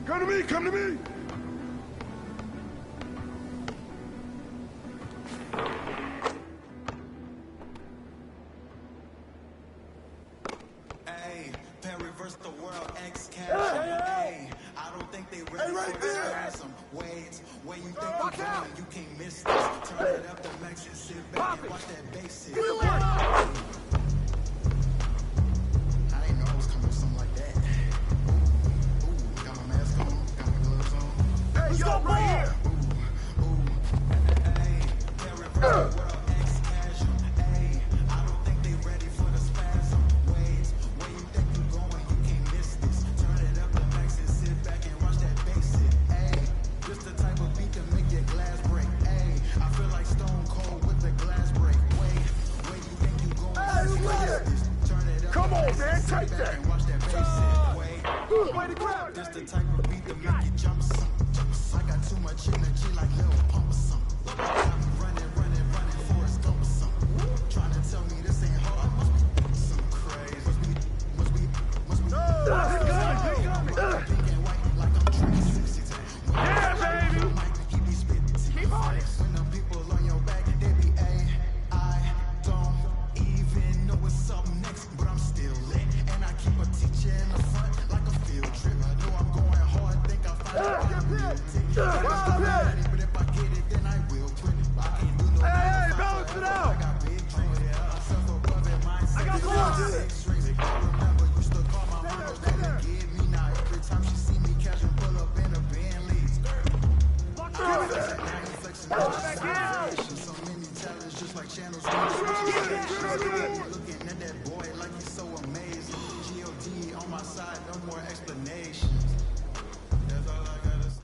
Come to me! Come to me! Hey, Perry versus the world X cash. Hey, I don't think they ready for this. Some ways where you think you're going, you can't miss this. Turn it up to max and sit back and watch that bass hit. Let's go, right here! I don't think they ready for the spasm. Waves, where you think you going, you can't miss this. Turn it up to max and sit back and watch that bass hit. Hey, just the type of beat to make your glass break. Hey, I feel like Stone Cold with the glass break. Wait, where you think you going, you can't miss this. Turn it up. Come on, man, take that! And watch that bass hit. Wait, way to grab. Just the type of beat to make you jump some. I got too much energy like Lil Pump or something. Got me running, Forrest Gump or something. Trying to tell me this ain't hard. Must be some crazy. Must be. They got me. Pink and white like I'm trying 60. Yeah, baby. Keep these spitting. Keep on it. When them people on your back, they be I don't even know what's up next, but I'm still lit. And I keep a teacher in the front like a field trip. I know I'm going hard, think I find it. But if I get it, then I will quit it. I can't do no balance it out. I got big dreams. Self-above it, mindset. I got remember, used to call my mama, couldn't give me now. Every time she see me catch and pull up in a Bentley. I'm flexing so many talents, just like channels. Looking at that boy like he's so amazing. G.O.D. on my side, no more explanations. That's all I gotta say.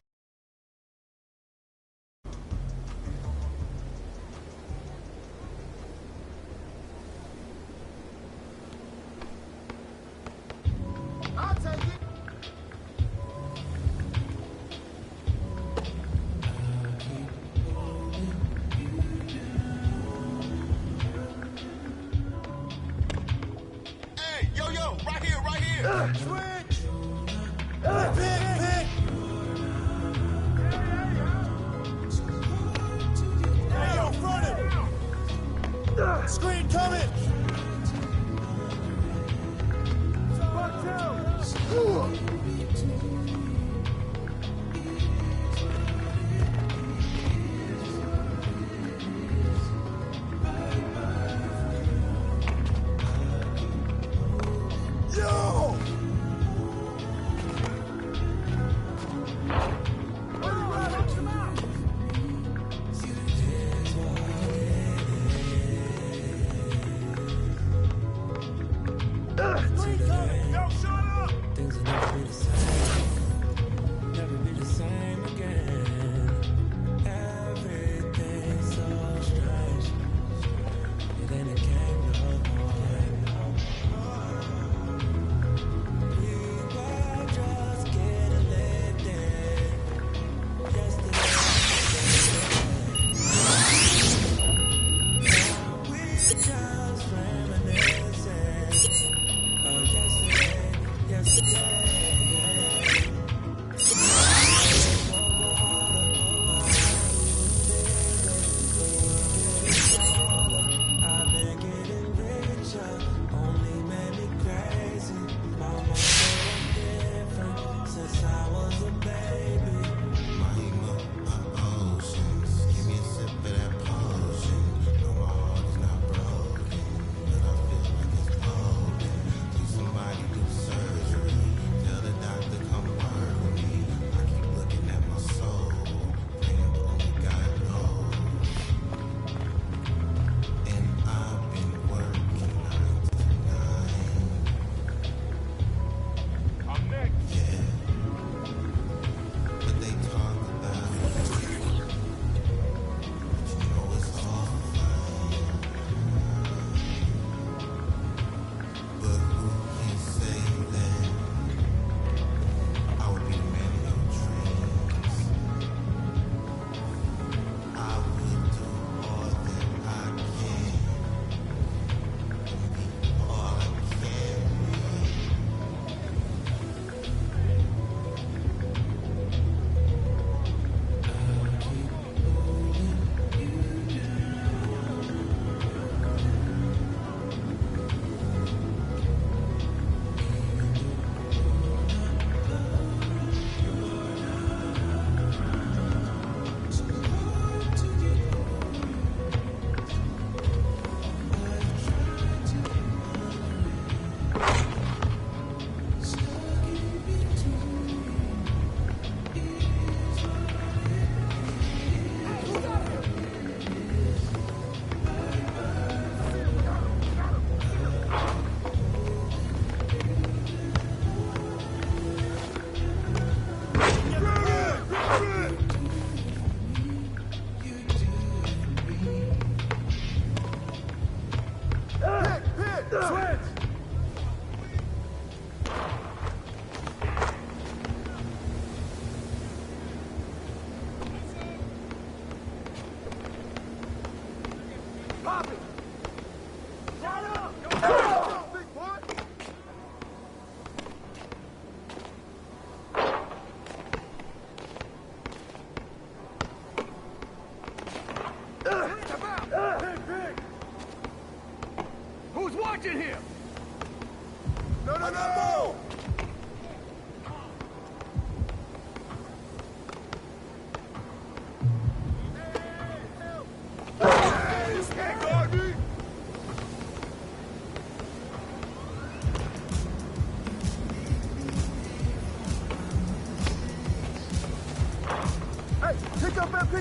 watching him! No, no, no! Hey, you can't guard me! Hey, pick up MP!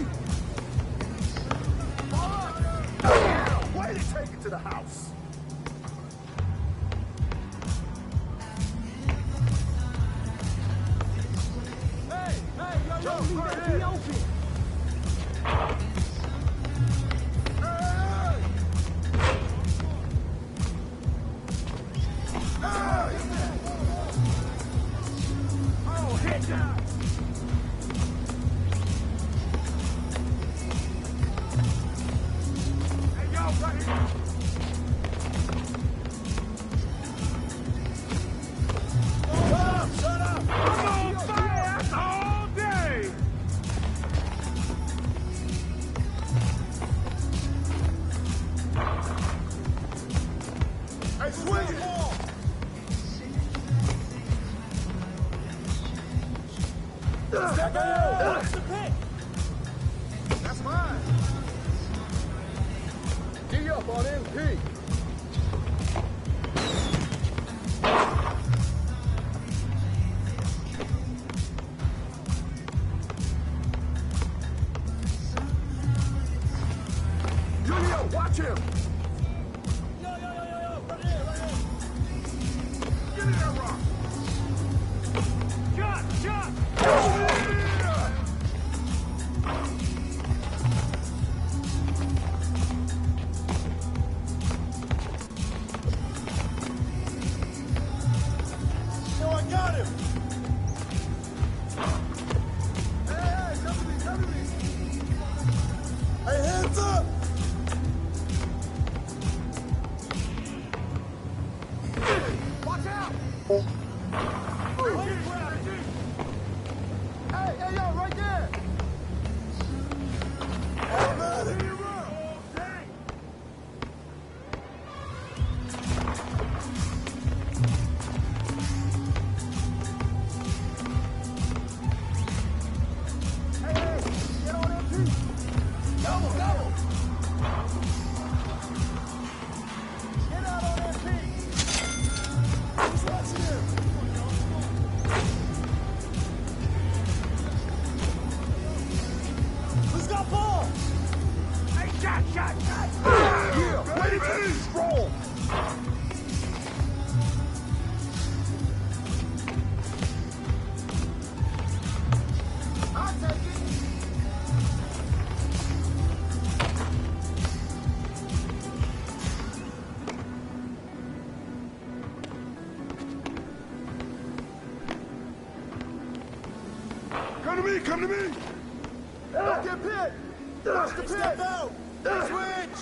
Way to take it to the house! Don't leave that key open! Oh, hit down! Hey, y'all, right here! Shut up! I'm on fire all day! Hey, swing it! Step out! That's the pick! That's mine! Giddy up on MP! Julio, watch him! Yo, right here, right here! Give me that rock! Shot! Yo, I got him! Hey, cover me! Hey, hands up! Watch out! Hey, yo, right there! Oh, man! Yeah, ready for this stroll. I'll take it. Come to me, Don't get pit! Watch the pit! Step out! Switch!